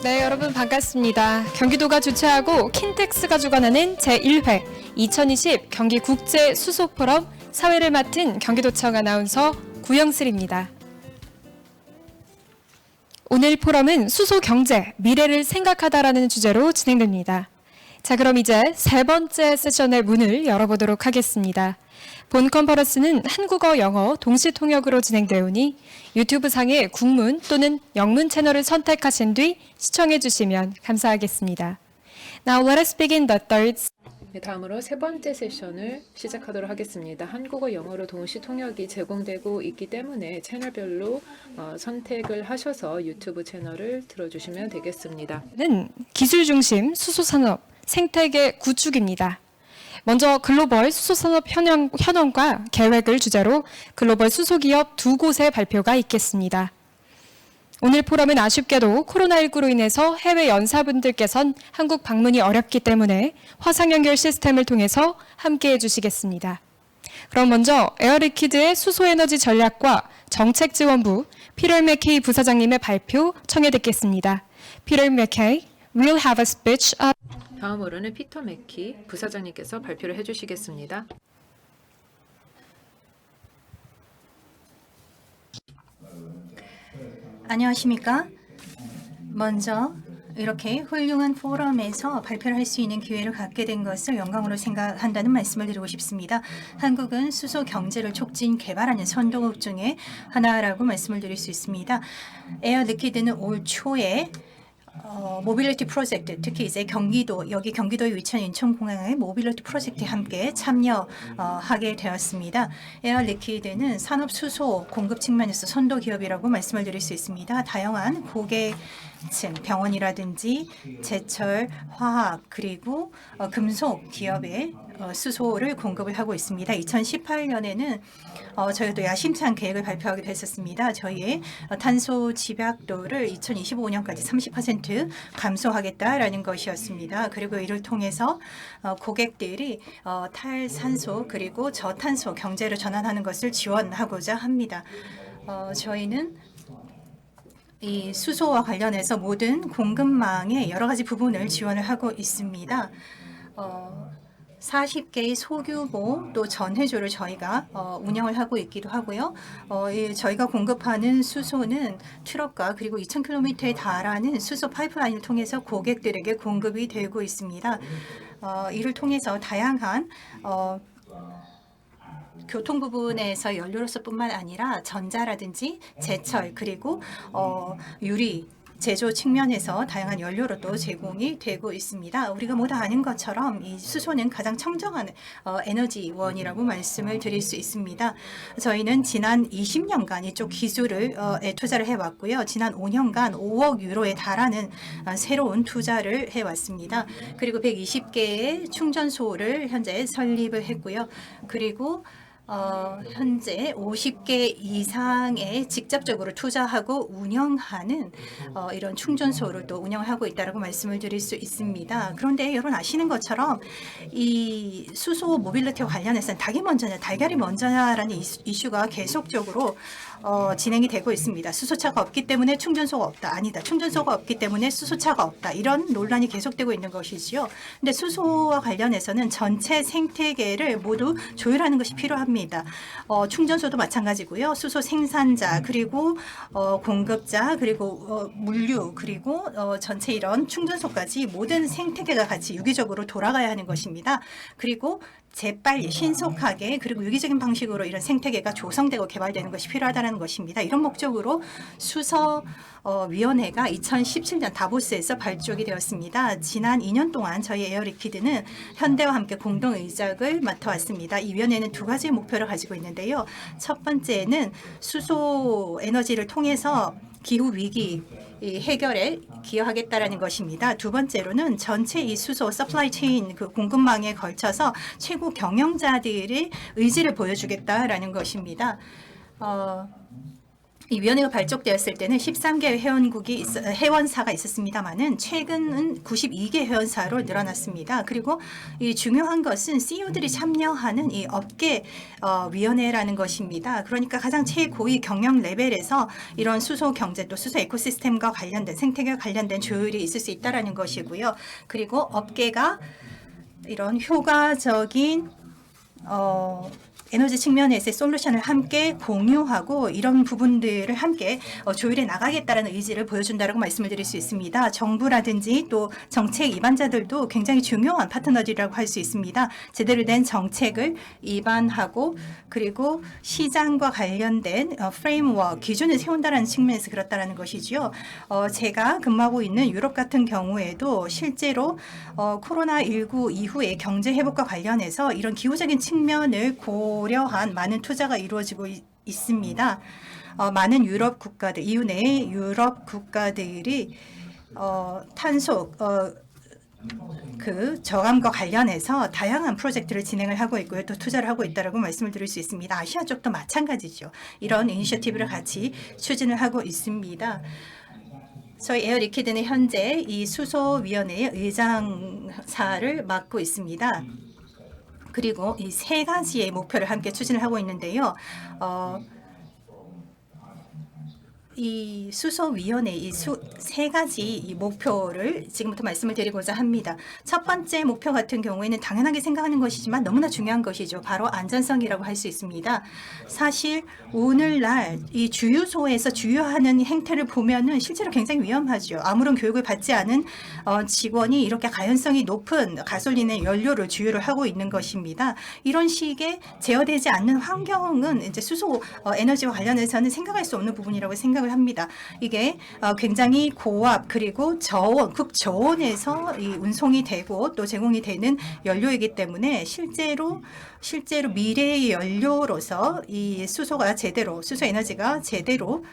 네, 여러분 반갑습니다. 경기도가 주최하고 킨텍스가 주관하는 제1회 2020 경기국제수소포럼 사회를 맡은 경기도청 아나운서 구영슬입니다. 오늘 포럼은 수소 경제, 미래를 생각하다라는 주제로 진행됩니다. 자, 그럼 이제 세 번째 세션의 문을 열어보도록 하겠습니다. 본 컨퍼런스는 한국어, 영어 동시 통역으로 진행되오니 유튜브 상의 국문 또는 영문 채널을 선택하신 뒤 시청해 주시면 감사하겠습니다. Now let us begin the third. 네, 다음으로 세 번째 세션을 시작하도록 하겠습니다. 한국어, 영어로 동시 통역이 제공되고 있기 때문에 채널별로 선택을 하셔서 유튜브 채널을 들어주시면 되겠습니다. 는 기술 중심 수소산업 생태계 구축입니다. 먼저 글로벌 수소산업 현황과 계획을 주제로 글로벌 수소기업 두 곳의 발표가 있겠습니다. 오늘 포럼은 아쉽게도 코로나19로 인해서 해외 연사분들께선 한국 방문이 어렵기 때문에 화상 연결 시스템을 통해서 함께해 주시겠습니다. 그럼 먼저 에어리퀴드의 수소에너지 전략과 정책지원부 피터 맥케이 부사장님의 발표 청해 듣겠습니다. 피터 맥케이 will have a speech. 다음으로는 피터 맥키 부사장님께서 발표를 해주시겠습니다. 안녕하십니까? 먼저 이렇게 훌륭한 포럼에서 발표를 할 수 있는 기회를 갖게 된 것을 영광으로 생각한다는 말씀을 드리고 싶습니다. 한국은 수소 경제를 촉진 개발하는 선도국 중에 하나라고 말씀을 드릴 수 있습니다. 에어 리퀴드는 올 초에 모빌리티 프로젝트, 특히 이제 여기 경기도에 위치한 인천공항의 모빌리티 프로젝트에 함께 참여하게 되었습니다. 에어 리퀴드는 산업 수소 공급 측면에서 선도 기업이라고 말씀을 드릴 수 있습니다. 다양한 고객층, 병원이라든지 제철, 화학, 그리고 금속 기업에 수소를 공급을 하고 있습니다. 2018년에는 저희가 또 야심찬 계획을 발표하기도 했었습니다. 저희의 탄소 집약도를 2025년까지 30% 감소하겠다라는 것이었습니다. 그리고 이를 통해서 고객들이 탈산소 그리고 저탄소 경제로 전환하는 것을 지원하고자 합니다. 저희는 이 수소와 관련해서 모든 공급망의 여러 가지 부분을 지원을 하고 있습니다. 40개의 소규모 또 전해조를 저희가 운영을 하고 있기도 하고요. 저희가 공급하는 수소는 트럭과 그리고 2,000km에 달하는 수소 파이프라인을 통해서 고객들에게 공급이 되고 있습니다. 이를 통해서 다양한 교통 부분에서 연료로서뿐만 아니라 전자라든지 제철 그리고 유리 제조 측면에서 다양한 연료로 또 제공이 되고 있습니다. 우리가 모두 아는 것처럼 이 수소는 가장 청정한 에너지원이라고 말씀을 드릴 수 있습니다. 저희는 지난 20년간 이쪽 기술을 투자를 해왔고요. 지난 5년간 5억 유로에 달하는 새로운 투자를 해왔습니다. 그리고 120개의 충전소를 현재 설립을 했고요. 그리고 현재 50개 이상의 직접적으로 투자하고 운영하는 이런 충전소를 또 운영하고 있다고 말씀을 드릴 수 있습니다. 그런데 여러분 아시는 것처럼 이 수소 모빌리티와 관련해서는 닭이 먼저냐 달걀이 먼저냐라는 이슈가 계속적으로 진행이 되고 있습니다. 수소차가 없기 때문에 충전소가 없다. 아니다. 충전소가 없기 때문에 수소차가 없다. 이런 논란이 계속되고 있는 것이지요. 근데 수소와 관련해서는 전체 생태계를 모두 조율하는 것이 필요합니다. 충전소도 마찬가지고요. 수소 생산자 그리고 공급자 그리고 물류 그리고 전체 이런 충전소까지 모든 생태계가 같이 유기적으로 돌아가야 하는 것입니다. 그리고 재빨리 신속하게 그리고 유기적인 방식으로 이런 생태계가 조성되고 개발되는 것이 필요하다는 것입니다. 이런 목적으로 수서위원회가 2017년 다보스에서 발족이 되었습니다. 지난 2년 동안 저희 에어리퀴드는 현대와 함께 공동 의장을 맡아왔습니다. 이 위원회는 두 가지의 목표를 가지고 있는데요. 첫 번째는 수소 에너지를 통해서 기후 위기 해결에 기여하겠다라는 것입니다. 두 번째로는 전체 이 수소 서플라이 체인 그 공급망에 걸쳐서 최고 경영자들의 의지를 보여주겠다라는 것입니다. 이 위원회가 발족되었을 때는 13개 회원사가 있었습니다만은 최근은 92개 회원사로 늘어났습니다. 그리고 이 중요한 것은 CEO들이 참여하는 이 업계 위원회라는 것입니다. 그러니까 가장 최고위 경영 레벨에서 이런 수소 경제 또 수소 에코시스템과 관련된 생태계와 관련된 조율이 있을 수 있다라는 것이고요. 그리고 업계가 이런 효과적인 에너지 측면에서의 솔루션을 함께 공유하고 이런 부분들을 함께 조율해 나가겠다는 의지를 보여준다고 말씀을 드릴 수 있습니다. 정부라든지 또 정책 입안자들도 굉장히 중요한 파트너들이라고 할 수 있습니다. 제대로 된 정책을 입안하고 그리고 시장과 관련된 프레임워크, 기준을 세운다는 측면에서 그렇다는 것이지요. 제가 근무하고 있는 유럽 같은 경우에도 실제로 코로나19 이후에 경제 회복과 관련해서 이런 기후적인 측면을 고려한 많은 투자가 이루어지고 있습니다. 많은 유럽 국가들, EU 내 유럽 국가들이 탄소 그 저감과 관련해서 다양한 프로젝트를 진행을 하고 있고요. 또 투자를 하고 있다라고 말씀을 드릴 수 있습니다. 아시아 쪽도 마찬가지죠. 이런 이니셔티브를 같이 추진을 하고 있습니다. 저희 에어 리퀴드는 현재 이 수소위원회의 의장사를 맡고 있습니다. 그리고 이 세 가지의 목표를 함께 추진을 하고 있는데요. 이 수소위원회 이 세 가지 이 목표를 지금부터 말씀을 드리고자 합니다. 첫 번째 목표 같은 경우에는 당연하게 생각하는 것이지만 너무나 중요한 것이죠. 바로 안전성이라고 할 수 있습니다. 사실 오늘날 이 주유소에서 주유하는 행태를 보면은 실제로 굉장히 위험하죠. 아무런 교육을 받지 않은 직원이 이렇게 가연성이 높은 가솔린의 연료를 주유를 하고 있는 것입니다. 이런 식의 제어되지 않는 환경은 이제 수소 에너지와 관련해서는 생각할 수 없는 부분이라고 생각을 합니다. 이게 굉장히 고압 그리고 저온, 극저온에서 이 운송이 되고 또 제공이 되는 연료이기 때문에 실제로 미래의 연료로서 이 수소가 제대로 수소 에너지가 제대로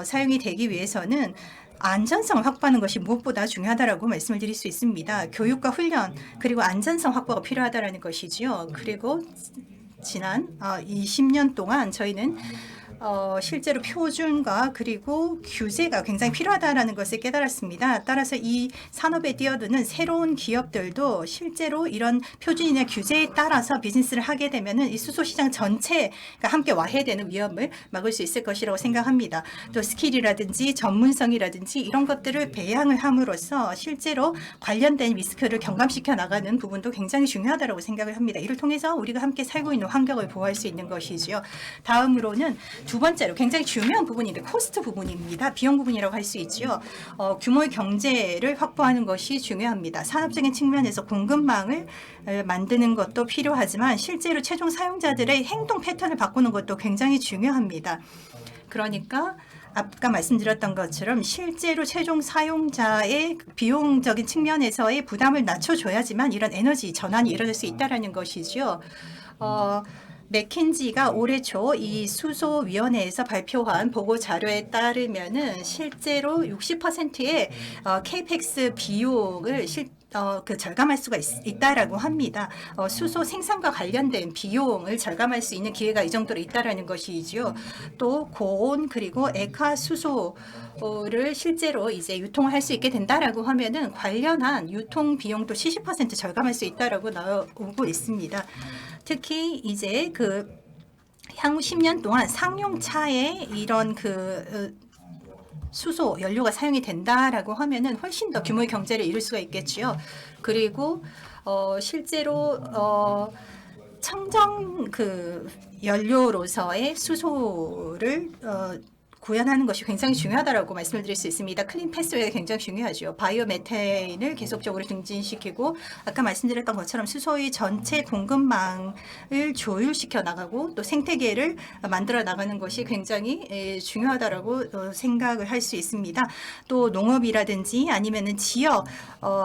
사용이 되기 위해서는 안전성을 확보하는 것이 무엇보다 중요하다라고 말씀을 드릴 수 있습니다. 교육과 훈련 그리고 안전성 확보가 필요하다라는 것이지요. 그리고 지난 20년 동안 저희는 실제로 표준과 그리고 규제가 굉장히 필요하다는 것을 깨달았습니다. 따라서 이 산업에 뛰어드는 새로운 기업들도 실제로 이런 표준이나 규제에 따라서 비즈니스를 하게 되면은 이 수소 시장 전체가 함께 와해되는 위험을 막을 수 있을 것이라고 생각합니다. 또 스킬이라든지 전문성이라든지 이런 것들을 배양을 함으로써 실제로 관련된 리스크를 경감시켜 나가는 부분도 굉장히 중요하다고 생각을 합니다. 이를 통해서 우리가 함께 살고 있는 환경을 보호할 수 있는 것이지요. 다음으로는 두 번째로 굉장히 중요한 부분인데 코스트 부분입니다. 비용 부분이라고 할 수 있지요. 규모의 경제를 확보하는 것이 중요합니다. 산업적인 측면에서 공급망을 만드는 것도 필요하지만 실제로 최종 사용자들의 행동 패턴을 바꾸는 것도 굉장히 중요합니다. 그러니까 아까 말씀드렸던 것처럼 실제로 최종 사용자의 비용적인 측면에서의 부담을 낮춰줘야지만 이런 에너지 전환이 이루어질 수 있다는 것이죠. 맥킨지가 올해 초 이 수소위원회에서 발표한 보고 자료에 따르면은 실제로 60%의 케이펙스 비용을 절감할 수가 있다라고 합니다. 수소 생산과 관련된 비용을 절감할 수 있는 기회가 이 정도로 있다라는 것이지요. 또 고온 그리고 액화 수소를 실제로 이제 유통할 수 있게 된다라고 하면은 관련한 유통 비용도 70% 절감할 수 있다라고 나오고 있습니다. 특히 이제 향후 10년 동안 상용차에 이런 수소 연료가 사용이 된다라고 하면은 훨씬 더 규모의 경제를 이룰 수가 있겠지요. 그리고 실제로 청정 연료로서의 수소를 구현하는 것이 굉장히 중요하다고 말씀을 드릴 수 있습니다. 클린 패스웨이가 굉장히 중요하죠. 바이오 메탄을 계속적으로 증진시키고 아까 말씀드렸던 것처럼 수소의 전체 공급망을 조율시켜 나가고 또 생태계를 만들어 나가는 것이 굉장히 중요하다고 생각을 할 수 있습니다. 또 농업이라든지 아니면은 지역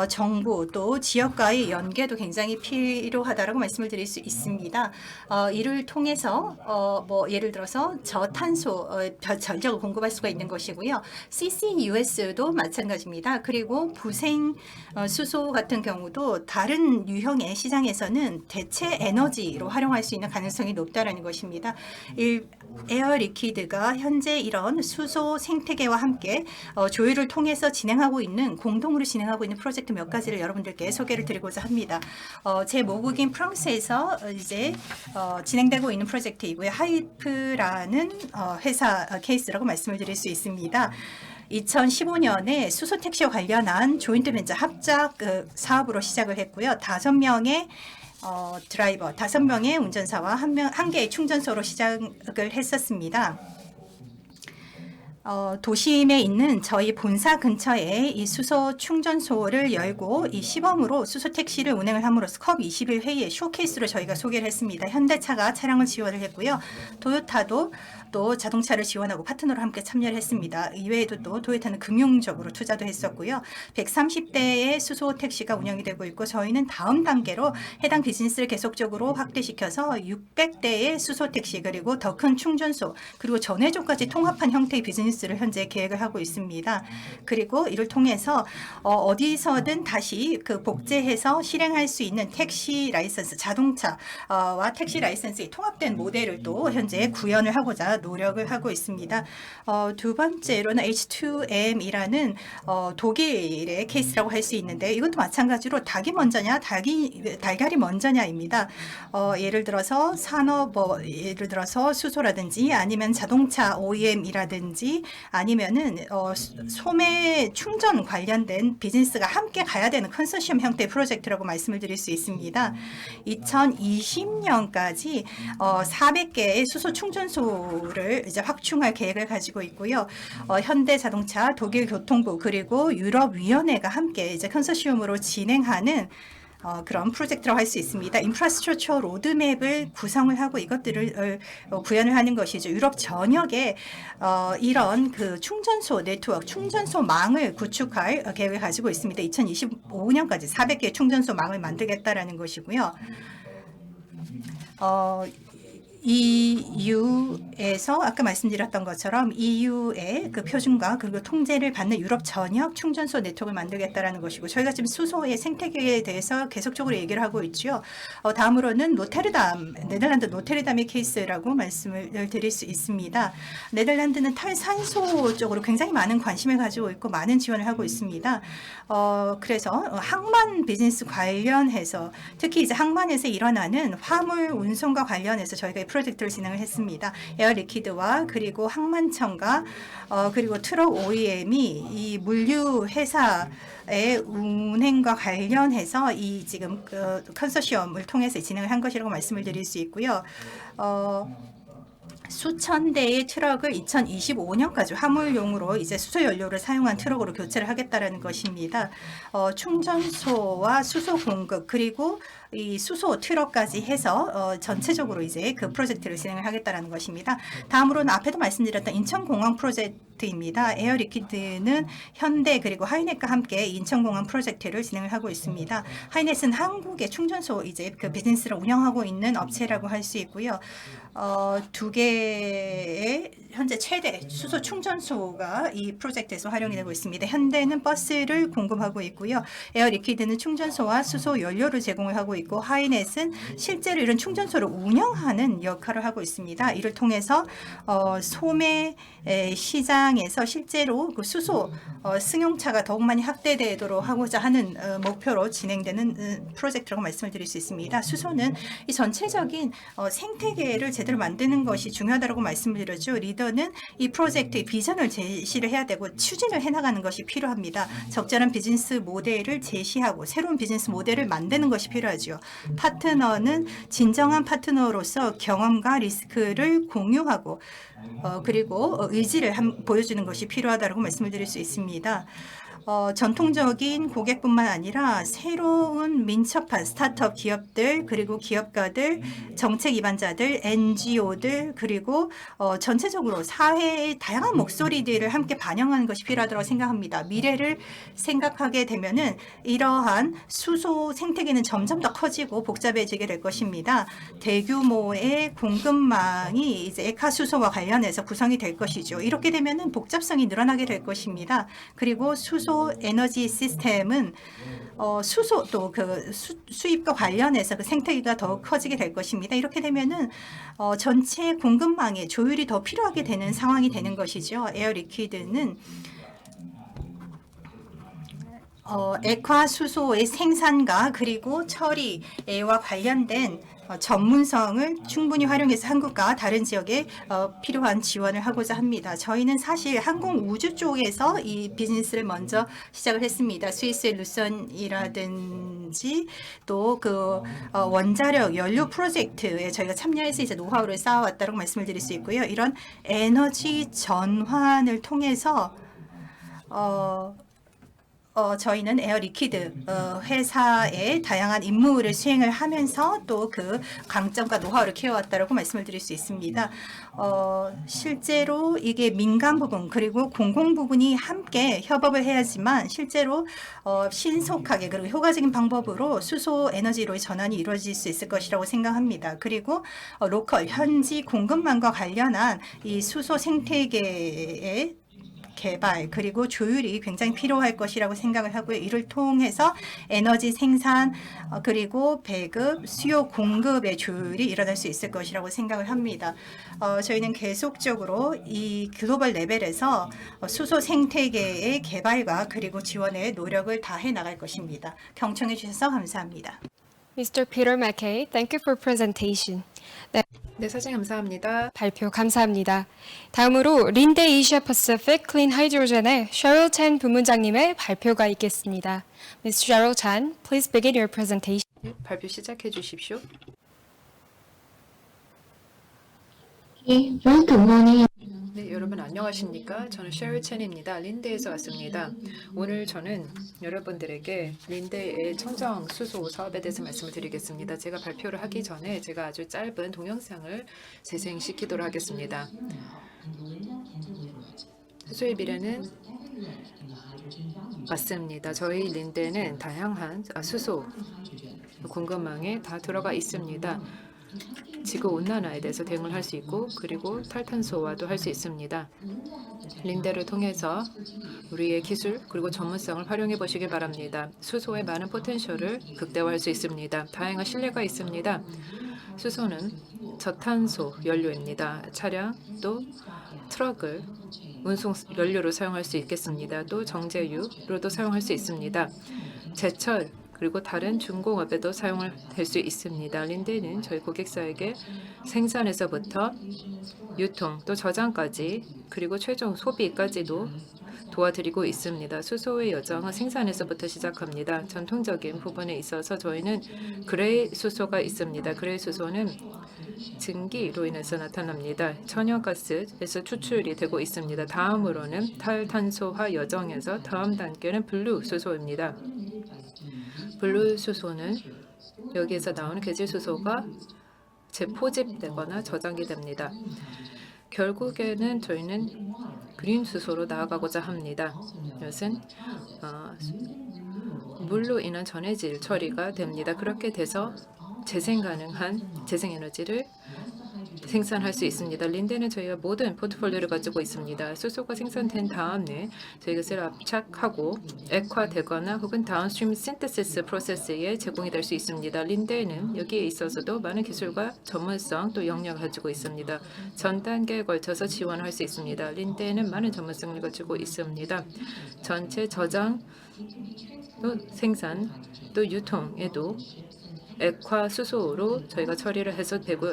정부 또 지역과의 연계도 굉장히 필요하다고 말씀을 드릴 수 있습니다. 이를 통해서 예를 들어서 저탄소 인적을 공급할 수가 있는 것이고요. CCUS도 마찬가지입니다. 그리고 부생 수소 같은 경우도 다른 유형의 시장에서는 대체 에너지로 활용할 수 있는 가능성이 높다라는 것입니다. 에어 리퀴드가 현재 이런 수소 생태계와 함께 조율을 통해서 공동으로 진행하고 있는 프로젝트 몇 가지를 여러분들께 소개를 드리고자 합니다. 제 모국인 프랑스에서 이제 진행되고 있는 프로젝트이고요. 하이프라는 회사 케이스라고 말씀을 드릴 수 있습니다. 2015년에 수소 택시와 관련한 조인트 벤처 합작 사업으로 시작을 했고요. 5명의 드라이버, 5명의 운전사와 한 개의 충전소로 시작을 했었습니다. 도심에 있는 저희 본사 근처에 이 수소 충전소를 열고 이 시범으로 수소 택시를 운행을 함으로써 컵21 회의의 쇼케이스로 저희가 소개를 했습니다. 현대차가 차량을 지원을 했고요. 도요타도 또 자동차를 지원하고 파트너로 함께 참여를 했습니다. 이외에도 또 도요타는 금융적으로 투자도 했었고요. 130대의 수소 택시가 운영이 되고 있고 저희는 다음 단계로 해당 비즈니스를 계속적으로 확대시켜서 600대의 수소 택시 그리고 더 큰 충전소 그리고 전해조까지 통합한 형태의 비즈니스를 현재 계획을 하고 있습니다. 그리고 이를 통해서 어디서든 다시 복제해서 실행할 수 있는 택시 라이선스, 자동차와 택시 라이선스의 통합된 모델을 또 현재 구현을 하고자 노력을 하고 있습니다. 두 번째로는 H2M이라는 독일의 케이스라고 할 수 있는데 이것도 마찬가지로 닭이 먼저냐 달걀이 먼저냐입니다. 예를 들어서 예를 들어서 수소라든지 아니면 자동차 OEM이라든지 아니면은 소매 충전 관련된 비즈니스가 함께 가야 되는 컨소시엄 형태의 프로젝트라고 말씀을 드릴 수 있습니다. 2020년까지 400개의 수소 충전소를 이제 확충할 계획을 가지고 있고요. 현대자동차, 독일교통부 그리고 유럽위원회가 함께 이제 컨소시엄으로 진행하는 그런 프로젝트라고 할 수 있습니다. 인프라스트럭처 로드맵을 구성을 하고 이것들을 구현을 하는 것이죠. 유럽 전역에 이런 충전소 네트워크, 충전소 망을 구축할 계획을 가지고 있습니다. 2025년까지 400개의 충전소 망을 만들겠다라는 것이고요. EU에서 아까 말씀드렸던 것처럼 EU의 표준과 그리고 통제를 받는 유럽 전역 충전소 네트워크를 만들겠다라는 것이고 저희가 지금 수소의 생태계에 대해서 계속적으로 얘기를 하고 있죠. 다음으로는 네덜란드 노테르담의 케이스라고 말씀을 드릴 수 있습니다. 네덜란드는 탈산소 쪽으로 굉장히 많은 관심을 가지고 있고 많은 지원을 하고 있습니다. 그래서 항만 비즈니스 관련해서 특히 이제 항만에서 일어나는 화물 운송과 관련해서 저희가 이 프로젝트를 진행을 했습니다. 에어 리퀴드와 그리고 항만청과 그리고 트럭 OEM이 이 물류 회사의 운행과 관련해서 이 지금 컨소시엄을 통해서 진행을 한 것이라고 말씀을 드릴 수 있고요. 수천 대의 트럭을 2025년까지 화물용으로 이제 수소 연료를 사용한 트럭으로 교체를 하겠다라는 것입니다. 충전소와 수소 공급 그리고 이 수소 트럭까지 해서 전체적으로 이제 그 프로젝트를 진행을 하겠다라는 것입니다. 다음으로는 앞에도 말씀드렸던 인천공항 프로젝트입니다. 에어 리퀴드는 현대 그리고 하이넷과 함께 인천공항 프로젝트를 진행을 하고 있습니다. 하이넷은 한국의 충전소 이제 그 비즈니스를 운영하고 있는 업체라고 할 수 있고요. 두 개의 현재 최대 수소 충전소가 이 프로젝트에서 활용이 되고 있습니다. 현대는 버스를 공급하고 있고요. 에어 리퀴드는 충전소와 수소 연료를 제공을 하고 있고 하이넷은 실제로 이런 충전소를 운영하는 역할을 하고 있습니다. 이를 통해서 소매 시장에서 실제로 그 수소 승용차가 더욱 많이 확대되도록 하고자 하는 목표로 진행되는 프로젝트라고 말씀을 드릴 수 있습니다. 수소는 이 전체적인 생태계를 제대로 만드는 것이 중요하다고 말씀을 드렸죠. 리더는 이 프로젝트의 비전을 제시를 해야 되고 추진을 해나가는 것이 필요합니다. 적절한 비즈니스 모델을 제시하고 새로운 비즈니스 모델을 만드는 것이 필요하죠. 파트너는 진정한 파트너로서 경험과 리스크를 공유하고 그리고 의지를 보여주는 것이 필요하다고 말씀을 드릴 수 있습니다. 전통적인 고객뿐만 아니라 새로운 민첩한 스타트업 기업들, 그리고 기업가들, 정책 기반자들, NGO들, 그리고 전체적으로 사회의 다양한 목소리들을 함께 반영하는 것이 필요하다고 생각합니다. 미래를 생각하게 되면은 이러한 수소 생태계는 점점 더 커지고 복잡해지게 될 것입니다. 대규모의 공급망이 이제 액화수소와 관련해서 구성이 될 것이죠. 이렇게 되면은 복잡성이 늘어나게 될 것입니다. 그리고 수소 에너지 시스템은 수소 또 그 수입과 관련해서 그 생태계가 더 커지게 될 것입니다. 이렇게 되면은 전체 공급망의 조율이 더 필요하게 되는 상황이 되는 것이죠. 에어 리퀴드는 액화 수소의 생산과 그리고 처리와 관련된 전문성을 충분히 활용해서 한국과 다른 지역에 필요한 지원을 하고자 합니다. 저희는 사실 항공 우주 쪽에서 이 비즈니스를 먼저 시작을 했습니다. 스위스의 루선이라든지 또 그 원자력 연료 프로젝트에 저희가 참여해서 이제 노하우를 쌓아왔다고 말씀을 드릴 수 있고요. 이런 에너지 전환을 통해서 저희는 에어 리퀴드 회사의 다양한 임무를 수행을 하면서 또 그 강점과 노하우를 키워왔다고 말씀을 드릴 수 있습니다. 실제로 이게 민간 부분 그리고 공공 부분이 함께 협업을 해야지만 실제로 신속하게 그리고 효과적인 방법으로 수소 에너지로의 전환이 이루어질 수 있을 것이라고 생각합니다. 그리고 로컬 현지 공급망과 관련한 이 수소 생태계의 개발 그리고 조율이 굉장히 필요할 것이라고 생각을 하고요. 이를 통해서 에너지 생산 그리고 배급, 수요 공급의 조율이 일어날 수 있을 것이라고 생각을 합니다. 저희는 계속적으로 이 글로벌 레벨에서 수소 생태계의 개발과 그리고 지원에 노력을 다해 나갈 것입니다. 경청해 주셔서 감사합니다. Mr. Peter McKay, thank you for presentation. 네, 사진 감사합니다. 발표 감사합니다. 다음으로 린데 에이시아 퍼시픽 클린 하이드로젠의 Cheryl Chan 부문장님의 발표가 있겠습니다. Ms. Cheryl Chan, please begin your presentation. 발표 시작해 주십시오. Well, good morning. 네, 여러분 안녕하십니까? 저는 셰릴 첸입니다. 린데에서 왔습니다. 오늘 저는 여러분들에게 린데의 청정 수소 사업에 대해서 말씀을 드리겠습니다. 제가 발표를 하기 전에 제가 아주 짧은 동영상을 재생시키도록 하겠습니다. 수소의 미래는 맞습니다. 저희 린데는 다양한 수소 공급망에 다 들어가 있습니다. 지구 온난화에 대해서 대응을 할 수 있고 그리고 탈탄소화도 할 수 있습니다. 린데를 통해서 우리의 기술 그리고 전문성을 활용해 보시길 바랍니다. 수소의 많은 포텐셜을 극대화할 수 있습니다. 다양한 신뢰가 있습니다. 수소는 저탄소 연료입니다. 차량 또 트럭을 운송 연료로 사용할 수 있겠습니다. 또 정제유로도 사용할 수 있습니다. 제철 그리고 다른 중공업에도 사용을 할 수 있습니다. 린데는 저희 고객사에게 생산에서부터 유통 또 저장까지 그리고 최종 소비까지도 도와드리고 있습니다. 수소의 여정은 생산에서부터 시작합니다. 전통적인 부분에 있어서 저희는 그레이 수소가 있습니다. 그레이 수소는 증기로 인해서 나타납니다. 천연가스에서 추출이 되고 있습니다. 다음으로는 탈탄소화 여정에서 다음 단계는 블루 수소입니다. 블루 수소는 여기에서 나오는 계질 수소가 재포집되거나 저장이 됩니다. 결국에는 저희는 그린 수소로 나아가고자 합니다. 이것은 물로 인한 전해질 처리가 됩니다. 그렇게 돼서 재생 가능한 재생에너지를 생산할 수 있습니다. 린데는 저희가 모든 포트폴리오를 가지고 있습니다. 수소가 생산된 다음에 저희가 이것을 압착하고 액화되거나 혹은 다운스트림 신테시스 프로세스에 제공이 될 수 있습니다. 린데는 여기에 있어서도 많은 기술과 전문성 또 역량을 가지고 있습니다. 전 단계에 걸쳐서 지원할 수 있습니다. 린데는 많은 전문성을 가지고 있습니다. 전체 저장 또 생산 또 유통에도 액화 수소로 저희가 처리를 해서 되고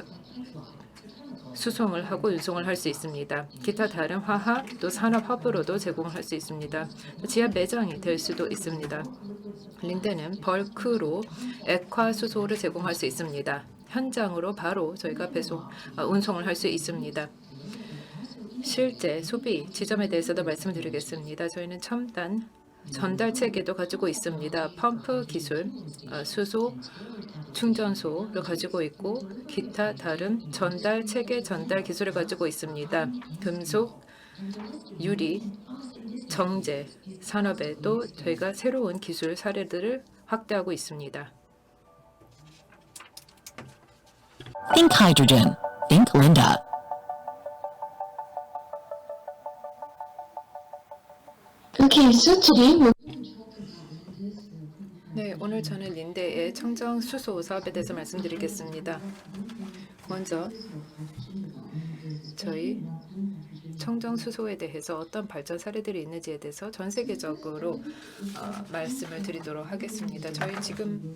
수송을 하고 운송을 할 수 있습니다. 기타 다른 화학 또 산업 허브로도 제공을 할 수 있습니다. 지하 매장이 될 수도 있습니다. 린데는 벌크로 액화 수소를 제공할 수 있습니다. 현장으로 바로 저희가 운송을 할 수 있습니다. 실제 소비 지점에 대해서도 말씀드리겠습니다. 저희는 첨단 전달 체계도 가지고 있습니다. 펌프 기술, 수소 충전소를 가지고 있고 기타 다른 전달 체계 전달 기술을 가지고 있습니다. 금속, 유리, 정제 산업에도 저희가 새로운 기술 사례들을 확대하고 있습니다. Think hydrogen. Think Linda. Okay, so today we're 네, 오늘 저는 린데의 청정 수소 사업에 대해서 말씀드리겠습니다. 먼저 저희 청정 수소에 대해서 어떤 발전 사례들이 있는지에 대해서 전 세계적으로 말씀을 드리도록 하겠습니다. 저희 지금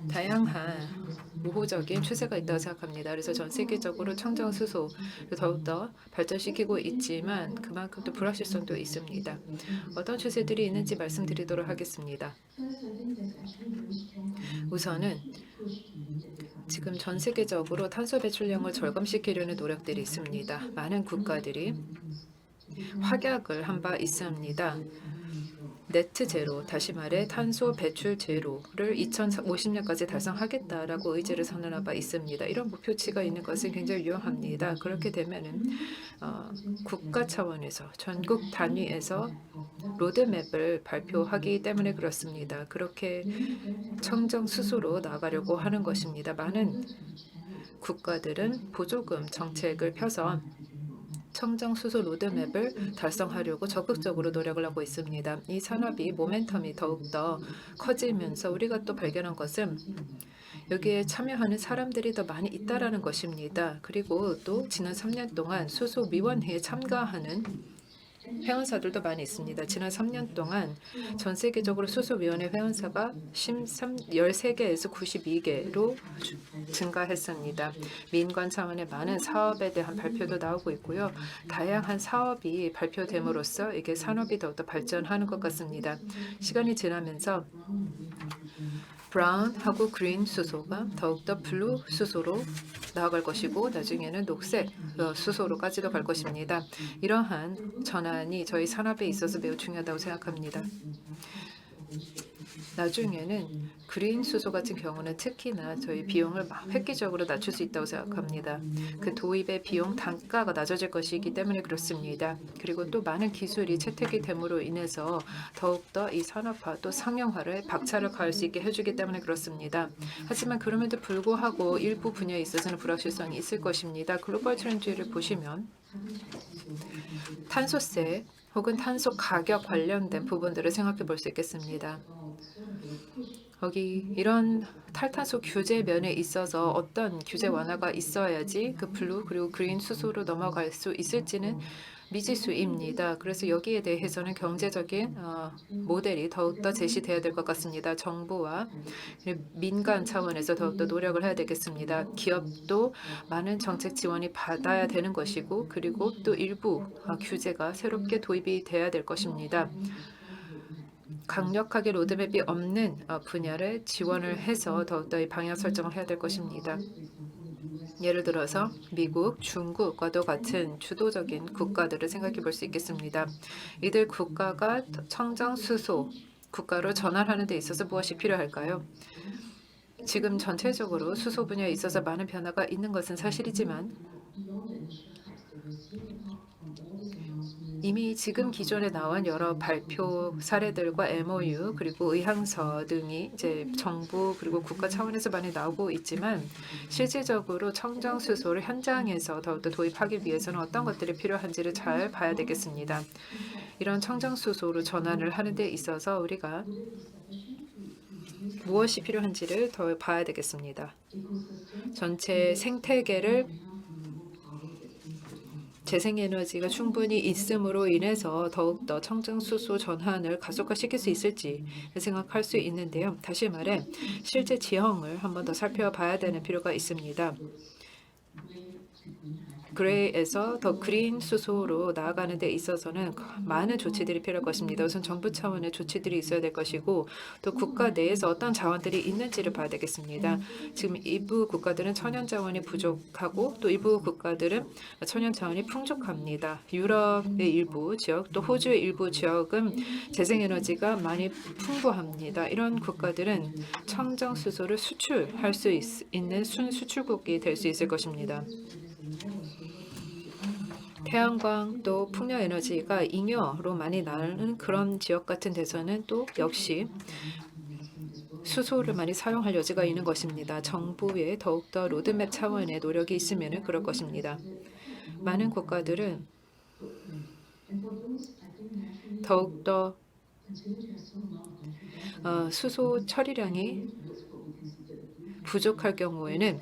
다양한 우호적인 추세가 있다고 생각합니다. 그래서 전 세계적으로 청정 수소를 더욱더 발전시키고 있지만 그만큼 또 불확실성도 있습니다. 어떤 추세들이 있는지 말씀드리도록 하겠습니다. 우선은 지금 전 세계적으로 탄소 배출량을 절감시키려는 노력들이 있습니다. 많은 국가들이 확약을 한 바 있습니다. 네트 제로, 다시 말해 탄소 배출 제로를 2050년까지 달성하겠다라고 의지를 선언한 바 있습니다. 이런 목표치가 있는 것은 굉장히 유용합니다. 그렇게 되면은 국가 차원에서 전국 단위에서 로드맵을 발표하기 때문에 그렇습니다. 그렇게 청정 수소로 나가려고 하는 것입니다. 많은 국가들은 보조금 정책을 펴서 청정 수소 로드맵을 달성하려고 적극적으로 노력을 하고 있습니다. 이 산업이 모멘텀이 더욱더 커지면서 우리가 또 발견한 것은 여기에 참여하는 사람들이 더 많이 있다라는 것입니다. 그리고 또 지난 3년 동안 수소위원회에 참가하는 회원사들도 많이 있습니다. 지난 3년 동안 전 세계적으로 수소위원회 회원사가 13개에서 92개로 증가했습니다. 민관 차원의 많은 사업에 대한 발표도 나오고 있고요. 다양한 사업이 발표됨으로써 이게 산업이 더욱더 발전하는 것 같습니다. 시간이 지나면서 브라운하고 그린 수소가 더욱더 블루 수소로 나아갈 것이고 나중에는 녹색 수소로까지도 갈 것입니다. 이러한 전환이 저희 산업에 있어서 매우 중요하다고 생각합니다. 나중에는 그린 수소 같은 경우는 특히나 저희 비용을 획기적으로 낮출 수 있다고 생각합니다. 그 도입의 비용 단가가 낮아질 것이기 때문에 그렇습니다. 그리고 또 많은 기술이 채택이 됨으로 인해서 더욱더 이 산업화 또 상용화를 박차를 가할 수 있게 해주기 때문에 그렇습니다. 하지만 그럼에도 불구하고 일부 분야에 있어서는 불확실성이 있을 것입니다. 글로벌 트렌드를 보시면 탄소세 혹은 탄소 가격 관련된 부분들을 생각해 볼 수 있겠습니다. 거기 이런 탈탄소 규제 면에 있어서 어떤 규제 완화가 있어야지 그 블루 그리고 그린 수소로 넘어갈 수 있을지는 미지수입니다. 그래서 여기에 대해서는 경제적인 모델이 더욱더 제시돼야 될 것 같습니다. 정부와 민간 차원에서 더욱더 노력을 해야 되겠습니다. 기업도 많은 정책 지원이 받아야 되는 것이고 그리고 또 일부 규제가 새롭게 도입이 돼야 될 것입니다. 강력하게 로드맵이 없는 분야를 지원을 해서 더욱더 이 방향 설정을 해야 될 것입니다. 예를 들어서 미국, 중국과도 같은 주도적인 국가들을 생각해 볼 수 있겠습니다. 이들 국가가 청정 수소 국가로 전환하는 데 있어서 무엇이 필요할까요? 지금 전체적으로 수소 분야에 있어서 많은 변화가 있는 것은 사실이지만 이미 지금 기존에 나온 여러 발표 사례들과 MOU 그리고 의향서 등이 이제 정부 그리고 국가 차원에서 많이 나오고 있지만 실질적으로 청정 수소를 현장에서 더욱더 도입하기 위해서는 어떤 것들이 필요한지를 잘 봐야 되겠습니다. 이런 청정 수소로 전환을 하는 데 있어서 우리가 무엇이 필요한지를 더 봐야 되겠습니다. 전체 생태계를 재생에너지가 충분히 있음으로 인해서 더욱더 청정수소 전환을 가속화시킬 수 있을지 생각할 수 있는데요. 다시 말해 실제 지형을 한번 더 살펴봐야 되는 필요가 있습니다. 그레이에서 더 그린 수소로 나아가는 데 있어서는 많은 조치들이 필요할 것입니다. 우선 정부 차원의 조치들이 있어야 될 것이고 또 국가 내에서 어떤 자원들이 있는지를 봐야 되겠습니다. 지금 일부 국가들은 천연 자원이 부족하고 또 일부 국가들은 천연 자원이 풍족합니다. 유럽의 일부 지역 또 호주의 일부 지역은 재생에너지가 많이 풍부합니다. 이런 국가들은 청정 수소를 수출할 수 있는 순수출국이 될 수 있을 것입니다. 태양광 또 풍력 에너지가 잉여로 많이 나는 그런 지역 같은 데서는 또 역시 수소를 많이 사용할 여지가 있는 것입니다. 정부의 더욱더 로드맵 차원의 노력이 있으면 그럴 것입니다. 많은 국가들은 더욱더 수소 처리량이 부족할 경우에는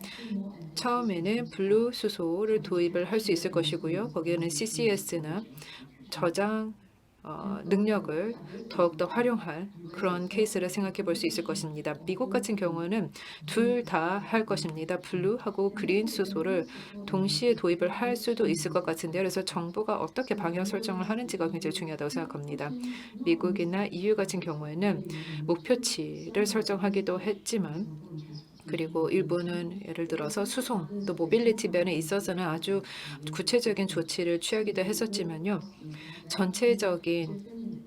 처음에는 블루 수소를 도입을 할 수 있을 것이고요. 거기에는 CCS나 저장 능력을 더욱더 활용할 그런 케이스를 생각해 볼 수 있을 것입니다. 미국 같은 경우는 둘 다 할 것입니다. 블루하고 그린 수소를 동시에 도입을 할 수도 있을 것 같은데요. 그래서 정부가 어떻게 방향 설정을 하는지가 굉장히 중요하다고 생각합니다. 미국이나 EU 같은 경우에는 목표치를 설정하기도 했지만 그리고 일부는 예를 들어서 수송 또 모빌리티 면에 있어서는 아주 구체적인 조치를 취하기도 했었지만요. 전체적인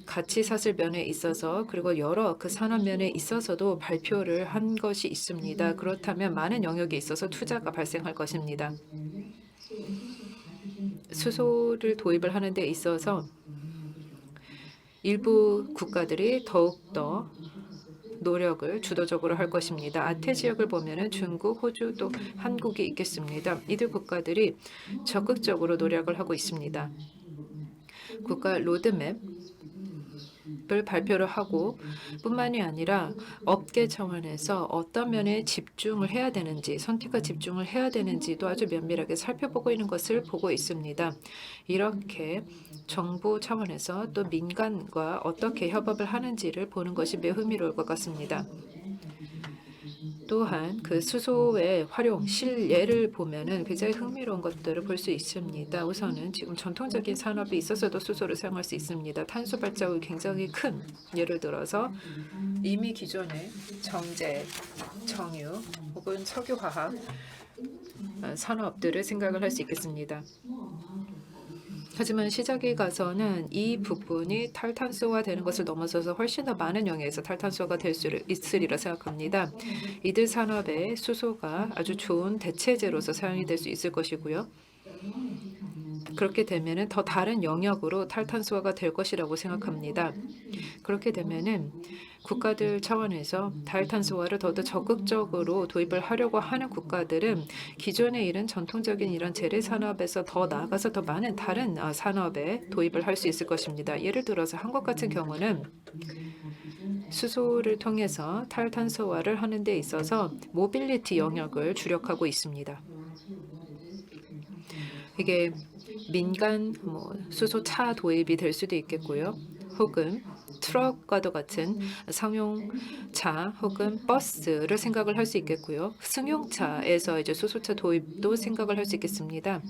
가치 사슬 면에 있어서 그리고 여러 그 산업 면에 있어서도 발표를 한 것이 있습니다. 그렇다면 많은 영역에 있어서 투자가 발생할 것입니다. 수소를 도입을 하는 데 있어서 일부 국가들이 더욱더 노력을 주도적으로 할 것입니다. 아태 지역을 보면은 중국, 호주 또 한국이 있겠습니다. 이들 국가들이 적극적으로 노력을 하고 있습니다. 국가 로드맵을 발표를 하고 뿐만이 아니라 업계 차원에서 어떤 면에 집중을 해야 되는지 선택과 집중을 해야 되는지도 아주 면밀하게 살펴보고 있는 것을 보고 있습니다. 이렇게 정부 차원에서 또 민간과 어떻게 협업을 하는지를 보는 것이 매우 흥미로울 것 같습니다. 또한 그 수소의 활용 실예를 보면은 굉장히 흥미로운 것들을 볼 수 있습니다. 우선은 지금 전통적인 산업이 있어서도 수소를 사용할 수 있습니다. 탄소 발자국이 굉장히 큰 예를 들어서 이미 기존의 정제, 정유 혹은 석유화학 산업들을 생각을 할 수 있겠습니다. 하지만 시작에 가서는 이 부분이 탈탄소화 되는 것을 넘어서서 훨씬 더 많은 영역에서 탈탄소화가 될 수 있으리라 생각합니다. 이들 산업에 수소가 아주 좋은 대체제로서 사용이 될 수 있을 것이고요. 그렇게 되면은 더 다른 영역으로 탈탄소화가 될 것이라고 생각합니다. 그렇게 되면은 국가들 차원에서 탈탄소화를 더더 적극적으로 도입을 하려고 하는 국가들은 기존에 이런 전통적인 이런 재래 산업에서 더 나아가서 더 많은 다른 산업에 도입을 할 수 있을 것입니다. 예를 들어서 한국 같은 경우는 수소를 통해서 탈탄소화를 하는 데 있어서 모빌리티 영역을 주력하고 있습니다. 이게 민간 수소차 도입이 될 수도 있겠고요. 혹은 트럭과도 같은 상용차 혹은 버스를 생각을 할 수 있겠고요. 승용차에서 이제 수소차 도입도 생각을 할 수 있겠습니다.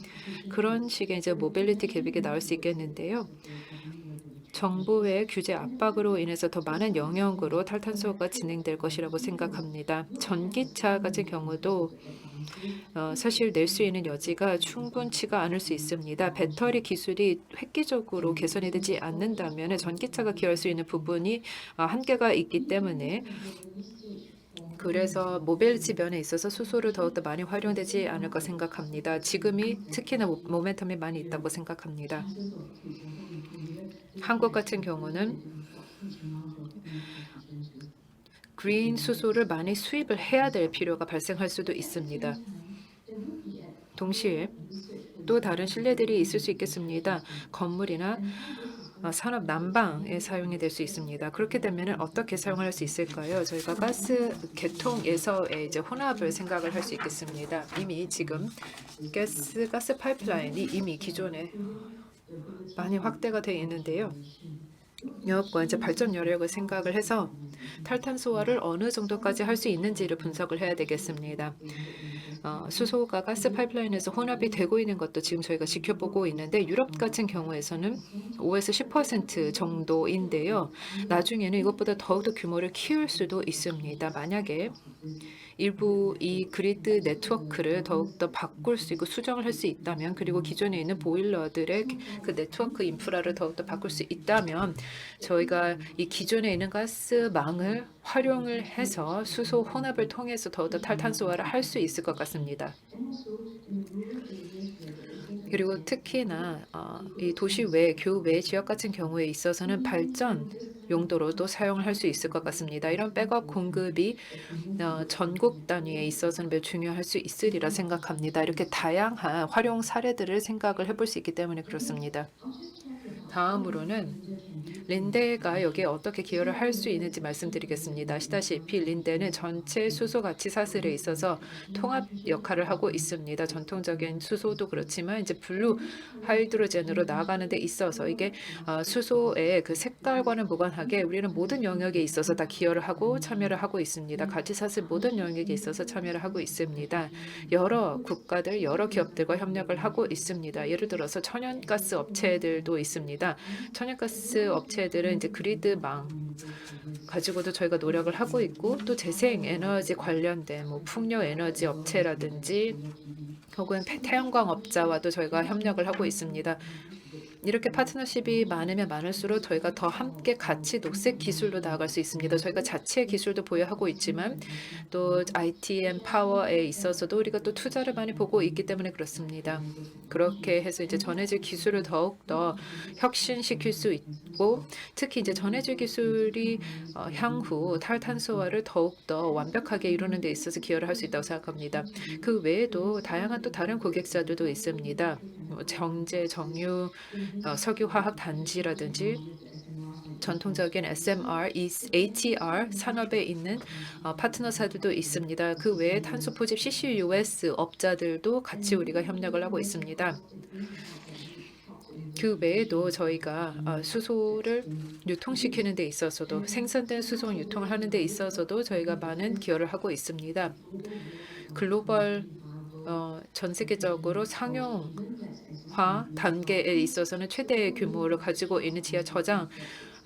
그런 식의 이제 모빌리티 계획이 나올 수 있겠는데요. 정부의 규제 압박으로 인해서 더 많은 영역으로 탈탄소가 진행될 것이라고 생각합니다. 전기차 같은 경우도 사실 낼 수 있는 여지가 충분치가 않을 수 있습니다. 배터리 기술이 획기적으로 개선이 되지 않는다면 전기차가 기여할 수 있는 부분이 한계가 있기 때문에 그래서 모빌리티 면에 있어서 수소를 더욱더 많이 활용되지 않을까 생각합니다. 지금이 특히나 모멘텀이 많이 있다고 생각합니다. 한국 같은 경우는 그린 수소를 많이 수입을 해야 될 필요가 발생할 수도 있습니다. 동시에 또 다른 신뢰들이 있을 수 있겠습니다. 건물이나 산업 난방에 사용이 될 수 있습니다. 그렇게 되면 어떻게 사용할 수 있을까요? 저희가 가스 개통에서의 이제 혼합을 생각을 할 수 있겠습니다. 이미 지금 가스 파이프라인이 이미 기존에 많이 확대가 되어 있는데요. 여과 이제 발전 여력을 생각을 해서 탈탄소화를 어느 정도까지 할 수 있는지를 분석을 해야 되겠습니다. 수소가 가스 파이프라인에서 혼합이 되고 있는 것도 지금 저희가 지켜보고 있는데 유럽 같은 경우에서는 5에서 10% 정도인데요. 나중에는 이것보다 더욱더 규모를 키울 수도 있습니다. 만약에 일부 이 그리드 네트워크를 더욱더 바꿀 수 있고 수정을 할 수 있다면, 그리고 기존에 있는 보일러들의 그 네트워크 인프라를 더욱더 바꿀 수 있다면 저희가 이 기존에 있는 가스망을 활용을 해서 수소 혼합을 통해서 더욱더 탈탄소화를 할 수 있을 것 같습니다. 그리고 특히나 이 도시 외, 교외 지역 같은 경우에 있어서는 발전 용도로도 사용을 할 수 있을 것 같습니다. 이런 백업 공급이 전국 단위에 있어서는 매우 중요할 수 있으리라 생각합니다. 이렇게 다양한 활용 사례들을 생각을 해볼 수 있기 때문에 그렇습니다. 다음으로는 린데가 여기에 어떻게 기여를 할 수 있는지 말씀드리겠습니다. 아시다시피 린데는 전체 수소 가치 사슬에 있어서 통합 역할을 하고 있습니다. 전통적인 수소도 그렇지만 이제 블루 하이드로젠으로 나아가는 데 있어서 이게 수소의 그 색깔과는 무관하게 우리는 모든 영역에 있어서 다 기여를 하고 참여를 하고 있습니다. 가치 사슬 모든 영역에 있어서 참여를 하고 있습니다. 여러 국가들, 여러 기업들과 협력을 하고 있습니다. 예를 들어서 천연가스 업체들도 있습니다. 천연가스 업체들은 이제 그리드망 가지고도 저희가 노력을 하고 있고, 또 재생 에너지 관련된 뭐 풍력 에너지 업체라든지 혹은 태양광 업자와도 저희가 협력을 하고 있습니다. 이렇게 파트너십이 많으면 많을수록 저희가 더 함께 같이 녹색 기술로 나아갈 수 있습니다. 저희가 자체 기술도 보유하고 있지만 또 ITM 파워에 있어서도 우리가 또 투자를 많이 보고 있기 때문에 그렇습니다. 그렇게 해서 이제 전해질 기술을 더욱더 혁신시킬 수 있고, 특히 이제 전해질 기술이 향후 탈탄소화를 더욱더 완벽하게 이루는 데 있어서 기여를 할 수 있다고 생각합니다. 그 외에도 다양한 또 다른 고객사들도 있습니다. 정제, 정유, 석유화학 단지라든지 전통적인 SMR, ATR 산업에 있는 파트너사들도 있습니다. 그 외에 탄소 포집 CCUS 업자들도 같이 우리가 협력을 하고 있습니다. 그 외에도 저희가 수소를 유통시키는 데 있어서도, 생산된 수소 유통을 하는 데 있어서도 저희가 많은 기여를 하고 있습니다. 글로벌 전 세계적으로 상용화 단계에 있어서는 최대 규모를 가지고 있는 지하 저장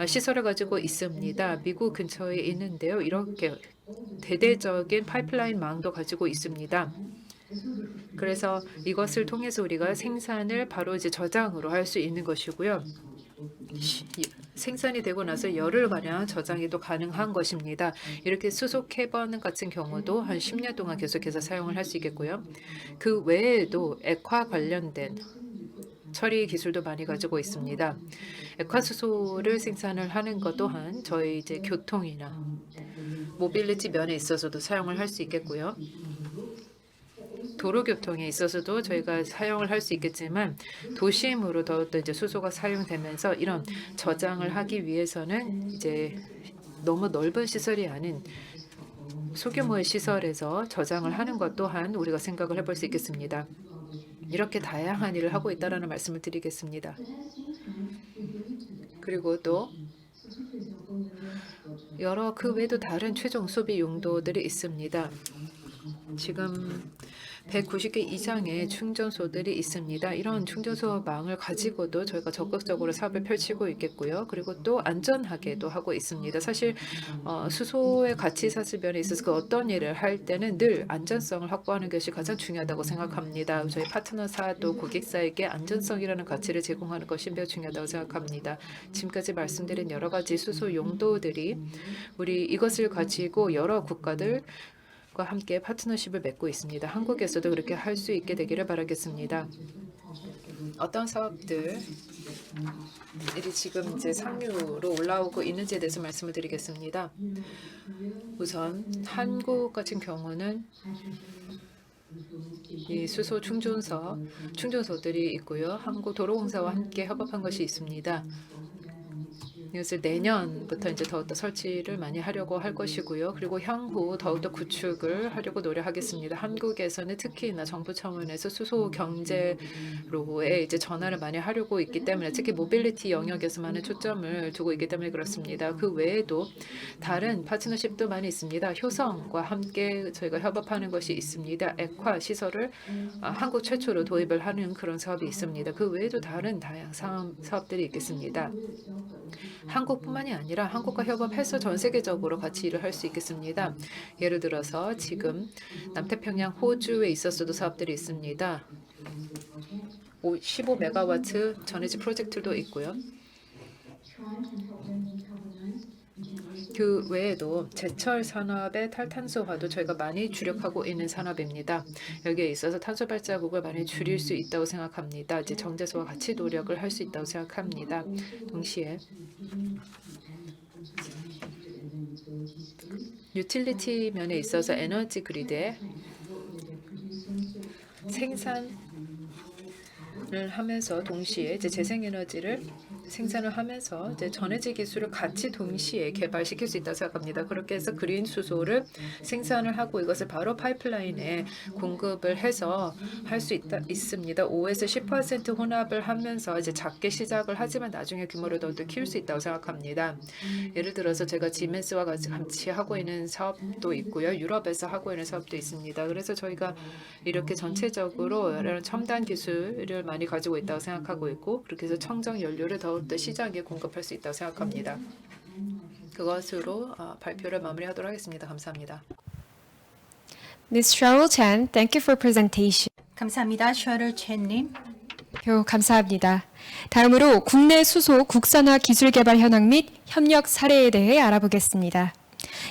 시설을 가지고 있습니다. 미국 근처에 있는데요. 이렇게 대대적인 파이프라인 망도 가지고 있습니다. 그래서 이것을 통해서 우리가 생산을 바로 이제 저장으로 할 수 있는 것이고요. 생산이 되고 나서 열흘가량 저장이 또 가능한 것입니다. 이렇게 수소 캐번 같은 경우도 한 10년 동안 계속해서 사용을 할 수 있겠고요. 그 외에도 액화 관련된 처리 기술도 많이 가지고 있습니다. 액화 수소를 생산을 하는 것 또한 저희 이제 교통이나 모빌리티 면에 있어서도 사용을 할 수 있겠고요. 도로교통에 있어서도 저희가 사용을 할 수 있겠지만, 도심으로 더욱더 이제 수소가 사용되면서 이런 저장을 하기 위해서는 이제 너무 넓은 시설이 아닌 소규모의 시설에서 저장을 하는 것 또한 우리가 생각을 해볼 수 있겠습니다. 이렇게 다양한 일을 하고 있다는 말씀을 드리겠습니다. 그리고 또 여러 그 외에도 다른 최종 소비 용도들이 있습니다. 지금 190개 이상의 충전소들이 있습니다. 이런 충전소망을 가지고도 저희가 적극적으로 사업을 펼치고 있겠고요. 그리고 또 안전하게도 하고 있습니다. 사실 수소의 가치 사슬면에 있어서 그 어떤 일을 할 때는 늘 안전성을 확보하는 것이 가장 중요하다고 생각합니다. 저희 파트너사 또 고객사에게 안전성이라는 가치를 제공하는 것이 매우 중요하다고 생각합니다. 지금까지 말씀드린 여러 가지 수소 용도들이 우리 이것을 가지고 여러 국가들 과 함께 파트너십을 맺고 있습니다. 한국에서도 그렇게 할 수 있게 되기를 바라겠습니다. 어떤 사업들이 지금 이제 상류로 올라오고 있는지에 대해서 말씀을 드리겠습니다. 우선 한국 같은 경우는 이 수소 충전소들이 있고요. 한국도로공사와 함께 협업한 것이 있습니다. 이것을 내년부터 이제 더욱더 설치를 많이 하려고 할 것이고요. 그리고 향후 더욱더 구축을 하려고 노력하겠습니다. 한국에서는 특히나 정부 차원에서 수소 경제로의 이제 전환을 많이 하려고 있기 때문에 특히 모빌리티 영역에서 많은 초점을 두고 있기 때문에 그렇습니다. 그 외에도 다른 파트너십도 많이 있습니다. 효성과 함께 저희가 협업하는 것이 있습니다. 액화 시설을 한국 최초로 도입을 하는 그런 사업이 있습니다. 그 외에도 다른 다양한 사업들이 있겠습니다. 한국뿐만이 아니라 한국과 협업해서 전 세계적으로 같이 일을 할 수 있겠습니다. 예를 들어서 지금 남태평양 호주에 있었어도 사업들이 있습니다. 15메가와트 전해질 프로젝트도 있고요. 그 외에도 제철 산업의 탈탄소화도 저희가 많이 주력하고 있는 산업입니다. 여기에 있어서 탄소 발자국을 많이 줄일 수 있다고 생각합니다. 이제 정제소와 같이 노력을 할 수 있다고 생각합니다. 동시에 유틸리티 면에 있어서 에너지 그리드에 생산을 하면서 동시에 이제 재생에너지를 생산을 하면서 이제 전해질 기술을 같이 동시에 개발시킬 수 있다고 생각합니다. 그렇게 해서 그린 수소를 생산을 하고 이것을 바로 파이프라인에 공급을 해서 할 수 있습니다. 5에서 10% 혼합을 하면서 이제 작게 시작을 하지만 나중에 규모를 더 키울 수 있다고 생각합니다. 예를 들어서 제가 지멘스와 같이 하고 있는 사업도 있고요. 유럽에서 하고 있는 사업도 있습니다. 그래서 저희가 이렇게 전체적으로 이런 첨단 기술을 많이 가지고 있다고 생각하고 있고 그렇게 해서 청정 연료를 더욱더 시장에 공급할 수 있다고 생각합니다. 그것으로 발표를 마무리하도록 하겠습니다. 감사합니다. Ms. Cheryl Chen, thank you for presentation. 감사합니다. 셔럴 첸님. 감사합니다. 다음으로 국내 수소 국산화 기술 개발 현황 및 협력 사례에 대해 알아보겠습니다.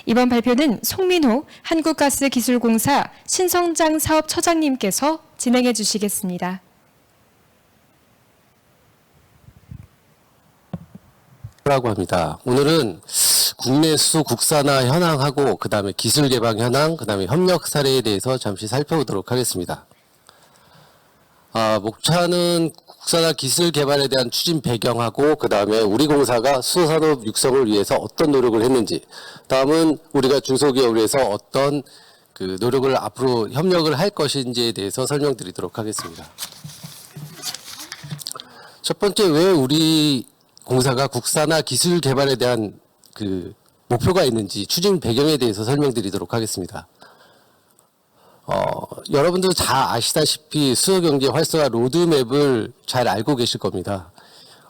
이번 발표는 송민호 한국가스기술공사 신성장 사업처장님께서 진행해 주시겠습니다. 라고 합니다. 오늘은 국내 수소 국산화 현황하고 그다음에 기술 개발 현황, 그다음에 협력 사례에 대해서 잠시 살펴보도록 하겠습니다. 목차는 국산화 기술 개발에 대한 추진 배경하고 그다음에 우리 공사가 수소 산업 육성을 위해서 어떤 노력을 했는지, 다음은 우리가 중소기업을 위해서 어떤 그 노력을 앞으로 협력을 할 것인지에 대해서 설명드리도록 하겠습니다. 첫 번째, 왜 우리 공사가 국산화 기술 개발에 대한 그 목표가 있는지 추진 배경에 대해서 설명드리도록 하겠습니다. 여러분들 다 아시다시피 수소경제 활성화 로드맵을 잘 알고 계실 겁니다.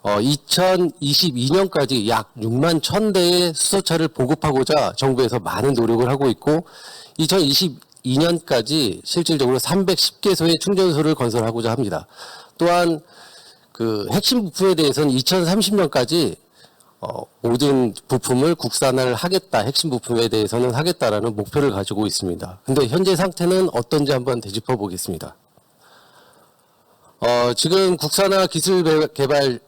2022년까지 약 6만 1,000대의 수소차를 보급하고자 정부에서 많은 노력을 하고 있고 2022년까지 실질적으로 310개소의 충전소를 건설하고자 합니다. 또한 그 핵심 부품에 대해서는 2030년까지 모든 부품을 국산화를 하겠다, 핵심 부품에 대해서는 하겠다라는 목표를 가지고 있습니다. 근데 현재 상태는 어떤지 한번 되짚어 보겠습니다. 지금 국산화 기술 개발을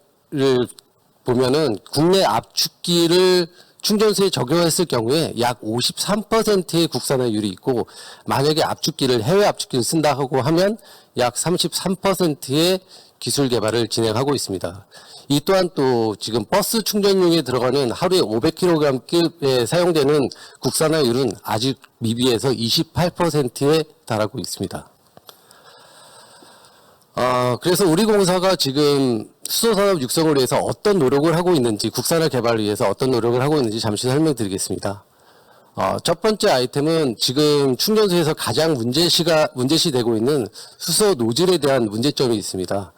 보면은 국내 압축기를 충전소에 적용했을 경우에 약 53%의 국산화율이 있고 만약에 압축기를 해외 압축기를 쓴다고 하면 약 33%의 기술 개발을 진행하고 있습니다. 이 또한 또 지금 버스 충전용에 들어가는 하루에 500kg급에 사용되는 국산화율은 아직 미비해서 28%에 달하고 있습니다. 그래서 우리 공사가 지금 수소산업 육성을 위해서 어떤 노력을 하고 있는지, 국산화 개발을 위해서 어떤 노력을 하고 있는지 잠시 설명드리겠습니다. 첫 번째 아이템은 지금 충전소에서 가장 문제시되고 있는 수소 노즐에 대한 문제점이 있습니다.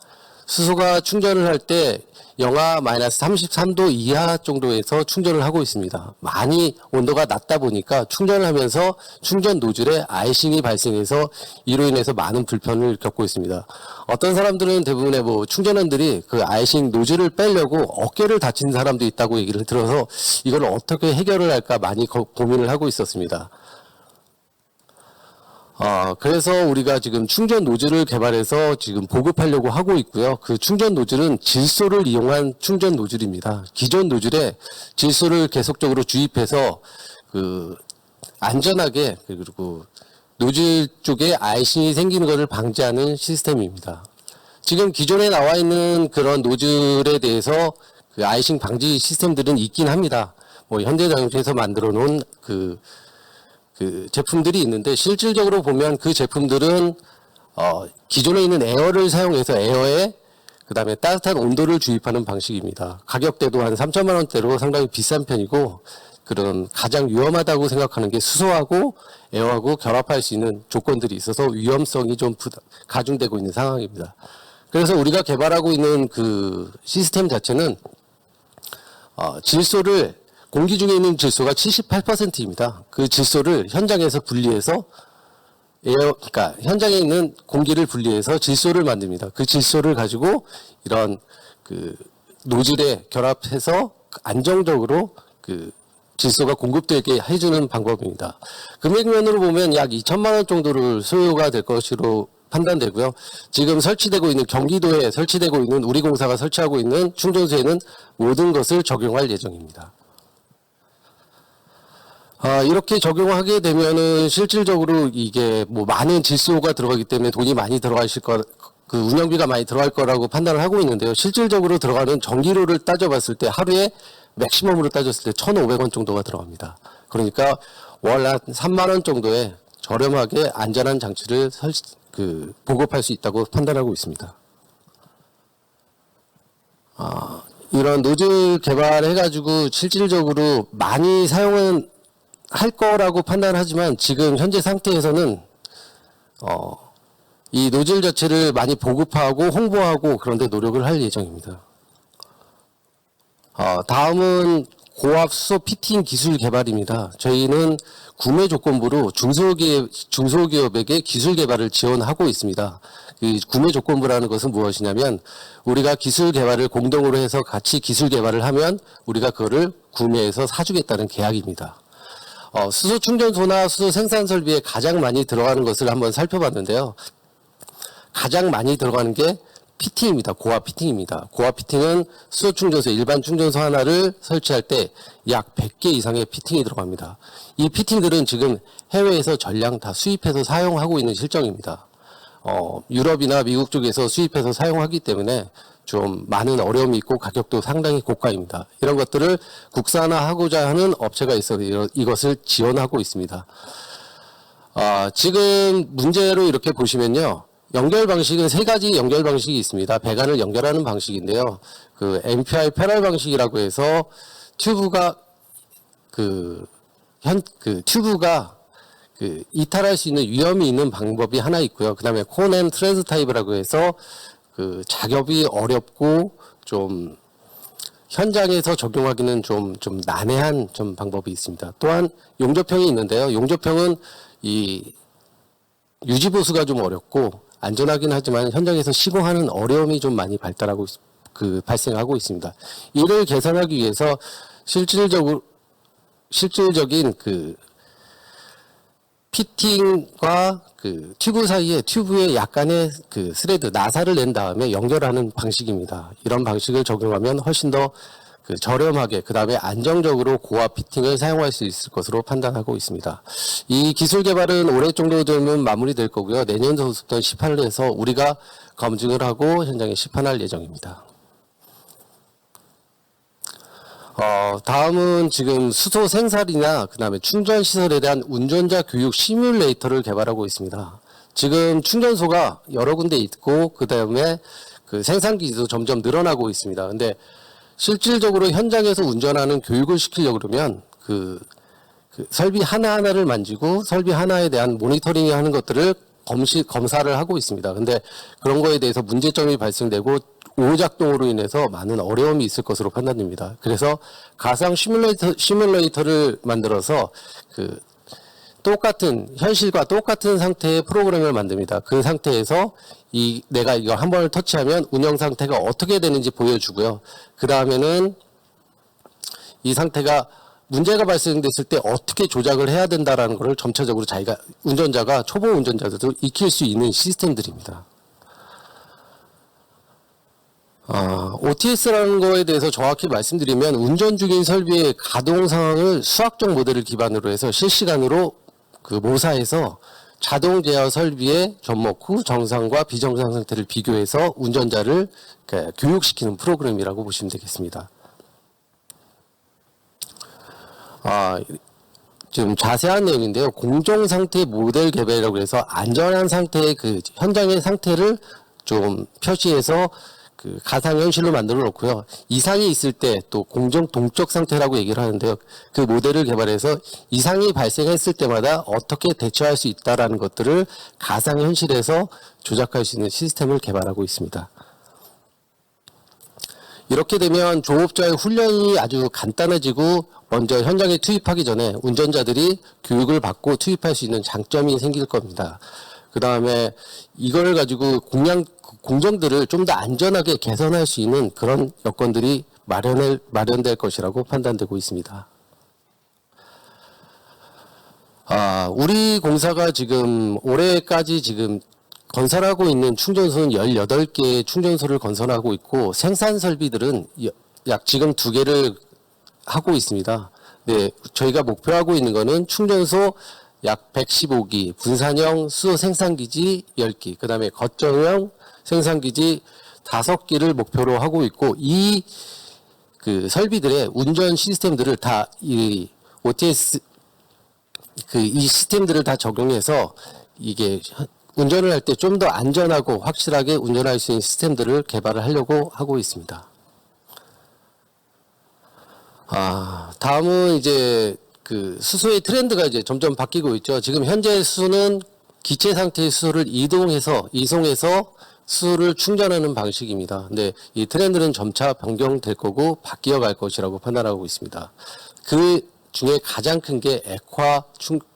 수소가 충전을 할 때 영하 -33도 이하 정도에서 충전을 하고 있습니다. 많이 온도가 낮다 보니까 충전을 하면서 충전 노즐에 아이싱이 발생해서 이로 인해서 많은 불편을 겪고 있습니다. 어떤 사람들은 대부분의 충전원들이 그 아이싱 노즐을 빼려고 어깨를 다친 사람도 있다고 얘기를 들어서 이걸 어떻게 해결을 할까 많이 고민을 하고 있었습니다. 그래서 우리가 지금 충전 노즐을 개발해서 지금 보급하려고 하고 있고요. 그 충전 노즐은 질소를 이용한 충전 노즐입니다. 기존 노즐에 질소를 계속적으로 주입해서 그 안전하게 그리고 노즐 쪽에 아이싱이 생기는 것을 방지하는 시스템입니다. 지금 기존에 나와 있는 그런 노즐에 대해서 그 아이싱 방지 시스템들은 있긴 합니다. 뭐 현대자동차에서 만들어 놓은 그 제품들이 있는데 실질적으로 보면 그 제품들은 기존에 있는 에어를 사용해서 에어에 그다음에 따뜻한 온도를 주입하는 방식입니다. 가격대도 한 3천만 원대로 상당히 비싼 편이고 그런 가장 위험하다고 생각하는 게 수소하고 에어하고 결합할 수 있는 조건들이 있어서 위험성이 좀 가중되고 있는 상황입니다. 그래서 우리가 개발하고 있는 그 시스템 자체는 질소를 공기 중에 있는 질소가 78%입니다. 그 질소를 현장에서 분리해서 그러니까 현장에 있는 공기를 분리해서 질소를 만듭니다. 그 질소를 가지고 이런 그 노즐에 결합해서 안정적으로 그 질소가 공급되게 해주는 방법입니다. 금액면으로 보면 약 2천만 원 정도를 소요가 될 것으로 판단되고요. 지금 설치되고 있는 경기도에 설치되고 있는 우리 공사가 설치하고 있는 충전소에는 모든 것을 적용할 예정입니다. 이렇게 적용하게 되면은 실질적으로 이게 뭐 많은 질소가 들어가기 때문에 돈이 많이 들어가실 그 운영비가 많이 들어갈 거라고 판단을 하고 있는데요. 실질적으로 들어가는 전기료를 따져봤을 때 하루에 맥시멈으로 따졌을 때 1,500원 정도가 들어갑니다. 그러니까 월 한 3만 원 정도의 저렴하게 안전한 장치를 보급할 수 있다고 판단하고 있습니다. 이런 노즐 개발해가지고 실질적으로 많이 사용은 할 거라고 판단하지만 지금 현재 상태에서는 이 노즐 자체를 많이 보급하고 홍보하고 그런 데 노력을 할 예정입니다. 다음은 고압 수소 피팅 기술 개발입니다. 저희는 구매 조건부로 중소기업에게 기술 개발을 지원하고 있습니다. 이 구매 조건부라는 것은 무엇이냐면 우리가 기술 개발을 공동으로 해서 같이 기술 개발을 하면 우리가 그거를 구매해서 사주겠다는 계약입니다. 수소 충전소나 수소 생산 설비에 가장 많이 들어가는 것을 한번 살펴봤는데요. 가장 많이 들어가는 게 피팅입니다. 고압 피팅입니다. 고압 피팅은 수소 충전소, 일반 충전소 하나를 설치할 때 약 100개 이상의 피팅이 들어갑니다. 이 피팅들은 지금 해외에서 전량 다 수입해서 사용하고 있는 실정입니다. 유럽이나 미국 쪽에서 수입해서 사용하기 때문에 좀 많은 어려움이 있고 가격도 상당히 고가입니다. 이런 것들을 국산화하고자 하는 업체가 있어서 이것을 지원하고 있습니다. 지금 문제로 이렇게 보시면요. 연결 방식은 세 가지 연결 방식이 있습니다. 배관을 연결하는 방식인데요. 그 MPI 패널 방식이라고 해서 튜브가 튜브가 이탈할 수 있는 위험이 있는 방법이 하나 있고요. 그 다음에 콘 앤 트레드 타입이라고 해서 그 작업이 어렵고 좀 현장에서 적용하기는 좀 난해한 좀 방법이 있습니다. 또한 용접형이 있는데요. 용접형은 이 유지 보수가 좀 어렵고 안전하긴 하지만 현장에서 시공하는 어려움이 좀 많이 발생하고 있습니다. 이를 개선하기 위해서 실질적인 그 피팅과 그 튜브 사이에 튜브에 약간의 그 스레드, 나사를 낸 다음에 연결하는 방식입니다. 이런 방식을 적용하면 훨씬 더 그 저렴하게 그 다음에 안정적으로 고압 피팅을 사용할 수 있을 것으로 판단하고 있습니다. 이 기술 개발은 올해 정도 되면 마무리될 거고요. 내년부터 시판을 해서 우리가 검증을 하고 현장에 시판할 예정입니다. 다음은 지금 수소 생산이나 그 다음에 충전 시설에 대한 운전자 교육 시뮬레이터를 개발하고 있습니다. 지금 충전소가 여러 군데 있고 그 다음에 그 생산 기지도 점점 늘어나고 있습니다. 근데 실질적으로 현장에서 운전하는 교육을 시키려고 그러면 그 설비 하나하나를 만지고 설비 하나에 대한 모니터링 하는 것들을 검사를 하고 있습니다. 근데 그런 거에 대해서 문제점이 발생되고 오작동으로 인해서 많은 어려움이 있을 것으로 판단됩니다. 그래서 가상 시뮬레이터를 만들어서 그 현실과 똑같은 상태의 프로그램을 만듭니다. 그 상태에서 내가 이거 한 번을 터치하면 운영 상태가 어떻게 되는지 보여주고요. 그 다음에는 이 상태가 문제가 발생됐을 때 어떻게 조작을 해야 된다라는 것을 점차적으로 초보 운전자들도 익힐 수 있는 시스템들입니다. OTS라는 거에 대해서 정확히 말씀드리면 운전 중인 설비의 가동 상황을 수학적 모델을 기반으로 해서 실시간으로 모사해서 자동 제어 설비의 접목 후 정상과 비정상 상태를 비교해서 운전자를 교육시키는 프로그램이라고 보시면 되겠습니다. 좀 자세한 내용인데요. 공정 상태 모델 개발이라고 해서 안전한 상태의 그 현장의 상태를 좀 표시해서 그 가상현실로 만들어 놓고요. 이상이 있을 때 또 공정 동적 상태라고 얘기를 하는데요. 그 모델을 개발해서 이상이 발생했을 때마다 어떻게 대처할 수 있다라는 것들을 가상현실에서 조작할 수 있는 시스템을 개발하고 있습니다. 이렇게 되면 조업자의 훈련이 아주 간단해지고 먼저 현장에 투입하기 전에 운전자들이 교육을 받고 투입할 수 있는 장점이 생길 겁니다. 그 다음에 이걸 가지고 공정들을 좀 더 안전하게 개선할 수 있는 그런 여건들이 마련될 것이라고 판단되고 있습니다. 우리 공사가 지금 올해까지 지금 건설하고 있는 충전소는 18개의 충전소를 건설하고 있고 생산 설비들은 약 지금 2개를 하고 있습니다. 네, 저희가 목표하고 있는 거는 충전소 약 115기, 분산형 수소 생산기지 10기, 그 다음에 거점형 생산기지 5기를 목표로 하고 있고, 이 그 설비들의 운전 시스템들을 다 이 OTS 이 시스템들을 다 적용해서 이게 운전을 할 때 좀 더 안전하고 확실하게 운전할 수 있는 시스템들을 개발을 하려고 하고 있습니다. 다음은 이제 그 수소의 트렌드가 이제 점점 바뀌고 있죠. 지금 현재 수소는 기체 상태의 수소를 이송해서 수소를 충전하는 방식입니다. 근데 이 트렌드는 점차 변경될 거고 바뀌어 갈 것이라고 판단하고 있습니다. 그 중에 가장 큰 게 액화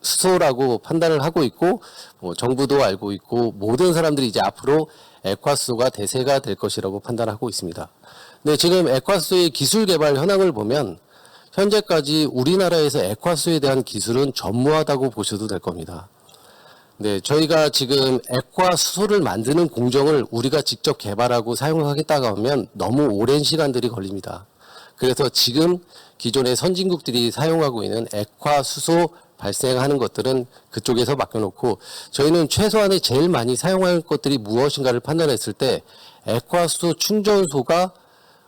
수소라고 판단을 하고 있고, 정부도 알고 있고 모든 사람들이 이제 앞으로 액화 수소가 대세가 될 것이라고 판단하고 있습니다. 근데 지금 액화 수소의 기술 개발 현황을 보면 현재까지 우리나라에서 액화 수소에 대한 기술은 전무하다고 보셔도 될 겁니다. 네, 저희가 지금 액화 수소를 만드는 공정을 우리가 직접 개발하고 사용하겠다고 하면 너무 오랜 시간들이 걸립니다. 그래서 지금 기존의 선진국들이 사용하고 있는 액화 수소 발생하는 것들은 그쪽에서 맡겨놓고, 저희는 최소한의 제일 많이 사용할 것들이 무엇인가를 판단했을 때 액화 수소 충전소가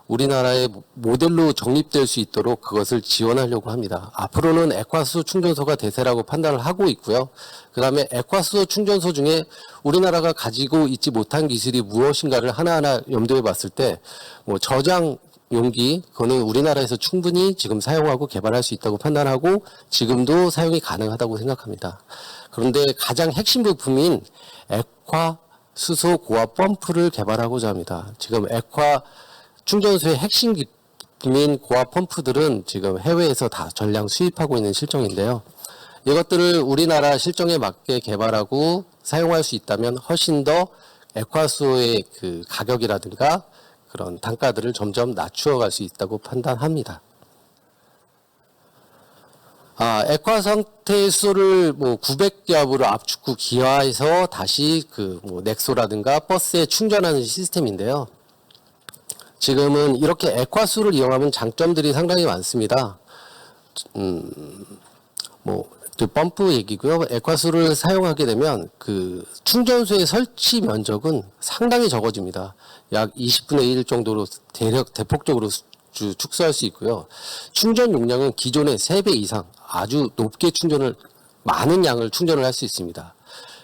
우리나라의 모델로 정립될 수 있도록 그것을 지원하려고 합니다. 앞으로는 액화수소 충전소가 대세라고 판단을 하고 있고요. 그 다음에 액화수소 충전소 중에 우리나라가 가지고 있지 못한 기술이 무엇인가를 하나하나 염두에 봤을 때, 저장 용기, 그거는 우리나라에서 충분히 지금 사용하고 개발할 수 있다고 판단하고 지금도 사용이 가능하다고 생각합니다. 그런데 가장 핵심 부품인 액화수소 고압 펌프를 개발하고자 합니다. 지금 액화 충전소의 핵심 기품인 고압 펌프들은 지금 해외에서 다 전량 수입하고 있는 실정인데요. 이것들을 우리나라 실정에 맞게 개발하고 사용할 수 있다면 훨씬 더 액화수소의 그 가격이라든가 그런 단가들을 점점 낮추어 갈 수 있다고 판단합니다. 액화 상태의 수소를 900기압으로 압축 후 기화해서 다시 넥소라든가 버스에 충전하는 시스템인데요. 지금은 이렇게 액화수를 이용하면 장점들이 상당히 많습니다. 펌프 얘기고요. 액화수를 사용하게 되면 그 충전소의 설치 면적은 상당히 적어집니다. 약 20분의 1 정도로 대폭적으로 축소할 수 있고요. 충전 용량은 기존의 3배 이상 아주 높게 많은 양을 충전을 할 수 있습니다.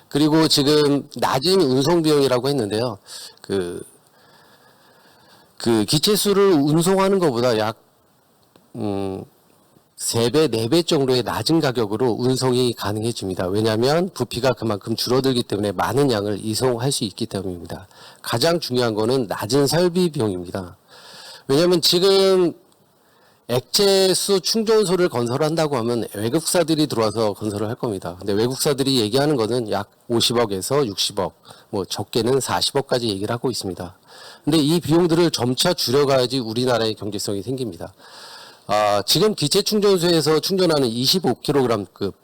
그리고 지금 낮은 운송 비용이라고 했는데요. 그 기체수를 운송하는 것보다 약 3배, 4배 정도의 낮은 가격으로 운송이 가능해집니다. 왜냐하면 부피가 그만큼 줄어들기 때문에 많은 양을 이송할 수 있기 때문입니다. 가장 중요한 거는 낮은 설비 비용입니다. 왜냐하면 지금 액체수 충전소를 건설한다고 하면 외국사들이 들어와서 건설을 할 겁니다. 근데 외국사들이 얘기하는 거는 약 50억에서 60억, 적게는 40억까지 얘기를 하고 있습니다. 근데 이 비용들을 점차 줄여가야지 우리나라의 경제성이 생깁니다. 지금 기체 충전소에서 충전하는 25kg급,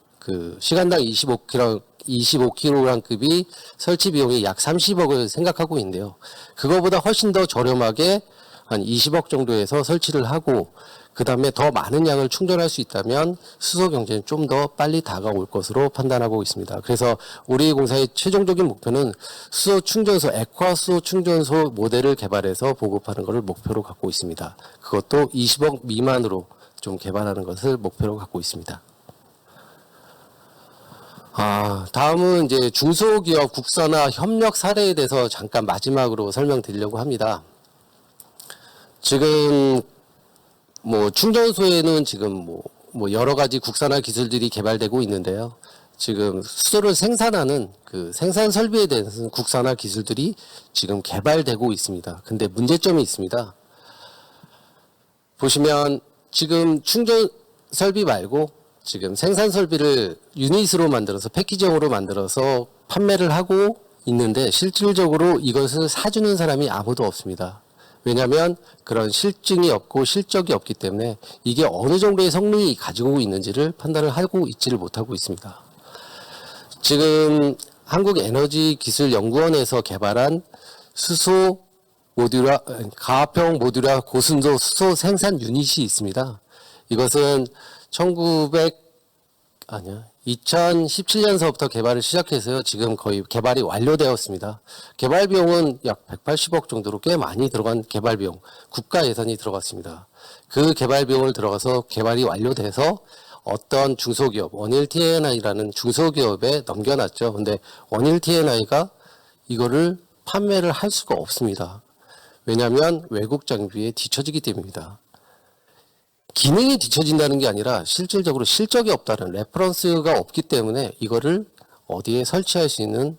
시간당 25kg급이 설치 비용이 약 30억을 생각하고 있는데요. 그거보다 훨씬 더 저렴하게 한 20억 정도에서 설치를 하고, 그 다음에 더 많은 양을 충전할 수 있다면 수소 경제는 좀 더 빨리 다가올 것으로 판단하고 있습니다. 그래서 우리 공사의 최종적인 목표는 수소 충전소, 액화 수소 충전소 모델을 개발해서 보급하는 것을 목표로 갖고 있습니다. 그것도 20억 미만으로 좀 좀 개발하는 것을 목표로 갖고 있습니다. 다음은 이제 중소기업 국산화 협력 사례에 대해서 잠깐 마지막으로 설명드리려고 합니다. 지금 충전소에는 지금 여러 가지 국산화 기술들이 개발되고 있는데요. 지금 수소를 생산하는 그 생산 설비에 대해서는 국산화 기술들이 지금 개발되고 있습니다. 근데 문제점이 있습니다. 보시면 지금 충전 설비 말고 지금 생산 설비를 유닛으로 만들어서 패키징으로 만들어서 판매를 하고 있는데 실질적으로 이것을 사주는 사람이 아무도 없습니다. 왜냐하면 그런 실증이 없고 실적이 없기 때문에 이게 어느 정도의 성능이 가지고 있는지를 판단을 하고 있지를 못하고 있습니다. 지금 한국에너지기술연구원에서 개발한 수소 모듈화, 가압형 모듈화 고순도 수소 생산 유닛이 있습니다. 이것은 2017년서부터 개발을 시작해서요. 지금 거의 개발이 완료되었습니다. 개발 비용은 약 180억 정도로 꽤 많이 들어간 개발 비용, 국가 예산이 들어갔습니다. 그 개발 비용을 들어가서 개발이 완료돼서 어떤 중소기업, 원일 T&I라는 중소기업에 넘겨놨죠. 근데 원일 T&I가 이거를 판매를 할 수가 없습니다. 왜냐하면 외국 장비에 뒤처지기 때문입니다. 기능이 뒤처진다는 게 아니라 실질적으로 실적이 없다는 레퍼런스가 없기 때문에 이거를 어디에 설치할 수 있는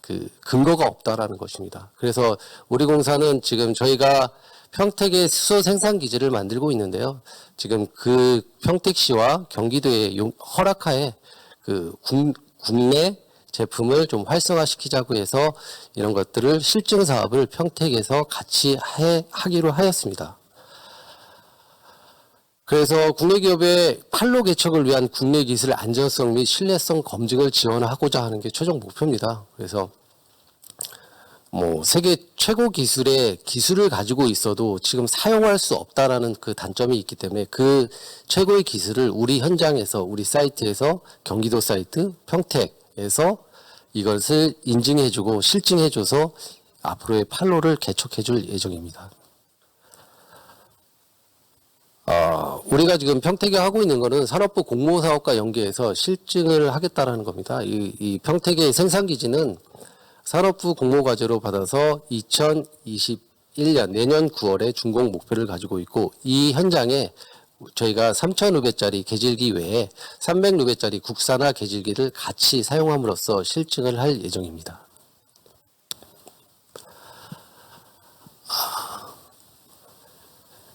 그 근거가 없다라는 것입니다. 그래서 우리 공사는 지금 저희가 평택의 수소 생산 기지를 만들고 있는데요. 지금 그 평택시와 경기도의 허락하에 그 국내 제품을 좀 활성화시키자고 해서 이런 것들을 실증 사업을 평택에서 같이 하기로 하였습니다. 그래서 국내 기업의 판로 개척을 위한 국내 기술 안전성 및 신뢰성 검증을 지원하고자 하는 게 최종 목표입니다. 그래서 세계 최고 기술의 기술을 가지고 있어도 지금 사용할 수 없다라는 그 단점이 있기 때문에 그 최고의 기술을 우리 현장에서, 우리 사이트에서, 경기도 사이트, 평택에서 이것을 인증해주고 실증해줘서 앞으로의 판로를 개척해줄 예정입니다. 우리가 지금 평택에 하고 있는 것은 산업부 공모사업과 연계해서 실증을 하겠다라는 겁니다. 이 평택의 생산기지는 산업부 공모과제로 받아서 2021년 내년 9월에 준공 목표를 가지고 있고 이 현장에 저희가 3,500짜리 계질기 외에 300루베짜리 국산화 계질기를 같이 사용함으로써 실증을 할 예정입니다.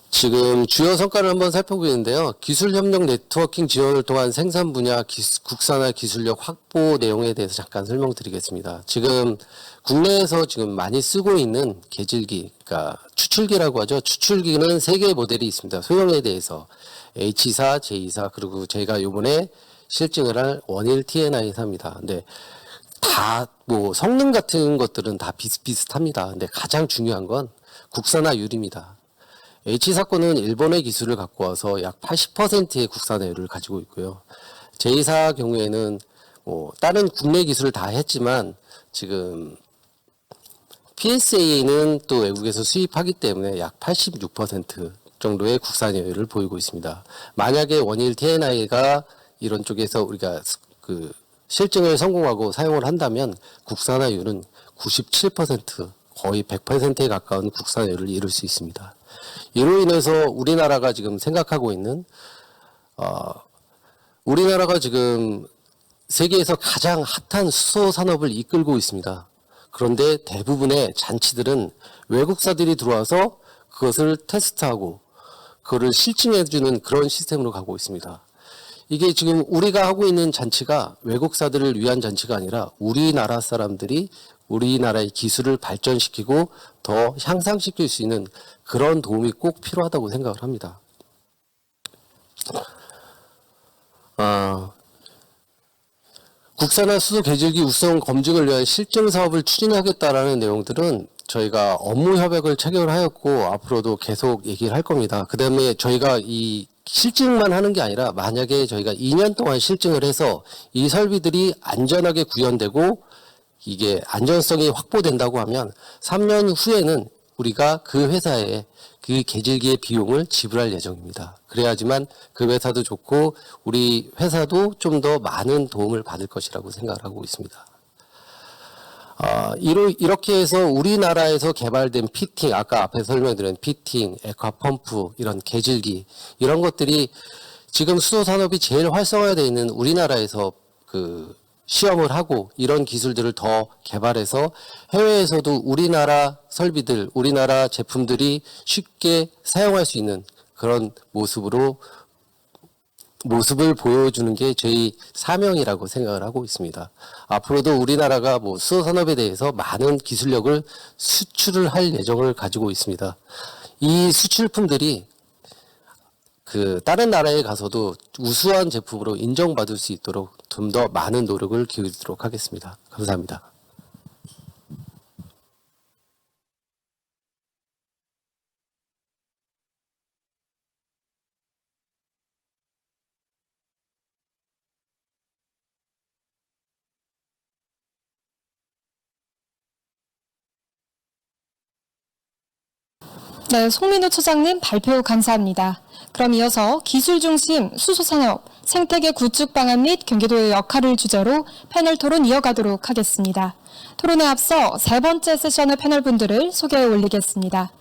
지금 주요 성과를 한번 살펴보는데요. 기술협력 네트워킹 지원을 통한 생산 분야 국산화 기술력 확보 내용에 대해서 잠깐 설명드리겠습니다. 지금 국내에서 지금 많이 쓰고 있는 계질기, 그러니까 추출기라고 하죠. 추출기는 3개의 모델이 있습니다. 소형에 대해서 H4, J4 그리고 저희가 이번에 실증을 할 원일 T&I사입니다. 근데 다 성능 같은 것들은 다 비슷비슷합니다. 근데 가장 중요한 건 국산화율입니다. H사건은 일본의 기술을 갖고 와서 약 80%의 국산화율을 가지고 있고요. J사 경우에는 다른 국내 기술을 다 했지만 지금 PSA는 또 외국에서 수입하기 때문에 약 86% 정도의 국산화율을 보이고 있습니다. 만약에 원일 T&I가 이런 쪽에서 우리가 그 실증을 성공하고 사용을 한다면 국산화율은 97% 거의 100%에 가까운 국산화율을 이룰 수 있습니다. 이로 인해서 우리나라가 지금 생각하고 있는 우리나라가 지금 세계에서 가장 핫한 수소 산업을 이끌고 있습니다. 그런데 대부분의 잔치들은 외국사들이 들어와서 그것을 테스트하고 그거를 실증해주는 그런 시스템으로 가고 있습니다. 이게 지금 우리가 하고 있는 잔치가 외국사들을 위한 잔치가 아니라 우리나라 사람들이 우리나라의 기술을 발전시키고 더 향상시킬 수 있는 그런 도움이 꼭 필요하다고 생각을 합니다. 국산화 수소 계질기 우수성 검증을 위한 실증 사업을 추진하겠다라는 내용들은 저희가 업무 협약을 체결하였고 앞으로도 계속 얘기를 할 겁니다. 그 다음에 저희가 이 실증만 하는 게 아니라 만약에 저희가 2년 동안 실증을 해서 이 설비들이 안전하게 구현되고 이게 안전성이 확보된다고 하면 3년 후에는 우리가 그 회사에 그 계질기의 비용을 지불할 예정입니다. 그래야지만 그 회사도 좋고 우리 회사도 좀 더 많은 도움을 받을 것이라고 생각을 하고 있습니다. 이렇게 해서 우리나라에서 개발된 피팅, 아까 앞에 설명드린 피팅, 액화펌프, 이런 계질기, 이런 것들이 지금 수소산업이 제일 활성화되어 있는 우리나라에서 시험을 하고 이런 기술들을 더 개발해서 해외에서도 우리나라 설비들, 우리나라 제품들이 쉽게 사용할 수 있는 그런 모습을 보여주는 게 저희 사명이라고 생각을 하고 있습니다. 앞으로도 우리나라가 수소산업에 대해서 많은 기술력을 수출을 할 예정을 가지고 있습니다. 이 수출품들이 다른 나라에 가서도 우수한 제품으로 인정받을 수 있도록 좀 더 많은 노력을 기울이도록 하겠습니다. 감사합니다. 네, 송민우 처장님 발표 감사합니다. 그럼 이어서 기술 중심 수소산업 생태계 구축 방안 및 경기도의 역할을 주제로 패널 토론 이어가도록 하겠습니다. 토론에 앞서 세 번째 세션의 패널분들을 소개해 올리겠습니다.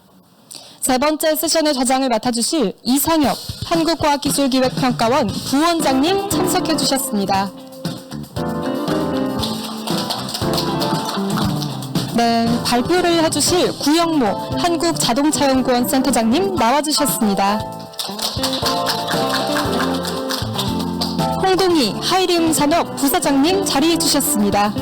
세 번째 세션의 좌장을 맡아주실 이상엽 한국과학기술기획평가원 부원장님 참석해 주셨습니다. 네, 발표를 해주실 구영모 한국자동차연구원 센터장님 나와주셨습니다. 홍동희 하이리움 산업 부사장님 자리해 주셨습니다.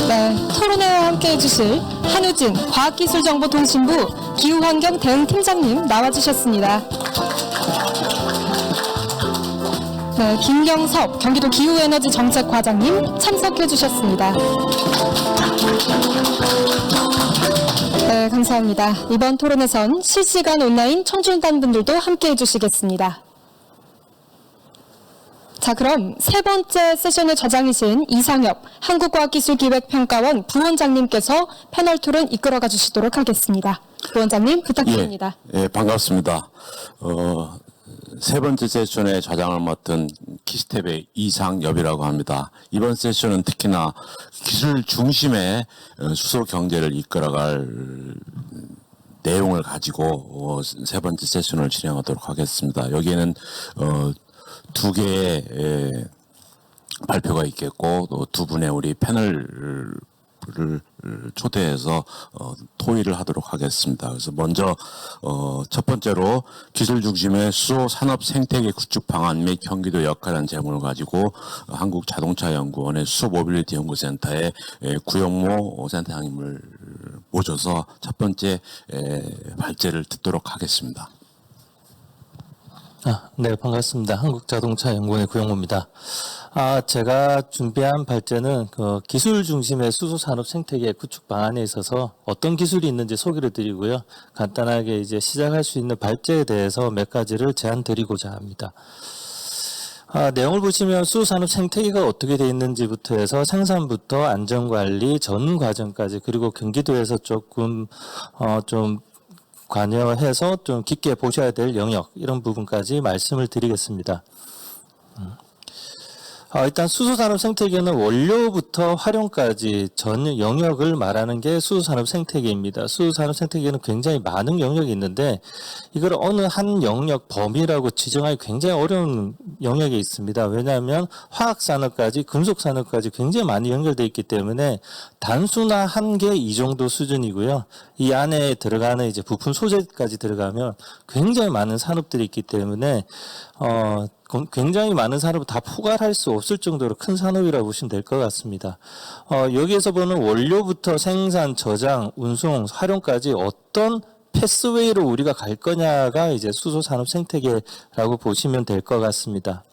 네, 토론회에 함께 해주실 한우진 과학기술정보통신부 기후환경 대응팀장님 나와주셨습니다. 네, 김경섭 경기도 기후에너지정책과장님 참석해 주셨습니다. 네, 감사합니다. 이번 토론에선 실시간 온라인 청중단 분들도 함께 해주시겠습니다. 자, 그럼 세 번째 세션의 좌장이신 이상엽 한국과학기술기획평가원 부원장님께서 패널 토론 이끌어가 주시도록 하겠습니다. 부원장님 부탁드립니다. 예, 반갑습니다. 세 번째 세션의 좌장을 맡은 키스텝의 이상엽이라고 합니다. 이번 세션은 특히나 기술 중심의 수소 경제를 이끌어갈 내용을 가지고 세 번째 세션을 진행하도록 하겠습니다. 여기에는 두 개의 발표가 있겠고 또 두 분의 우리 패널을 초대해서 토의를 하도록 하겠습니다. 그래서 먼저 첫 번째로 기술 중심의 수소 산업 생태계 구축 방안 및 경기도 역할이라는 제목을 가지고 한국자동차연구원의 수소 모빌리티 연구센터의 구영모 센터장님을 모셔서 첫 번째 발제를 듣도록 하겠습니다. 네, 반갑습니다. 한국자동차연구원의 구영모입니다. 제가 준비한 발제는 기술 중심의 수소산업 생태계 구축 방안에 있어서 어떤 기술이 있는지 소개를 드리고요. 간단하게 이제 시작할 수 있는 발제에 대해서 몇 가지를 제안 드리고자 합니다. 내용을 보시면 수소산업 생태계가 어떻게 되어 있는지부터 해서 생산부터 안전관리 전 과정까지 그리고 경기도에서 조금 좀 관여해서 좀 깊게 보셔야 될 영역 이런 부분까지 말씀을 드리겠습니다. 일단 수소산업 생태계는 원료부터 활용까지 전 영역을 말하는 게 수소산업 생태계입니다. 수소산업 생태계는 굉장히 많은 영역이 있는데 이걸 어느 한 영역 범위라고 지정하기 굉장히 어려운 영역이 있습니다. 왜냐하면 화학산업까지 금속산업까지 굉장히 많이 연결되어 있기 때문에 단순화한 게 이 정도 수준이고요. 이 안에 들어가는 이제 부품 소재까지 들어가면 굉장히 많은 산업들이 있기 때문에 굉장히 많은 산업을 다 포괄할 수 없을 정도로 큰 산업이라고 보시면 될 것 같습니다. 여기에서 보는 원료부터 생산, 저장, 운송, 활용까지 어떤 패스웨이로 우리가 갈 거냐가 이제 수소산업 생태계라고 보시면 될 것 같습니다.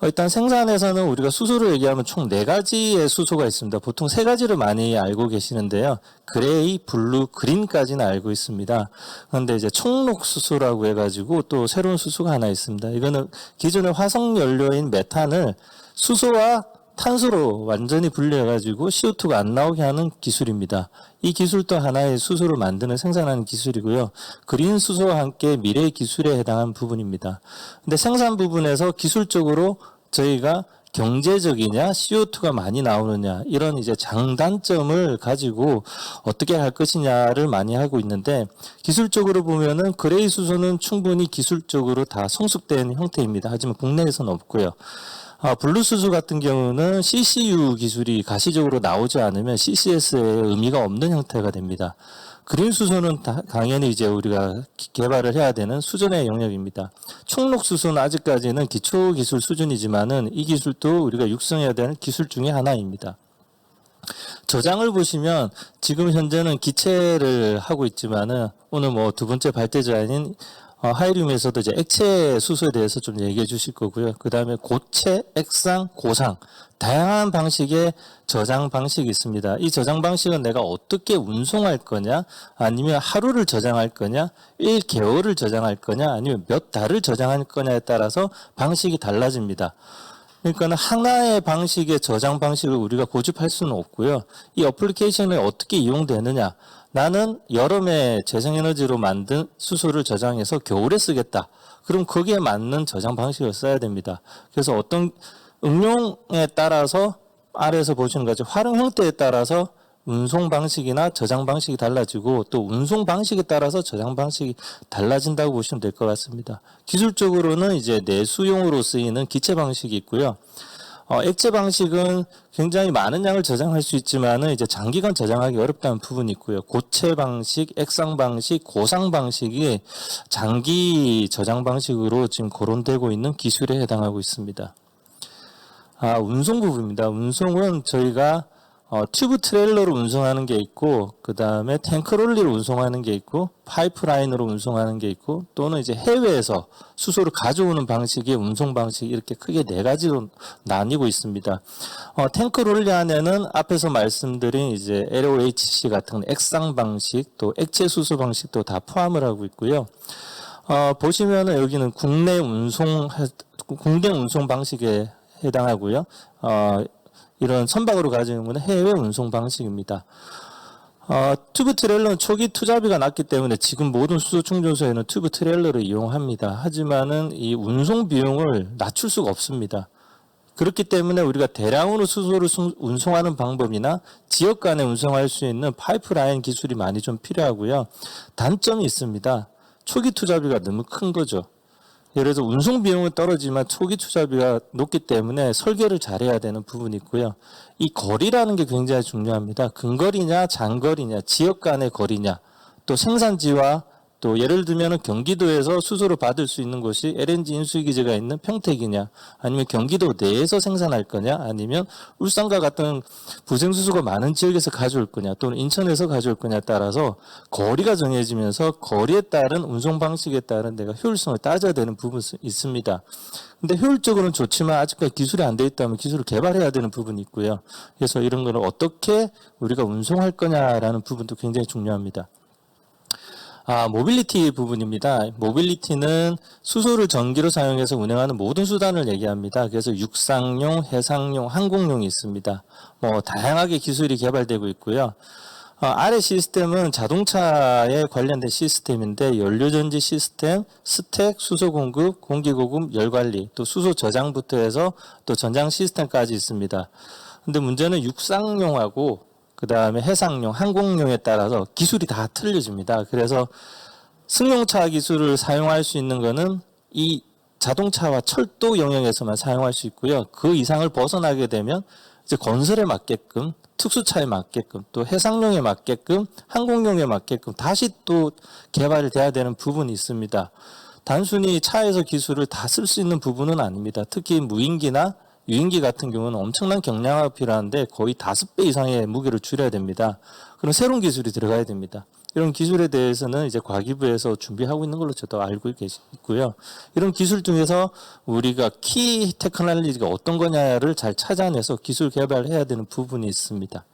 일단 생산에서는 우리가 수소를 얘기하면 총 4가지의 수소가 있습니다. 보통 3가지를 많이 알고 계시는데요. 그레이, 블루, 그린까지는 알고 있습니다. 그런데 이제 총록 수소라고 해가지고 또 새로운 수소가 하나 있습니다. 이거는 기존의 화석 연료인 메탄을 수소와 탄소로 완전히 분리해가지고 CO2가 안 나오게 하는 기술입니다. 이 기술도 하나의 수소를 만드는 생산하는 기술이고요. 그린 수소와 함께 미래의 기술에 해당하는 부분입니다. 근데 생산 부분에서 기술적으로 저희가 경제적이냐, CO2가 많이 나오느냐, 이런 이제 장단점을 가지고 어떻게 할 것이냐를 많이 하고 있는데, 기술적으로 보면은 그레이 수소는 충분히 기술적으로 다 성숙된 형태입니다. 하지만 국내에서는 없고요. 블루 수소 같은 경우는 CCU 기술이 가시적으로 나오지 않으면 CCS의 의미가 없는 형태가 됩니다. 그린 수소는 당연히 이제 우리가 개발을 해야 되는 수준의 영역입니다. 충록 수소는 아직까지는 기초 기술 수준이지만은 이 기술도 우리가 육성해야 되는 기술 중에 하나입니다. 저장을 보시면 지금 현재는 기체를 하고 있지만은 오늘 뭐 두 번째 발대자인 하이륨에서도 이제 액체 수소에 대해서 좀 얘기해 주실 거고요. 그 다음에 고체, 액상, 고상 다양한 방식의 저장 방식이 있습니다. 이 저장 방식은 내가 어떻게 운송할 거냐, 아니면 하루를 저장할 거냐, 1개월을 저장할 거냐, 아니면 몇 달을 저장할 거냐에 따라서 방식이 달라집니다. 그러니까 하나의 방식의 저장 방식을 우리가 고집할 수는 없고요. 이 어플리케이션이 어떻게 이용되느냐, 나는 여름에 재생에너지로 만든 수소를 저장해서 겨울에 쓰겠다. 그럼 거기에 맞는 저장 방식을 써야 됩니다. 그래서 어떤 응용에 따라서 아래에서 보시는 거죠. 활용 형태에 따라서 운송 방식이나 저장 방식이 달라지고 또 운송 방식에 따라서 저장 방식이 달라진다고 보시면 될 것 같습니다. 기술적으로는 이제 내수용으로 쓰이는 기체 방식이 있고요. 액체 방식은 굉장히 많은 양을 저장할 수 있지만은 이제 장기간 저장하기 어렵다는 부분이 있고요. 고체 방식, 액상 방식, 고상 방식이 장기 저장 방식으로 지금 거론되고 있는 기술에 해당하고 있습니다. 운송 부분입니다. 운송은 저희가 튜브 트레일러로 운송하는 게 있고, 그 다음에 탱크롤리로 운송하는 게 있고, 파이프라인으로 운송하는 게 있고, 또는 이제 해외에서 수소를 가져오는 방식의 운송 방식, 이렇게 크게 네 가지로 나뉘고 있습니다. 탱크롤리 안에는 앞에서 말씀드린 이제 LOHC 같은 액상 방식, 또 액체 수소 방식도 다 포함을 하고 있고요. 보시면은 여기는 국내 운송 방식에 해당하고요. 이런 선박으로 가지는 것은 해외 운송 방식입니다. 튜브 트레일러는 초기 투자비가 낮기 때문에 지금 모든 수소 충전소에는 튜브 트레일러를 이용합니다. 하지만은 이 운송 비용을 낮출 수가 없습니다. 그렇기 때문에 우리가 대량으로 수소를 운송하는 방법이나 지역 간에 운송할 수 있는 파이프라인 기술이 많이 좀 필요하고요. 단점이 있습니다. 초기 투자비가 너무 큰 거죠. 예를 들어서 운송 비용은 떨어지지만 초기 투자비가 높기 때문에 설계를 잘해야 되는 부분이 있고요. 이 거리라는 게 굉장히 중요합니다. 근거리냐 장거리냐 지역 간의 거리냐 또 생산지와 또 예를 들면 경기도에서 수소를 받을 수 있는 곳이 LNG 인수기지가 있는 평택이냐 아니면 경기도 내에서 생산할 거냐 아니면 울산과 같은 부생수소가 많은 지역에서 가져올 거냐 또는 인천에서 가져올 거냐에 따라서 거리가 정해지면서 거리에 따른 운송 방식에 따른 내가 효율성을 따져야 되는 부분이 있습니다. 근데 효율적으로는 좋지만 아직까지 기술이 안 돼 있다면 기술을 개발해야 되는 부분이 있고요. 그래서 이런 거를 어떻게 우리가 운송할 거냐라는 부분도 굉장히 중요합니다. 모빌리티 부분입니다. 모빌리티는 수소를 전기로 사용해서 운행하는 모든 수단을 얘기합니다. 그래서 육상용, 해상용, 항공용이 있습니다. 다양하게 기술이 개발되고 있고요. 아래 시스템은 자동차에 관련된 시스템인데 연료전지 시스템, 스택, 수소 공급, 공기 공급, 열 관리, 또 수소 저장부터 해서 또 전장 시스템까지 있습니다. 근데 문제는 육상용하고 그 다음에 해상용, 항공용에 따라서 기술이 다 틀려집니다. 그래서 승용차 기술을 사용할 수 있는 거는 이 자동차와 철도 영역에서만 사용할 수 있고요. 그 이상을 벗어나게 되면 이제 건설에 맞게끔, 특수차에 맞게끔, 또 해상용에 맞게끔, 항공용에 맞게끔 다시 또 개발이 돼야 되는 부분이 있습니다. 단순히 차에서 기술을 다 쓸 수 있는 부분은 아닙니다. 특히 무인기나 유인기 같은 경우는 엄청난 경량화가 필요한데 거의 5배 이상의 무게를 줄여야 됩니다. 그럼 새로운 기술이 들어가야 됩니다. 이런 기술에 대해서는 이제 과기부에서 준비하고 있는 걸로 저도 알고 있고요. 이런 기술 중에서 우리가 키 테크놀로지가 어떤 거냐를 잘 찾아내서 기술 개발해야 되는 부분이 있습니다.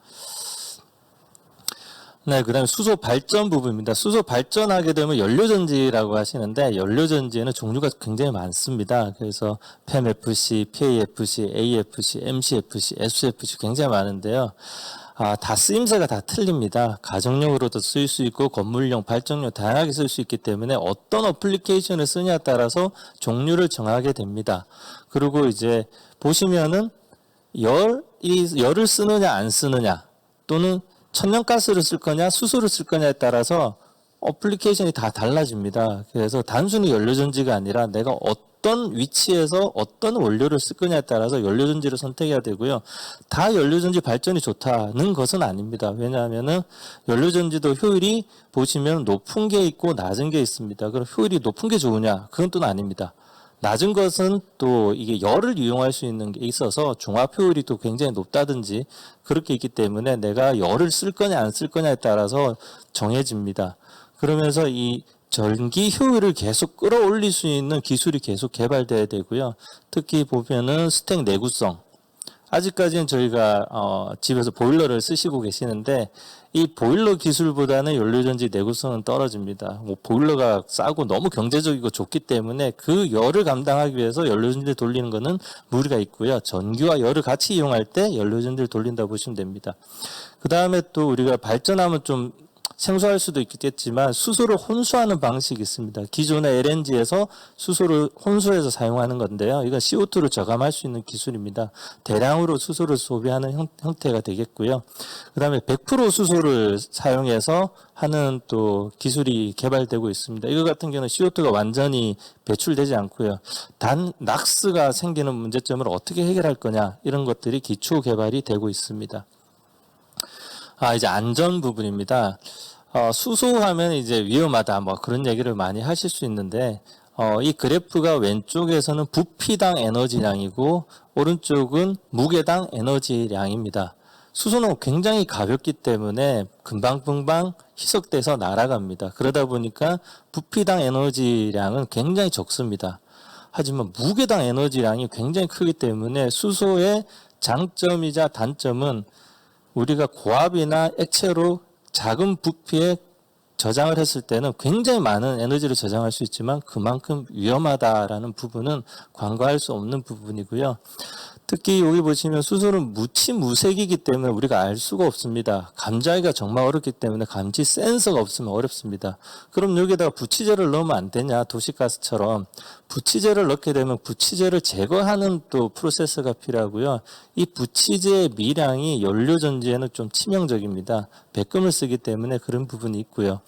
네, 그다음에 수소 발전 부분입니다. 수소 발전하게 되면 연료전지라고 하시는데 연료전지에는 종류가 굉장히 많습니다. 그래서 PEMFC, PAFC, AFC, MCFC, SFC 굉장히 많은데요. 다 쓰임새가 다 틀립니다. 가정용으로도 쓰일 수 있고 건물용, 발전용 다양하게 쓸 수 있기 때문에 어떤 어플리케이션을 쓰냐에 따라서 종류를 정하게 됩니다. 그리고 이제 보시면은 열을 쓰느냐 안 쓰느냐 또는 천연가스를 쓸 거냐 수소를 쓸 거냐에 따라서 어플리케이션이 다 달라집니다. 그래서 단순히 연료전지가 아니라 내가 어떤 위치에서 어떤 원료를 쓸 거냐에 따라서 연료전지를 선택해야 되고요. 다 연료전지 발전이 좋다는 것은 아닙니다. 왜냐하면은 연료전지도 효율이 보시면 높은 게 있고 낮은 게 있습니다. 그럼 효율이 높은 게 좋으냐? 그건 또 아닙니다. 낮은 것은 또 이게 열을 이용할 수 있는 게 있어서 종합 효율이 또 굉장히 높다든지 그렇게 있기 때문에 내가 열을 쓸 거냐 안 쓸 거냐에 따라서 정해집니다. 그러면서 이 전기 효율을 계속 끌어올릴 수 있는 기술이 계속 개발돼야 되고요. 특히 보면은 스택 내구성. 아직까지는 저희가 집에서 보일러를 쓰시고 계시는데 이 보일러 기술보다는 연료전지 내구성은 떨어집니다. 뭐 보일러가 싸고 너무 경제적이고 좋기 때문에 그 열을 감당하기 위해서 연료전지를 돌리는 것은 무리가 있고요. 전기와 열을 같이 이용할 때 연료전지를 돌린다 보시면 됩니다. 그 다음에 또 우리가 발전하면 좀 생소할 수도 있겠지만 수소를 혼수하는 방식이 있습니다. 기존의 LNG에서 수소를 혼수해서 사용하는 건데요. 이건 CO2를 저감할 수 있는 기술입니다. 대량으로 수소를 소비하는 형태가 되겠고요. 그다음에 100% 수소를 사용해서 하는 또 기술이 개발되고 있습니다. 이거 같은 경우는 CO2가 완전히 배출되지 않고요. 단 낙스가 생기는 문제점을 어떻게 해결할 거냐 이런 것들이 기초 개발이 되고 있습니다. 이제 안전 부분입니다. 수소하면 이제 위험하다, 뭐 그런 얘기를 많이 하실 수 있는데, 이 그래프가 왼쪽에서는 부피당 에너지량이고, 오른쪽은 무게당 에너지량입니다. 수소는 굉장히 가볍기 때문에 금방금방 희석돼서 날아갑니다. 그러다 보니까 부피당 에너지량은 굉장히 적습니다. 하지만 무게당 에너지량이 굉장히 크기 때문에 수소의 장점이자 단점은 우리가 고압이나 액체로 작은 부피에 저장을 했을 때는 굉장히 많은 에너지를 저장할 수 있지만 그만큼 위험하다라는 부분은 간과할 수 없는 부분이고요. 특히 여기 보시면 수소는 무치무색이기 때문에 우리가 알 수가 없습니다. 감지하기가 정말 어렵기 때문에 감지 센서가 없으면 어렵습니다. 그럼 여기다가 부치제를 넣으면 안 되냐? 도시가스처럼. 부치제를 넣게 되면 부치제를 제거하는 또 프로세스가 필요하고요. 이 부치제의 미량이 연료전지에는 좀 치명적입니다. 백금을 쓰기 때문에 그런 부분이 있고요.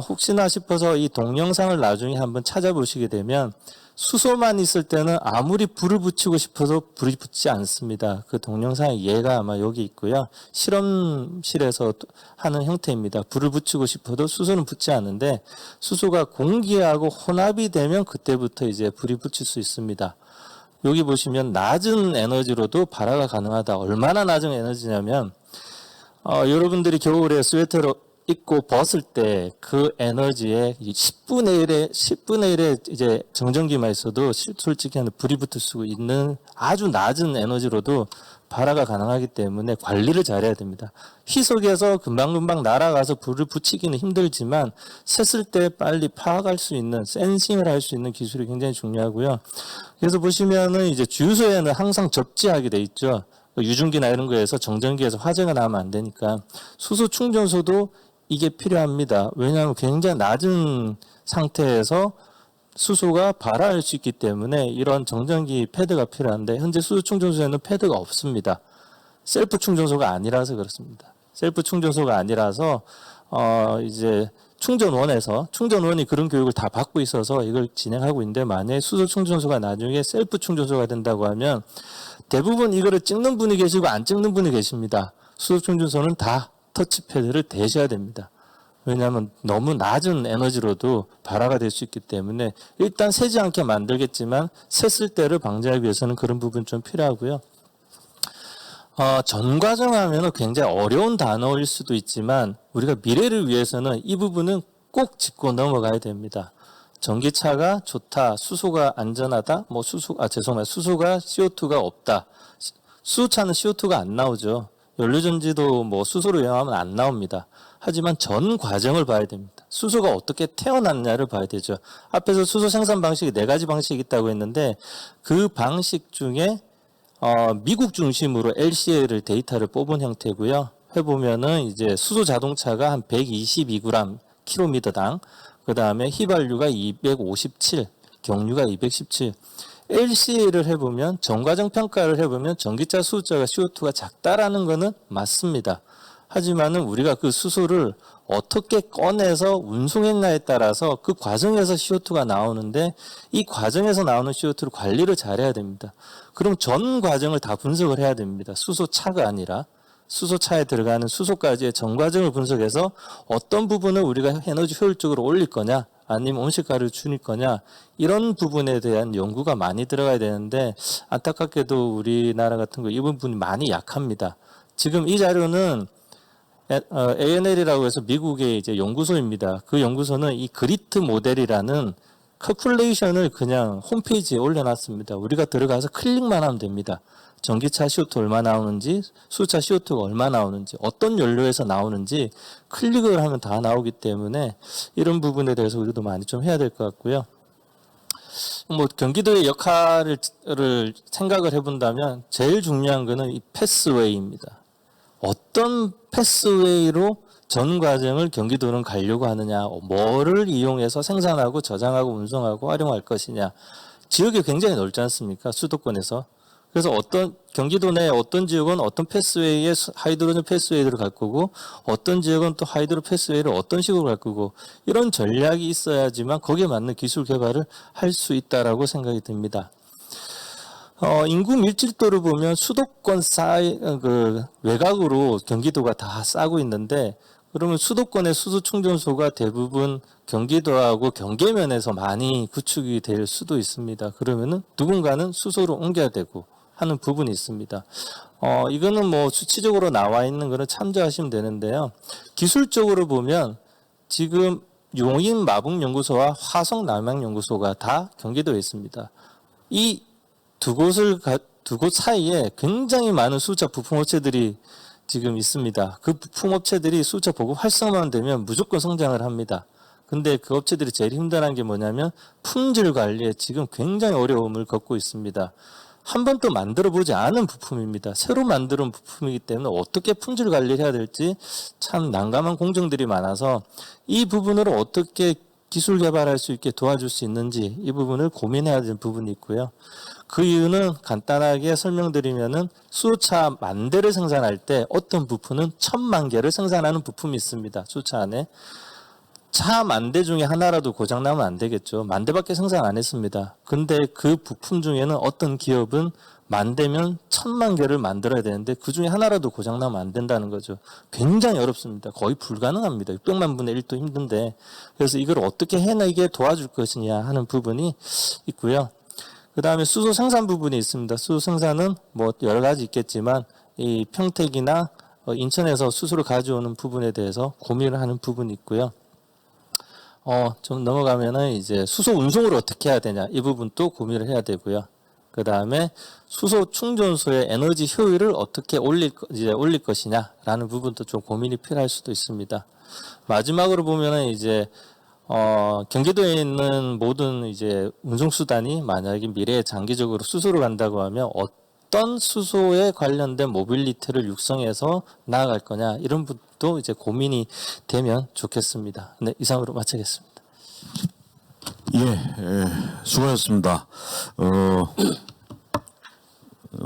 혹시나 싶어서 이 동영상을 나중에 한번 찾아보시게 되면 수소만 있을 때는 아무리 불을 붙이고 싶어도 불이 붙지 않습니다. 그 동영상의 예가 아마 여기 있고요. 실험실에서 하는 형태입니다. 불을 붙이고 싶어도 수소는 붙지 않는데 수소가 공기하고 혼합이 되면 그때부터 이제 불이 붙일 수 있습니다. 여기 보시면 낮은 에너지로도 발화가 가능하다. 얼마나 낮은 에너지냐면 여러분들이 겨울에 스웨터를 입고 벗을 때 그 에너지의 10분의 1의 이제 정전기만 있어도 솔직히 불이 붙을 수 있는 아주 낮은 에너지로도 발화가 가능하기 때문에 관리를 잘해야 됩니다. 희석해서 금방금방 날아가서 불을 붙이기는 힘들지만 샜을 때 빨리 파악할 수 있는 센싱을 할 수 있는 기술이 굉장히 중요하고요. 그래서 보시면은 이제 주유소에는 항상 접지하게 돼 있죠. 유증기나 이런 거에서 정전기에서 화재가 나면 안 되니까 수소 충전소도 이게 필요합니다. 왜냐하면 굉장히 낮은 상태에서 수소가 발화할 수 있기 때문에 이런 정전기 패드가 필요한데 현재 수소 충전소에는 패드가 없습니다. 셀프 충전소가 아니라서 그렇습니다. 셀프 충전소가 아니라서 이제 충전원이 그런 교육을 다 받고 있어서 이걸 진행하고 있는데 만약에 수소 충전소가 나중에 셀프 충전소가 된다고 하면 대부분 이거를 찍는 분이 계시고 안 찍는 분이 계십니다. 수소 충전소는 다 터치패드를 대셔야 됩니다. 왜냐하면 너무 낮은 에너지로도 발화가 될 수 있기 때문에 일단 새지 않게 만들겠지만 샜을 때를 방지하기 위해서는 그런 부분 좀 필요하고요. 전 과정 하면 굉장히 어려운 단어일 수도 있지만 우리가 미래를 위해서는 이 부분은 꼭 짚고 넘어가야 됩니다. 전기차가 좋다, 수소가 안전하다, 수소가 CO2가 없다. 수소차는 CO2가 안 나오죠. 연료전지도 뭐 수소로 이용하면 안 나옵니다. 하지만 전 과정을 봐야 됩니다. 수소가 어떻게 태어났냐를 봐야 되죠. 앞에서 수소 생산 방식이 4가지 방식이 있다고 했는데 그 방식 중에 미국 중심으로 LCA를 데이터를 뽑은 형태고요. 해보면은 이제 수소 자동차가 한 122g 킬로미터당, 그 다음에 휘발유가 257, 경유가 217. LCA를 해보면 전과정 평가를 해보면 전기차 수소자가 CO2가 작다라는 거는 맞습니다. 하지만은 우리가 그 수소를 어떻게 꺼내서 운송했냐에 따라서 그 과정에서 CO2가 나오는데 이 과정에서 나오는 CO2를 관리를 잘해야 됩니다. 그럼 전 과정을 다 분석을 해야 됩니다. 수소차가 아니라 수소차에 들어가는 수소까지의 전 과정을 분석해서 어떤 부분을 우리가 에너지 효율적으로 올릴 거냐 아니면 온실가를 줄일 거냐 이런 부분에 대한 연구가 많이 들어가야 되는데 안타깝게도 우리나라 같은 거 이 부분이 많이 약합니다. 지금 이 자료는 ANL이라고 해서 미국의 이제 연구소입니다. 그 연구소는 이 그리트 모델이라는 커큘레이션을 그냥 홈페이지에 올려놨습니다. 우리가 들어가서 클릭만 하면 됩니다. 전기차 CO2 얼마 나오는지, 수소차 CO2가 얼마 나오는지, 어떤 연료에서 나오는지 클릭을 하면 다 나오기 때문에 이런 부분에 대해서 우리도 많이 좀 해야 될 것 같고요. 뭐 경기도의 역할을 생각을 해본다면 제일 중요한 거는 이 패스웨이입니다. 어떤 패스웨이로 전 과정을 경기도는 가려고 하느냐, 뭐를 이용해서 생산하고 저장하고 운송하고 활용할 것이냐. 지역이 굉장히 넓지 않습니까? 수도권에서. 그래서 경기도 내 어떤 지역은 어떤 패스웨이에 하이드로젠 패스웨이를 갈 거고 어떤 지역은 또 하이드로 패스웨이를 어떤 식으로 갈 거고 이런 전략이 있어야지만 거기에 맞는 기술 개발을 할 수 있다라고 생각이 듭니다. 인구 밀집도를 보면 수도권 외곽으로 경기도가 다 싸고 있는데 그러면 수도권의 수소 충전소가 대부분 경기도하고 경계면에서 많이 구축이 될 수도 있습니다. 그러면은 누군가는 수소로 옮겨야 되고 하는 부분이 있습니다. 이거는 뭐 수치적으로 나와 있는 거는 참조하시면 되는데요. 기술적으로 보면 지금 용인 마북연구소와 화성 남양연구소가 다 경기도에 있습니다. 이 두 곳 사이에 굉장히 많은 수소차 부품업체들이 지금 있습니다. 그 부품업체들이 수소차 보급 활성화만 되면 무조건 성장을 합니다. 근데 그 업체들이 제일 힘들어하는 게 뭐냐면 품질 관리에 지금 굉장히 어려움을 겪고 있습니다. 한 번도 만들어 보지 않은 부품입니다. 새로 만드는 부품이기 때문에 어떻게 품질 관리를 해야 될지 참 난감한 공정들이 많아서 이 부분으로 어떻게 기술 개발할 수 있게 도와줄 수 있는지 이 부분을 고민해야 될 부분이 있고요. 그 이유는 간단하게 설명드리면은 수소차 10,000대를 생산할 때 어떤 부품은 1,000,000 개를 생산하는 부품이 있습니다. 수소차 안에. 차 10,000대 중에 하나라도 고장나면 안 되겠죠. 10,000대밖에 생산 안 했습니다. 근데 그 부품 중에는 어떤 기업은 10,000대면 1,000,000 개를 만들어야 되는데 그 중에 하나라도 고장나면 안 된다는 거죠. 굉장히 어렵습니다. 거의 불가능합니다. 600만 분의 1도 힘든데. 그래서 이걸 어떻게 해내게 도와줄 것이냐 하는 부분이 있고요. 그 다음에 수소 생산 부분이 있습니다. 수소 생산은 뭐 여러 가지 있겠지만 이 평택이나 인천에서 수소를 가져오는 부분에 대해서 고민을 하는 부분이 있고요. 좀 넘어가면은 이제 수소 운송을 어떻게 해야 되냐 이 부분도 고민을 해야 되고요. 그 다음에 수소 충전소의 에너지 효율을 어떻게 올릴 것이냐라는 부분도 좀 고민이 필요할 수도 있습니다. 마지막으로 보면은 이제 경기도에 있는 모든 이제 운송수단이 만약에 미래에 장기적으로 수소로 간다고 하면 어떤 수소에 관련된 모빌리티를 육성해서 나아갈 거냐 이런 부분도 이제 고민이 되면 좋겠습니다. 네, 이상으로 마치겠습니다. 수고하셨습니다.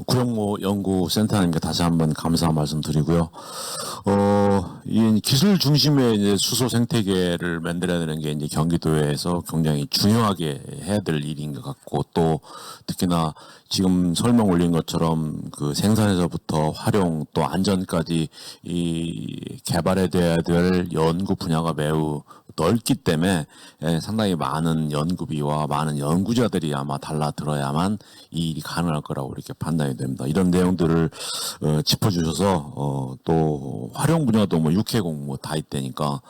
구영모 연구센터님께 다시 한번 감사 말씀드리고요. 이 기술 중심의 이제 수소 생태계를 만들어야 되는 게 이제 경기도에서 굉장히 중요하게 해야 될 일인 것 같고 또 특히나 지금 설명 올린 것처럼 그 생산에서부터 활용 또 안전까지 이 개발에 돼야 될 연구 분야가 매우 넓기 때문에 상당히 많은 연구비와 많은 연구자들이 아마 달라들어야만 이 일이 가능할 거라고 이렇게 판단이 됩니다. 이런 내용들을 짚어주셔서 또 활용 분야도 뭐 육해공 뭐 다 있다니까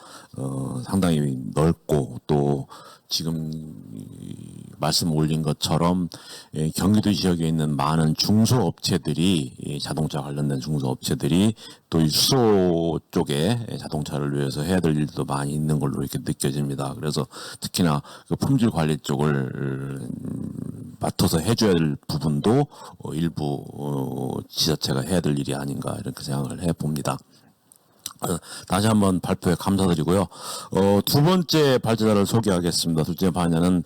상당히 넓고 또 지금 말씀 올린 것처럼 경기도 지역에 있는 많은 중소업체들이 자동차 관련된 중소업체들이 또 이 수소 쪽에 자동차를 위해서 해야 될 일도 많이 있는 걸로 이렇게 느껴집니다. 그래서 특히나 그 품질 관리 쪽을 맡아서 해줘야 될 부분도 일부 지자체가 해야 될 일이 아닌가 이렇게 생각을 해봅니다. 다시 한번 발표에 감사드리고요. 두 번째 발제자를 소개하겠습니다. 둘째 발제자는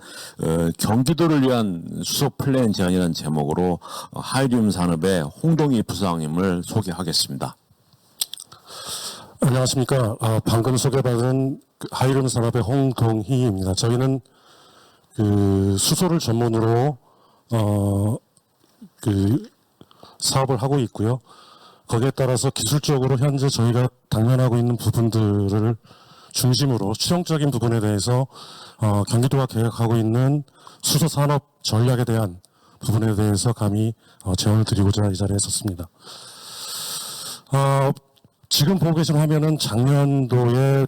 경기도를 위한 수소 플랜 제안이라는 제목으로 하이리움 산업의 홍동희 부사장님을 소개하겠습니다. 안녕하십니까. 방금 소개받은 하이리움 산업의 홍동희입니다. 저희는 그 수소를 전문으로 그 사업을 하고 있고요. 거기에 따라서 기술적으로 현재 저희가 당면하고 있는 부분들을 중심으로 추정적인 부분에 대해서 경기도가 계획하고 있는 수소 산업 전략에 대한 부분에 대해서 감히 제언을 드리고자 이 자리에 섰습니다. 지금 보고 계신 화면은 작년도에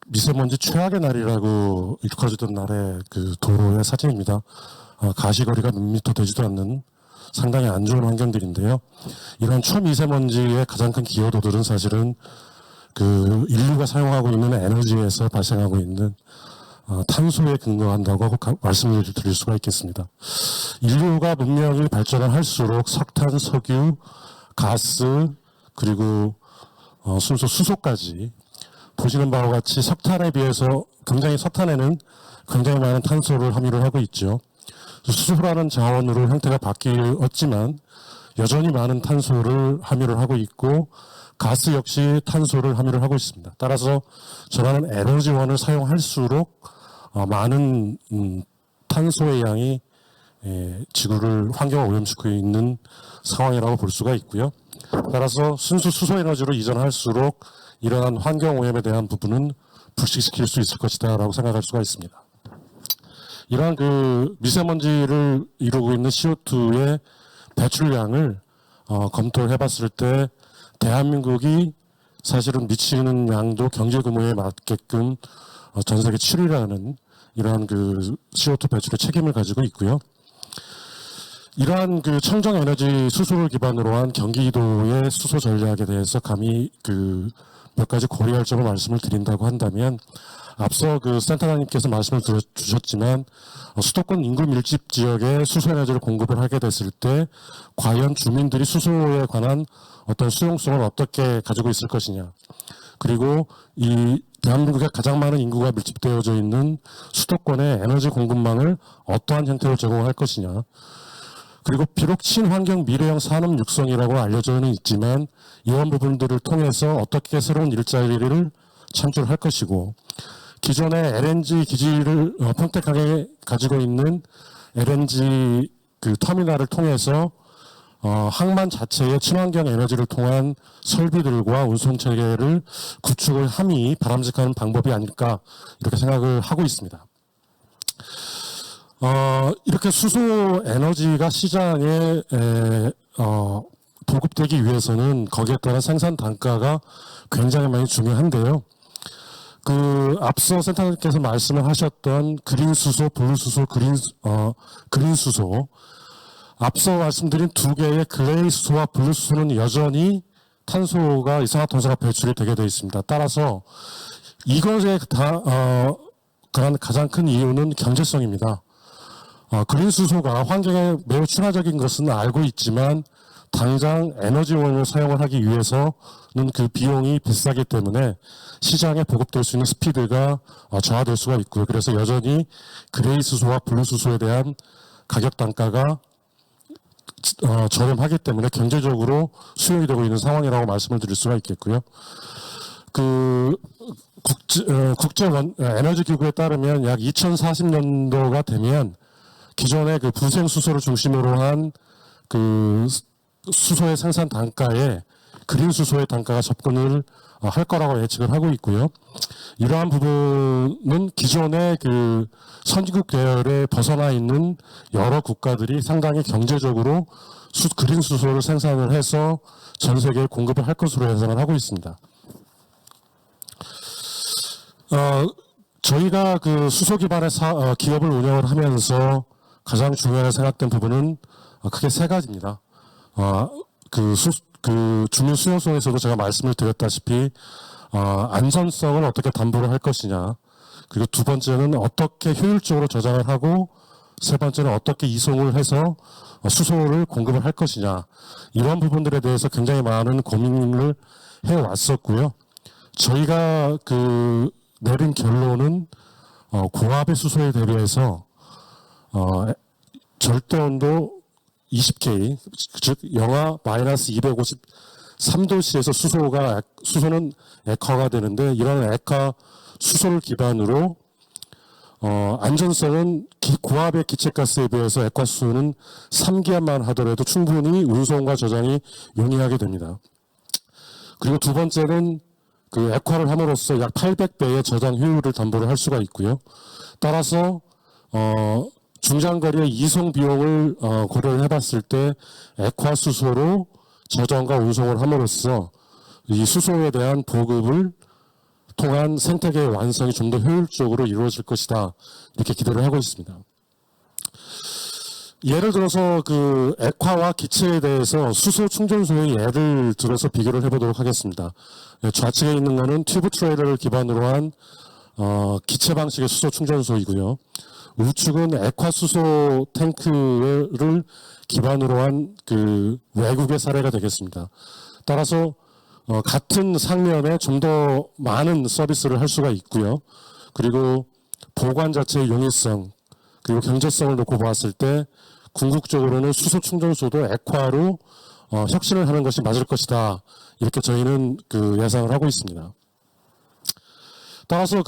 미세먼지 최악의 날이라고 일컬어지던 날의 그 도로의 사진입니다. 가시거리가 몇 미터 되지도 않는 상당히 안 좋은 환경들인데요. 이런 초미세먼지의 가장 큰 기여도들은 사실은 그 인류가 사용하고 있는 에너지에서 발생하고 있는 탄소에 근거한다고 말씀을 드릴 수가 있겠습니다. 인류가 문명이 발전을 할수록 석탄, 석유, 가스 그리고 순수 수소까지 보시는 바와 같이 석탄에 비해서 석탄에는 굉장히 많은 탄소를 함유를 하고 있죠. 수소라는 자원으로 형태가 바뀌었지만 여전히 많은 탄소를 함유를 하고 있고 가스 역시 탄소를 함유를 하고 있습니다. 따라서 전하는 에너지원을 사용할수록 많은 탄소의 양이 지구를 환경을 오염시키고 있는 상황이라고 볼 수가 있고요. 따라서 순수 수소 에너지로 이전할수록 이러한 환경 오염에 대한 부분은 불식시킬 수 있을 것이다라고 생각할 수가 있습니다. 이러한 그 미세먼지를 이루고 있는 CO2의 배출량을 검토를 해봤을 때 대한민국이 사실은 미치는 양도 경제 규모에 맞게끔 전 세계 7위라는 이러한 그 CO2 배출의 책임을 가지고 있고요. 이러한 그 청정 에너지 수소를 기반으로 한 경기도의 수소 전략에 대해서 감히 그 몇 가지 고려할 점을 말씀을 드린다고 한다면 앞서 그 센터장님께서 말씀을 주셨지만 수도권 인구 밀집 지역에 수소 에너지를 공급을 하게 됐을 때 과연 주민들이 수소에 관한 어떤 수용성을 어떻게 가지고 있을 것이냐. 그리고 이 대한민국에 가장 많은 인구가 밀집되어져 있는 수도권의 에너지 공급망을 어떠한 형태로 제공할 것이냐. 그리고 비록 친환경 미래형 산업 육성이라고 알려져는 있지만 이런 부분들을 통해서 어떻게 새로운 일자리를 창출할 것이고 기존의 LNG 기지를 평택하게 가지고 있는 LNG 그 터미널을 통해서 항만 자체의 친환경 에너지를 통한 설비들과 운송 체계를 구축을 함이 바람직한 방법이 아닐까 이렇게 생각을 하고 있습니다. 이렇게 수소 에너지가 시장에 보급되기 위해서는 거기에 따른 생산 단가가 굉장히 많이 중요한데요. 그 앞서 센터장님께서 말씀을 하셨던 그린 수소, 블루 수소, 그린 수소. 앞서 말씀드린 두 개의 그레이 수소와 블루 수소는 여전히 이산화탄소가 배출이 되게 되어 있습니다. 따라서 이것의 그런 가장 큰 이유는 경제성입니다. 그린 수소가 환경에 매우 친화적인 것은 알고 있지만 당장 에너지원을 사용을 하기 위해서는 그 비용이 비싸기 때문에 시장에 보급될 수 있는 스피드가 저하될 수가 있고요. 그래서 여전히 그레이 수소와 블루 수소에 대한 가격 단가가 저렴하기 때문에 경제적으로 수용이 되고 있는 상황이라고 말씀을 드릴 수가 있겠고요. 그 국제 에너지 기구에 따르면 약 2040년도가 되면 기존의 그 부생 수소를 중심으로 한 그 수소의 생산 단가에 그린 수소의 단가가 접근을 할 거라고 예측을 하고 있고요. 이러한 부분은 기존의 그 선진국 계열에 벗어나 있는 여러 국가들이 상당히 경제적으로 그린 수소를 생산을 해서 전 세계에 공급을 할 것으로 예상을 하고 있습니다. 저희가 그 수소 기반의 기업을 운영을 하면서 가장 중요하게 생각된 부분은 크게 세 가지입니다. 그 주민 수용성에서도 제가 말씀을 드렸다시피 안전성을 어떻게 담보를 할 것이냐, 그리고 두 번째는 어떻게 효율적으로 저장을 하고, 세 번째는 어떻게 이송을 해서 수소를 공급을 할 것이냐, 이런 부분들에 대해서 굉장히 많은 고민을 해왔었고요. 저희가 내린 결론은 고압의 수소에 대비해서 절대온도 20K, 즉 영하 마이너스 253도씨에서 수소는 액화가 되는데, 이런 액화 수소를 기반으로 안전성은 고압의 기체가스에 비해서 액화 수소는 3기압만 하더라도 충분히 운송과 저장이 용이하게 됩니다. 그리고 두 번째는 그 액화를 함으로써 약 800배의 저장 효율을 담보를 할 수가 있고요. 따라서 중장거리의 이송 비용을 고려를 해봤을 때 액화 수소로 저장과 운송을 함으로써 이 수소에 대한 보급을 통한 생태계의 완성이 좀 더 효율적으로 이루어질 것이다, 이렇게 기대를 하고 있습니다. 예를 들어서 그 액화와 기체에 대해서 수소 충전소의 예를 들어서 비교를 해보도록 하겠습니다. 좌측에 있는 것은 튜브 트레일러를 기반으로 한 기체 방식의 수소 충전소이고요. 우측은 액화 수소 탱크를 기반으로 한 그 외국의 사례가 되겠습니다. 따라서 같은 상면에 좀 더 많은 서비스를 할 수가 있고요. 그리고 보관 자체의 용이성, 그리고 경제성을 놓고 봤을 때 궁극적으로는 수소 충전소도 액화로 혁신을 하는 것이 맞을 것이다, 이렇게 저희는 예상을 하고 있습니다. 따라서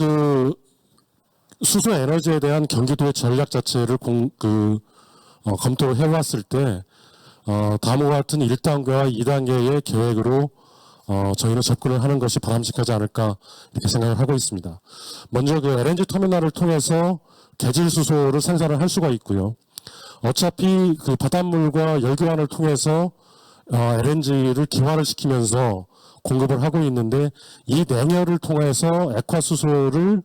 수소 에너지에 대한 경기도의 전략 자체를 검토를 해왔을 때 다음과 같은 1단계와 2단계의 계획으로 저희는 접근을 하는 것이 바람직하지 않을까, 이렇게 생각을 하고 있습니다. 먼저 LNG 터미널을 통해서 개질 수소를 생산을 할 수가 있고요. 어차피 바닷물과 열교환을 통해서 LNG를 기화를 시키면서 공급을 하고 있는데, 이 냉열을 통해서 액화 수소를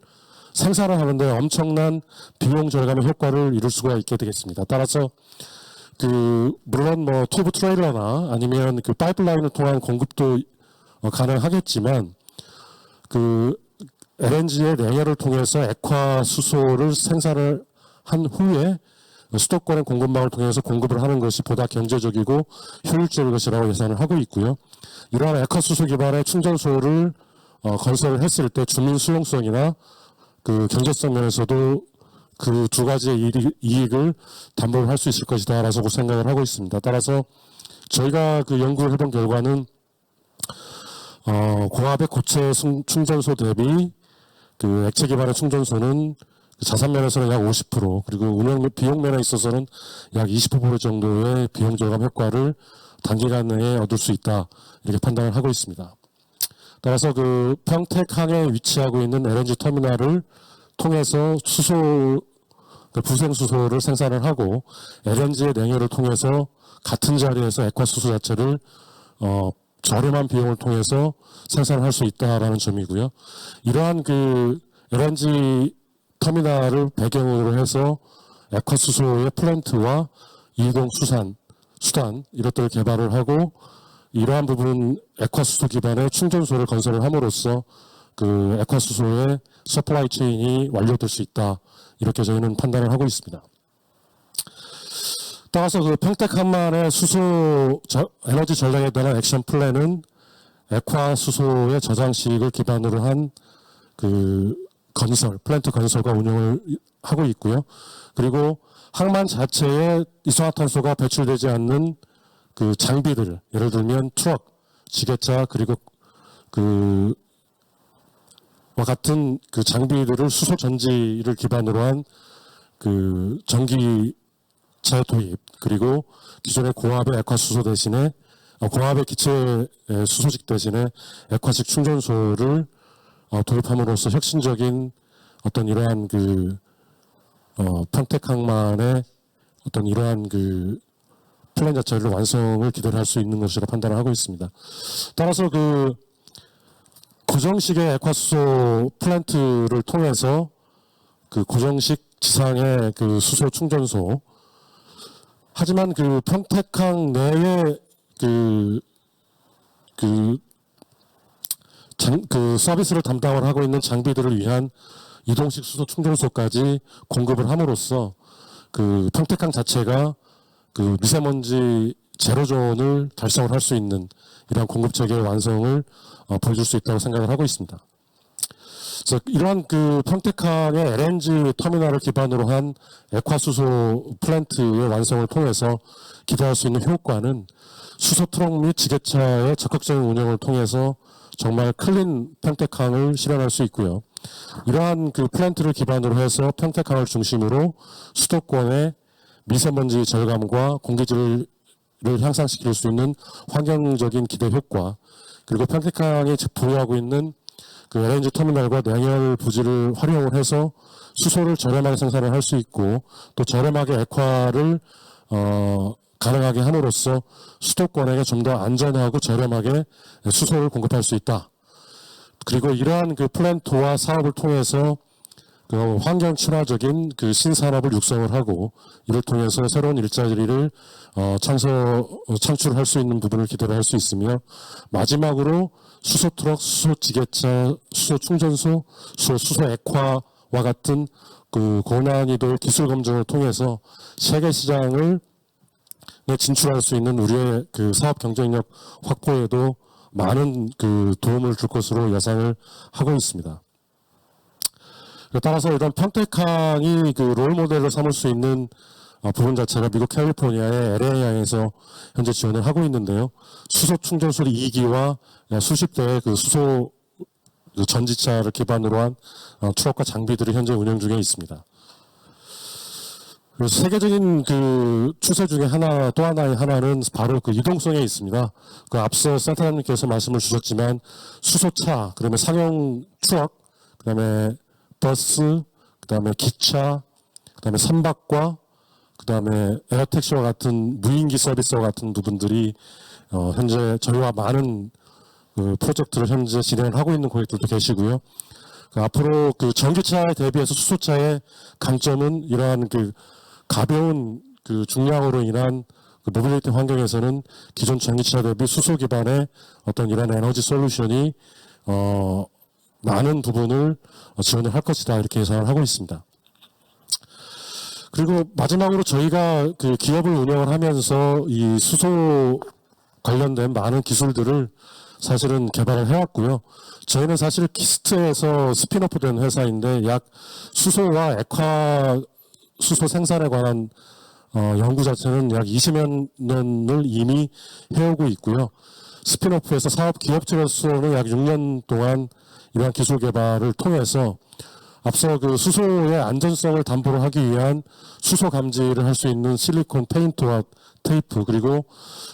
생산을 하는데 엄청난 비용 절감의 효과를 이룰 수가 있게 되겠습니다. 따라서 물론 튜브 트레일러나 아니면 파이프라인을 통한 공급도 가능하겠지만, LNG의 냉열을 통해서 액화 수소를 생산을 한 후에 수도권의 공급망을 통해서 공급을 하는 것이 보다 경제적이고 효율적일 것이라고 예상을 하고 있고요. 이러한 액화 수소 기반의 충전소를 건설을 했을 때 주민 수용성이나 경제성 면에서도 그 두 가지의 이익을 담보를 할 수 있을 것이다라고 생각을 하고 있습니다. 따라서 저희가 연구를 해본 결과는 고압의 고체 충전소 대비 액체 기반의 충전소는 자산 면에서는 약 50%, 그리고 운영 비용 면에 있어서는 약 20% 정도의 비용 절감 효과를 단기간 내에 얻을 수 있다, 이렇게 판단을 하고 있습니다. 따라서 평택항에 위치하고 있는 LNG 터미널을 통해서 부생 수소를 생산을 하고, LNG의 냉열을 통해서 같은 자리에서 액화 수소 자체를 저렴한 비용을 통해서 생산을 할 수 있다라는 점이고요. 이러한 LNG 터미널을 배경으로 해서 액화 수소의 플랜트와 이동 수단 이것들을 개발을 하고, 이러한 부분 액화 수소 기반의 충전소를 건설을 함으로써 액화 수소의 서플라이 체인이 완료될 수 있다, 이렇게 저희는 판단을 하고 있습니다. 따라서 평택항만의 수소 에너지 전략에 대한 액션 플랜은 액화 수소의 저장식을 기반으로 한 플랜트 건설과 운영을 하고 있고요. 그리고 항만 자체에 이산화탄소가 배출되지 않는 장비들, 예를 들면 트럭, 지게차, 그리고 와 같은 장비들을 수소 전지를 기반으로 한 전기차 도입, 그리고 기존의 고압의 액화 수소 대신에 고압의 기체 수소식 대신에 액화식 충전소를 도입함으로써 혁신적인 이러한 평택항만의 이러한 플랜 자체를 완성을 기대를 할 수 있는 것이라 판단을 하고 있습니다. 따라서 고정식의 액화수소 플랜트를 통해서 고정식 지상의 수소 충전소 하지만 그 평택항 내에 그 서비스를 담당을 하고 있는 장비들을 위한 이동식 수소 충전소까지 공급을 함으로써 그 평택항 자체가 그 미세먼지 제로존을 달성을 할 수 있는 이러한 공급 체계의 완성을 보여줄 수 있다고 생각을 하고 있습니다. 그래서 이러한 그 평택항의 LNG 터미널을 기반으로 한 액화수소 플랜트의 완성을 통해서 기대할 수 있는 효과는 수소 트럭 및 지게차의 적극적인 운영을 통해서 정말 클린 평택항을 실현할 수 있고요. 이러한 그 플랜트를 기반으로 해서 평택항을 중심으로 수도권의 미세먼지 절감과 공기질을 향상시킬 수 있는 환경적인 기대 효과, 그리고 평택항이 보유하고 있는 그 LNG 터미널과 냉열 부지를 활용을 해서 수소를 저렴하게 생산을 할 수 있고 또 저렴하게 액화를 가능하게 함으로써 수도권에게 좀 더 안전하고 저렴하게 수소를 공급할 수 있다. 그리고 이러한 그 플랜트와 사업을 통해서 그 환경 친화적인 그 신산업을 육성을 하고 이를 통해서 새로운 일자리를 창출할 수 있는 부분을 기대를 할 수 있으며, 마지막으로 수소 트럭, 수소 지게차, 수소 충전소, 수소 액화와 같은 그 고난이도의 기술 검증을 통해서 세계 시장을 진출할 수 있는 우리의 그 사업 경쟁력 확보에도 많은 그 도움을 줄 것으로 예상을 하고 있습니다. 따라서 이런 평택항이 그 롤 모델을 삼을 수 있는 부분 자체가 미국 캘리포니아의 LA항에서 현재 지원을 하고 있는데요. 수소 충전소 2기와 수십 대의 그 수소 전지차를 기반으로 한 트럭과 장비들이 현재 운영 중에 있습니다. 그래서 세계적인 그 추세 중에 또 하나는 바로 그 이동성에 있습니다. 그 앞서 센터장님께서 말씀을 주셨지만 수소차, 그다음에 상용 트럭, 그다음에 버스, 그다음에 기차, 그다음에 선박과 그다음에 에어택시와 같은 무인기 서비스와 같은 부분들이 현재 저희와 많은 그 프로젝트를 현재 진행을 하고 있는 고객들도 계시고요. 그 앞으로 그 전기차에 대비해서 수소차의 강점은 이러한 그 가벼운 그 중량으로 인한 그 모빌리티 환경에서는 기존 전기차 대비 수소 기반의 어떤 이런 에너지 솔루션이 많은 부분을 지원을 할 것이다, 이렇게 예상을 하고 있습니다. 그리고 마지막으로 저희가 그 기업을 운영을 하면서 이 수소 관련된 많은 기술들을 사실은 개발을 해왔고요. 저희는 사실 키스트에서 스핀오프된 회사인데 약 수소와 액화 수소 생산에 관한 연구 자체는 약 20여 년을 이미 해오고 있고요. 스핀오프에서 사업 기업체로서는 약 6년 동안 이러한 기술 개발을 통해서 앞서 그 수소의 안전성을 담보로 하기 위한 수소 감지를 할 수 있는 실리콘 페인트와 테이프, 그리고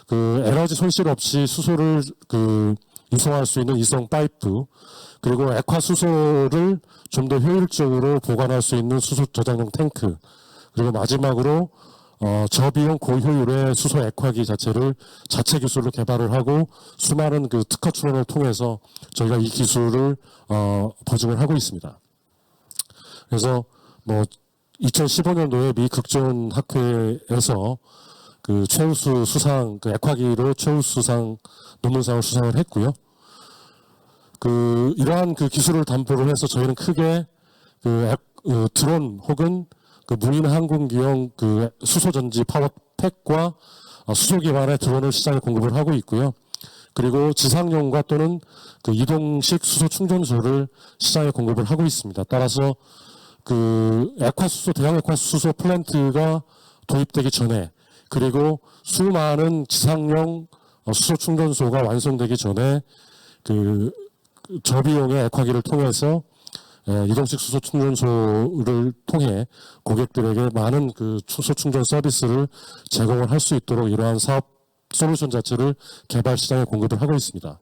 그 에너지 손실 없이 수소를 그 이송할 수 있는 이송 파이프, 그리고 액화 수소를 좀 더 효율적으로 보관할 수 있는 수소 저장용 탱크, 그리고 마지막으로 저비용 고효율의 수소 액화기 자체를 자체 기술로 개발을 하고 수많은 그 특허 출원을 통해서 저희가 이 기술을 보증을 하고 있습니다. 그래서 뭐 2015년도에 미 극존 학회에서 그 최우수 수상, 그 액화기로 최우수 수상 논문상을 수상을 했고요. 그 이러한 그 기술을 담보로 해서 저희는 크게 그 드론 혹은 그 무인 항공기용 그 수소전지 파워팩과 수소 기반의 드론을 시장에 공급을 하고 있고요. 그리고 지상용과 또는 그 이동식 수소 충전소를 시장에 공급을 하고 있습니다. 따라서 그 대형 액화수소 플랜트가 도입되기 전에, 그리고 수많은 지상용 수소 충전소가 완성되기 전에 그 저비용의 액화기를 통해서 이동식 수소 충전소를 통해 고객들에게 많은 그 수소 충전 서비스를 제공을 할 수 있도록 이러한 사업 솔루션 자체를 개발 시장에 공급을 하고 있습니다.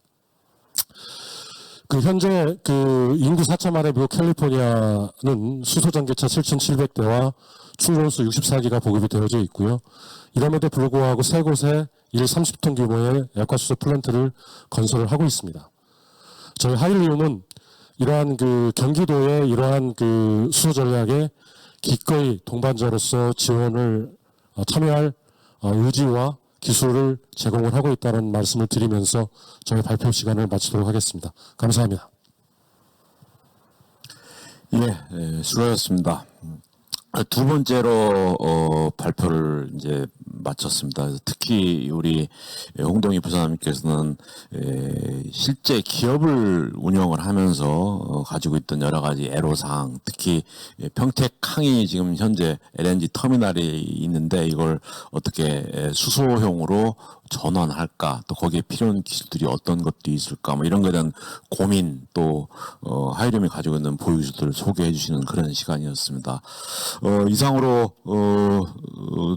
그 현재 그 인구 4천만의 미국 캘리포니아는 수소 전기차 7,700대와 충전소 64기가 보급이 되어져 있고요. 이럼에도 불구하고 세 곳에 일 30톤 규모의 액화수소 플랜트를 건설을 하고 있습니다. 저희 하일리움은 이러한 그 경기도의 이러한 그 수소 전략에 기꺼이 동반자로서 지원을 참여할 의지와 기술을 제공을 하고 있다는 말씀을 드리면서 저희 발표 시간을 마치도록 하겠습니다. 감사합니다. 수고하셨습니다. 두 번째로 발표를 이제 마쳤습니다. 특히 우리 홍동희 부사장님께서는 실제 기업을 운영을 하면서 가지고 있던 여러 가지 애로사항, 특히 평택항이 지금 현재 LNG 터미널이 있는데 이걸 어떻게 수소형으로 전환할까, 또 거기에 필요한 기술들이 어떤 것들이 있을까, 뭐 이런 거에 대한 고민, 또 하이림이 가지고 있는 보유주들을 소개해 주시는 그런 시간이었습니다. 이상으로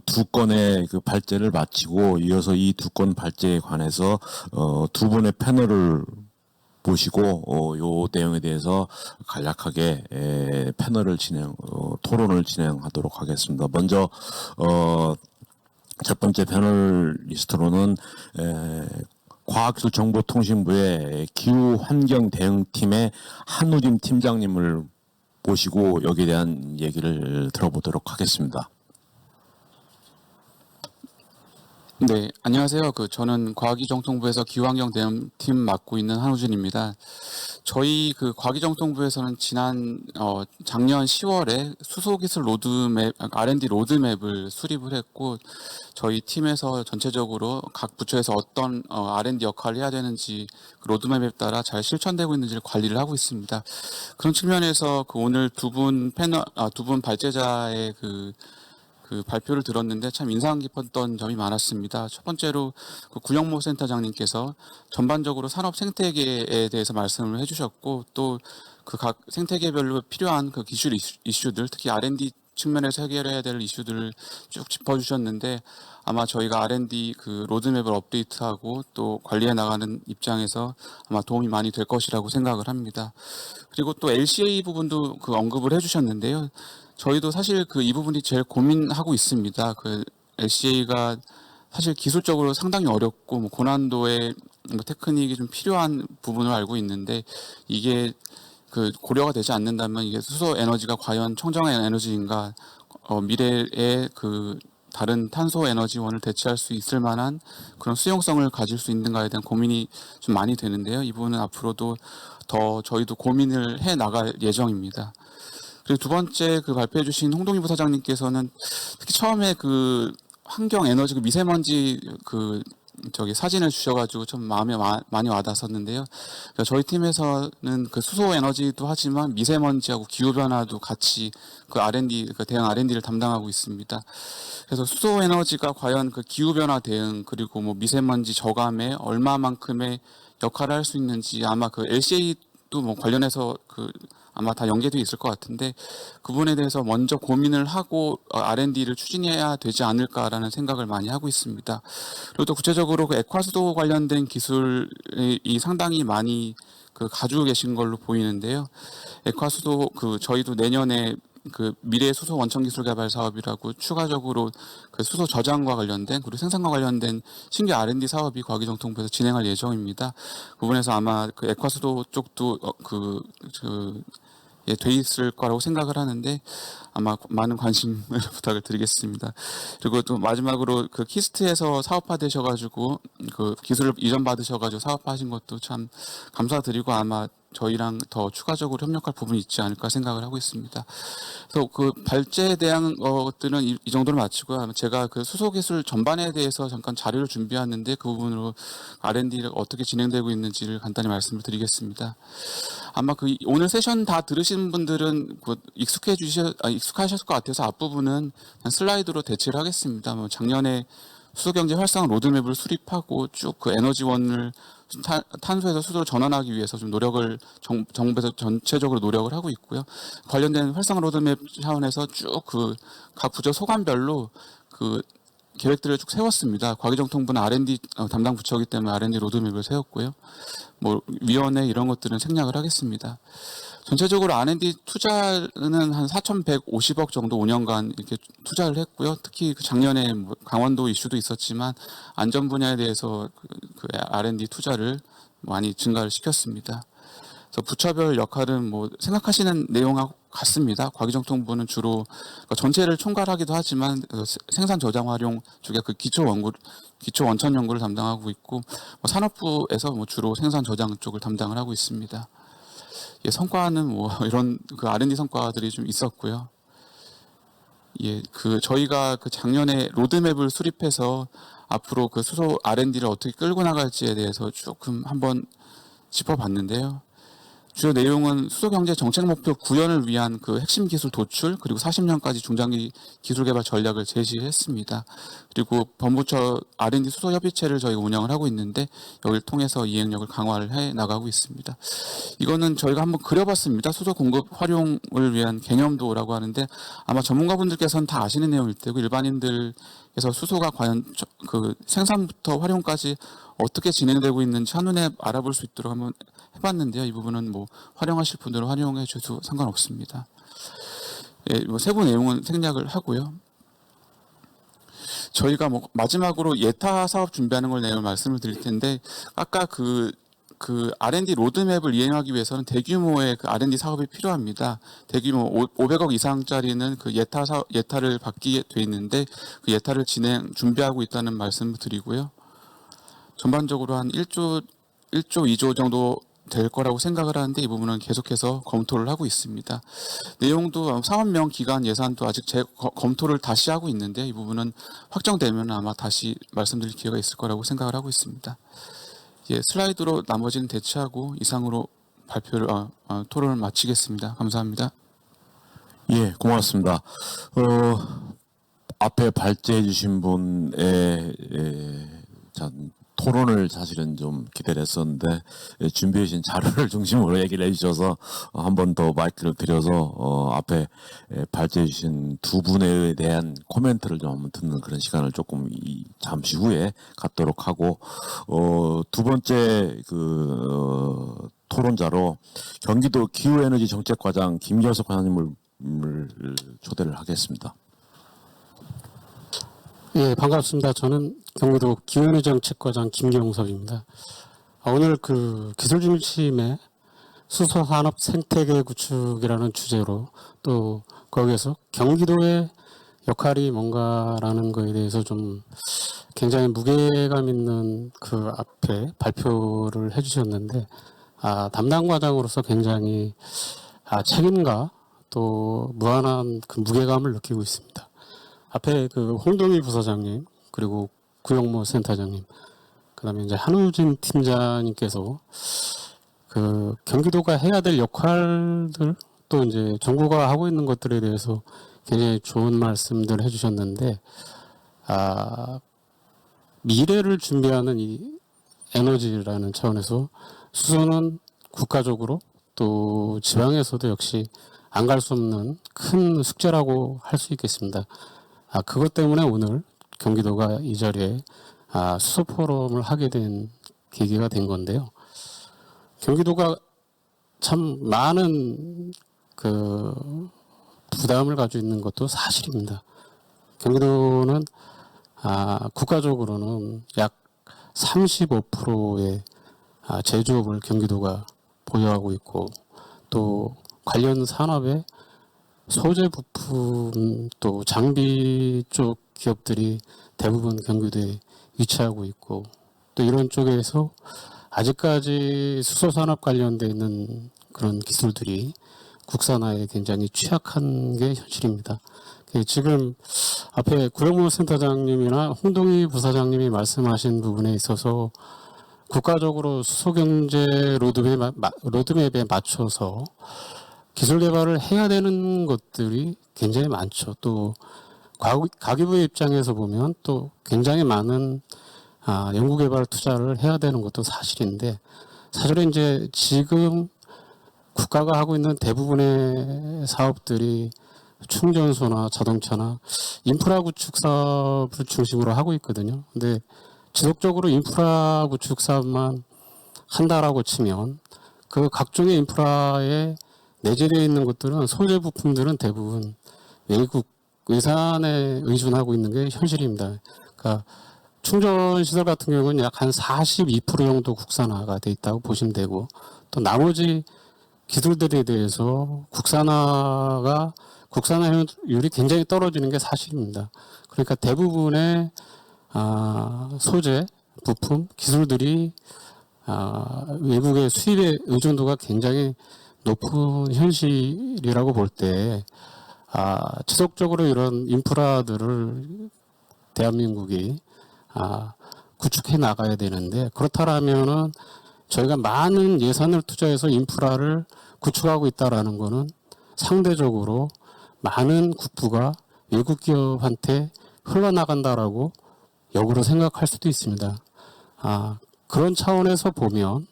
두 건의 그 발제를 마치고 이어서 이 두 건 발제에 관해서 두 분의 패널을 보시고 요 내용에 대해서 간략하게 패널을 토론을 진행하도록 하겠습니다. 먼저 첫 번째 패널리스트로는 과학기술정보통신부의 기후환경대응팀의 한우진 팀장님을 모시고 여기에 대한 얘기를 들어보도록 하겠습니다. 네, 안녕하세요. 저는 과학기정통부에서 기후환경대응팀 맡고 있는 한우진입니다. 저희 과학기정통부에서는 작년 10월에 수소기술 로드맵, R&D 로드맵을 수립을 했고, 저희 팀에서 전체적으로 각 부처에서 어떤 R&D 역할을 해야 되는지 그 로드맵에 따라 잘 실천되고 있는지를 관리를 하고 있습니다. 그런 측면에서 오늘 두 분 발제자의 그 발표를 들었는데 참 인상 깊었던 점이 많았습니다. 첫 번째로 구영모 센터장님께서 전반적으로 산업 생태계에 대해서 말씀을 해주셨고, 또 각 생태계별로 필요한 기술 이슈들, 특히 R&D 측면에서 해결해야 될 이슈들을 쭉 짚어주셨는데, 아마 저희가 R&D 로드맵을 업데이트하고 또 관리해 나가는 입장에서 아마 도움이 많이 될 것이라고 생각을 합니다. 그리고 또 LCA 부분도 언급을 해주셨는데요. 저희도 사실 이 부분이 제일 고민하고 있습니다. LCA가 사실 기술적으로 상당히 어렵고 고난도의 테크닉이 좀 필요한 부분을 알고 있는데, 이게 고려가 되지 않는다면 이게 수소 에너지가 과연 청정한 에너지인가, 미래의 다른 탄소 에너지원을 대체할 수 있을 만한 그런 수용성을 가질 수 있는가에 대한 고민이 좀 많이 되는데요. 이 부분은 앞으로도 더 저희도 고민을 해 나갈 예정입니다. 그리고 두 번째 발표해 주신 홍동희 부사장님께서는 특히 처음에 환경 에너지 미세먼지 사진을 주셔가지고 좀 마음에 많이 와닿았었는데요. 그러니까 저희 팀에서는 수소 에너지도 하지만 미세먼지하고 기후 변화도 같이 R&D 대응 R&D를 담당하고 있습니다. 그래서 수소 에너지가 과연 기후 변화 대응 그리고 미세먼지 저감에 얼마만큼의 역할을 할 수 있는지, 아마 LCA도 관련해서 아마 다 연계되어 있을 것 같은데, 그 부분에 대해서 먼저 고민을 하고 R&D를 추진해야 되지 않을까라는 생각을 많이 하고 있습니다. 그리고 또 구체적으로 액화수도 관련된 기술이 상당히 많이 가지고 계신 걸로 보이는데요. 액화수도 저희도 내년에 미래 수소 원천 기술 개발 사업이라고 추가적으로 수소 저장과 관련된 그리고 생산과 관련된 신규 R&D 사업이 과기정통부에서 진행할 예정입니다. 그 부분에서 아마 액화수도 쪽도 돼 있을 거라고 생각을 하는데 아마 많은 관심을 부탁을 드리겠습니다. 그리고 또 마지막으로 키스트에서 사업화 되셔가지고 기술을 이전 받으셔가지고 사업화하신 것도 참 감사드리고, 아마 저희랑 더 추가적으로 협력할 부분이 있지 않을까 생각을 하고 있습니다. 그래서 발제에 대한 것들은 이 정도로 마치고요. 제가 수소 기술 전반에 대해서 잠깐 자료를 준비했는데 그 부분으로 R&D가 어떻게 진행되고 있는지를 간단히 말씀을 드리겠습니다. 아마 오늘 세션 다 들으신 분들은 익숙하셨을 것 같아서 앞부분은 그냥 슬라이드로 대체를 하겠습니다. 작년에 수소경제 활성화 로드맵을 수립하고 쭉 에너지원을 탄소에서 수소로 전환하기 위해서 좀 노력을 정부에서 전체적으로 노력을 하고 있고요. 관련된 활성화 로드맵 차원에서 쭉 각 부처 소관별로 계획들을 쭉 세웠습니다. 과기정통부는 R&D 담당 부처이기 때문에 R&D 로드맵을 세웠고요. 위원회 이런 것들은 생략을 하겠습니다. 전체적으로 R&D 투자는 한 4,150억 정도 5년간 이렇게 투자를 했고요. 특히 작년에 강원도 이슈도 있었지만 안전 분야에 대해서 R&D 투자를 많이 증가를 시켰습니다. 그래서 부처별 역할은 뭐 생각하시는 내용하고 같습니다. 과기정통부는 주로 전체를 총괄하기도 하지만 생산 저장 활용 쪽에 그 기초 원천 연구를 담당하고 있고 산업부에서 뭐 주로 생산 저장 쪽을 담당을 하고 있습니다. 예, 성과는 뭐 이런 그 R&D 성과들이 좀 있었고요. 예, 그 저희가 그 작년에 로드맵을 수립해서 앞으로 그 수소 R&D를 어떻게 끌고 나갈지에 대해서 조금 한번 짚어봤는데요. 주요 내용은 수소 경제 정책 목표 구현을 위한 그 핵심 기술 도출 그리고 40년까지 중장기 기술 개발 전략을 제시했습니다. 그리고 범부처 R&D 수소 협의체를 저희가 운영을 하고 있는데 여기를 통해서 이행력을 강화를 해 나가고 있습니다. 이거는 저희가 한번 그려봤습니다. 수소 공급 활용을 위한 개념도라고 하는데 아마 전문가분들께서는 다 아시는 내용일 테고 일반인들께서 수소가 과연 그 생산부터 활용까지 어떻게 진행되고 있는지 한눈에 알아볼 수 있도록 한번 해봤는데요. 이 부분은 뭐 활용하실 분들은 활용해 주셔도 상관없습니다. 예, 뭐 세부 내용은 생략을 하고요. 저희가 뭐 마지막으로 예타 사업 준비하는 걸 내용 말씀을 드릴 텐데 아까 그 R&D 로드맵을 이행하기 위해서는 대규모의 그 R&D 사업이 필요합니다. 대규모 500억 이상짜리는 그 예타를 받게 돼 있는데 그 예타를 준비하고 있다는 말씀을 드리고요. 전반적으로 한 1조 2조 정도 될 거라고 생각을 하는데 이 부분은 계속해서 검토를 하고 있습니다. 내용도 사업명 기간 예산도 아직 검토를 다시 하고 있는데 이 부분은 확정되면 아마 다시 말씀드릴 기회가 있을 거라고 생각을 하고 있습니다. 예, 슬라이드로 나머지는 대체하고 이상으로 발표를 토론을 마치겠습니다. 감사합니다. 예, 고맙습니다. 앞에 발제해 주신 분의 토론을 사실은 좀 기대를 했었는데 준비해 주신 자료를 중심으로 얘기를 해주셔서 한 번 더 마이크를 드려서 앞에 발제해 주신 두 분에 대한 코멘트를 좀 한번 듣는 그런 시간을 조금 잠시 후에 갖도록 하고 두 번째 토론자로 경기도 기후에너지 정책과장 김여석 과장님을 초대를 하겠습니다. 예, 반갑습니다. 저는 경기도 기후에너지 정책과장 김경섭입니다. 오늘 그 기술 중심의 수소산업 생태계 구축이라는 주제로 또 거기에서 경기도의 역할이 뭔가라는 거에 대해서 좀 굉장히 무게감 있는 그 앞에 발표를 해주셨는데 담당 과장으로서 굉장히 책임과 또 무한한 그 무게감을 느끼고 있습니다. 앞에 그 홍동희 부서장님 그리고 구영모 센터장님 그다음에 이제 한우진 팀장님께서 그 경기도가 해야 될 역할들 또 이제 정부가 하고 있는 것들에 대해서 굉장히 좋은 말씀들 해주셨는데 미래를 준비하는 이 에너지라는 차원에서 수소는 국가적으로 또 지방에서도 역시 안 갈 수 없는 큰 숙제라고 할 수 있겠습니다. 그것 때문에 오늘 경기도가 이 자리에 수소 포럼을 하게 된 계기가 된 건데요. 경기도가 참 많은 그 부담을 가지고 있는 것도 사실입니다. 경기도는 국가적으로는 약 35%의 제조업을 경기도가 보유하고 있고 또 관련 산업의 소재 부품 또 장비 쪽 기업들이 대부분 경기도에 위치하고 있고 또 이런 쪽에서 아직까지 수소산업 관련돼 있는 그런 기술들이 국산화에 굉장히 취약한 게 현실입니다. 지금 앞에 구영모 센터장님이나 홍동희 부사장님이 말씀하신 부분에 있어서 국가적으로 수소경제 로드맵에 맞춰서 기술 개발을 해야 되는 것들이 굉장히 많죠. 또 과기부의 입장에서 보면 또 굉장히 많은 연구개발 투자를 해야 되는 것도 사실인데 사실은 이제 지금 국가가 하고 있는 대부분의 사업들이 충전소나 자동차나 인프라 구축 사업을 중심으로 하고 있거든요. 근데 지속적으로 인프라 구축 사업만 한다라고 치면 그 각종의 인프라에 내재되어 있는 것들은 소재 부품들은 대부분 외국 외산에 의존하고 있는 게 현실입니다. 그러니까 충전 시설 같은 경우는 약 한 42% 정도 국산화가 돼 있다고 보시면 되고 또 나머지 기술들에 대해서 국산화율이 굉장히 떨어지는 게 사실입니다. 그러니까 대부분의 소재, 부품, 기술들이 외국의 수입의 의존도가 굉장히 높은 현실이라고 볼 때 지속적으로 이런 인프라들을 대한민국이 구축해 나가야 되는데, 그렇다면은 저희가 많은 예산을 투자해서 인프라를 구축하고 있다라는 거는 상대적으로 많은 국부가 외국 기업한테 흘러나간다라고 역으로 생각할 수도 있습니다. 그런 차원에서 보면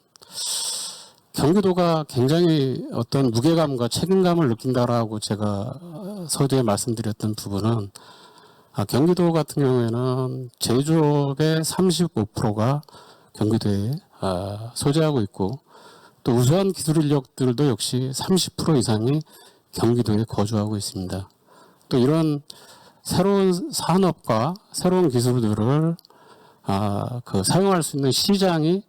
경기도가 굉장히 어떤 무게감과 책임감을 느낀다라고 제가 서두에 말씀드렸던 부분은, 경기도 같은 경우에는 제조업의 35%가 경기도에 소재하고 있고, 또 우수한 기술 인력들도 역시 30% 이상이 경기도에 거주하고 있습니다. 또 이런 새로운 산업과 새로운 기술들을 사용할 수 있는 시장이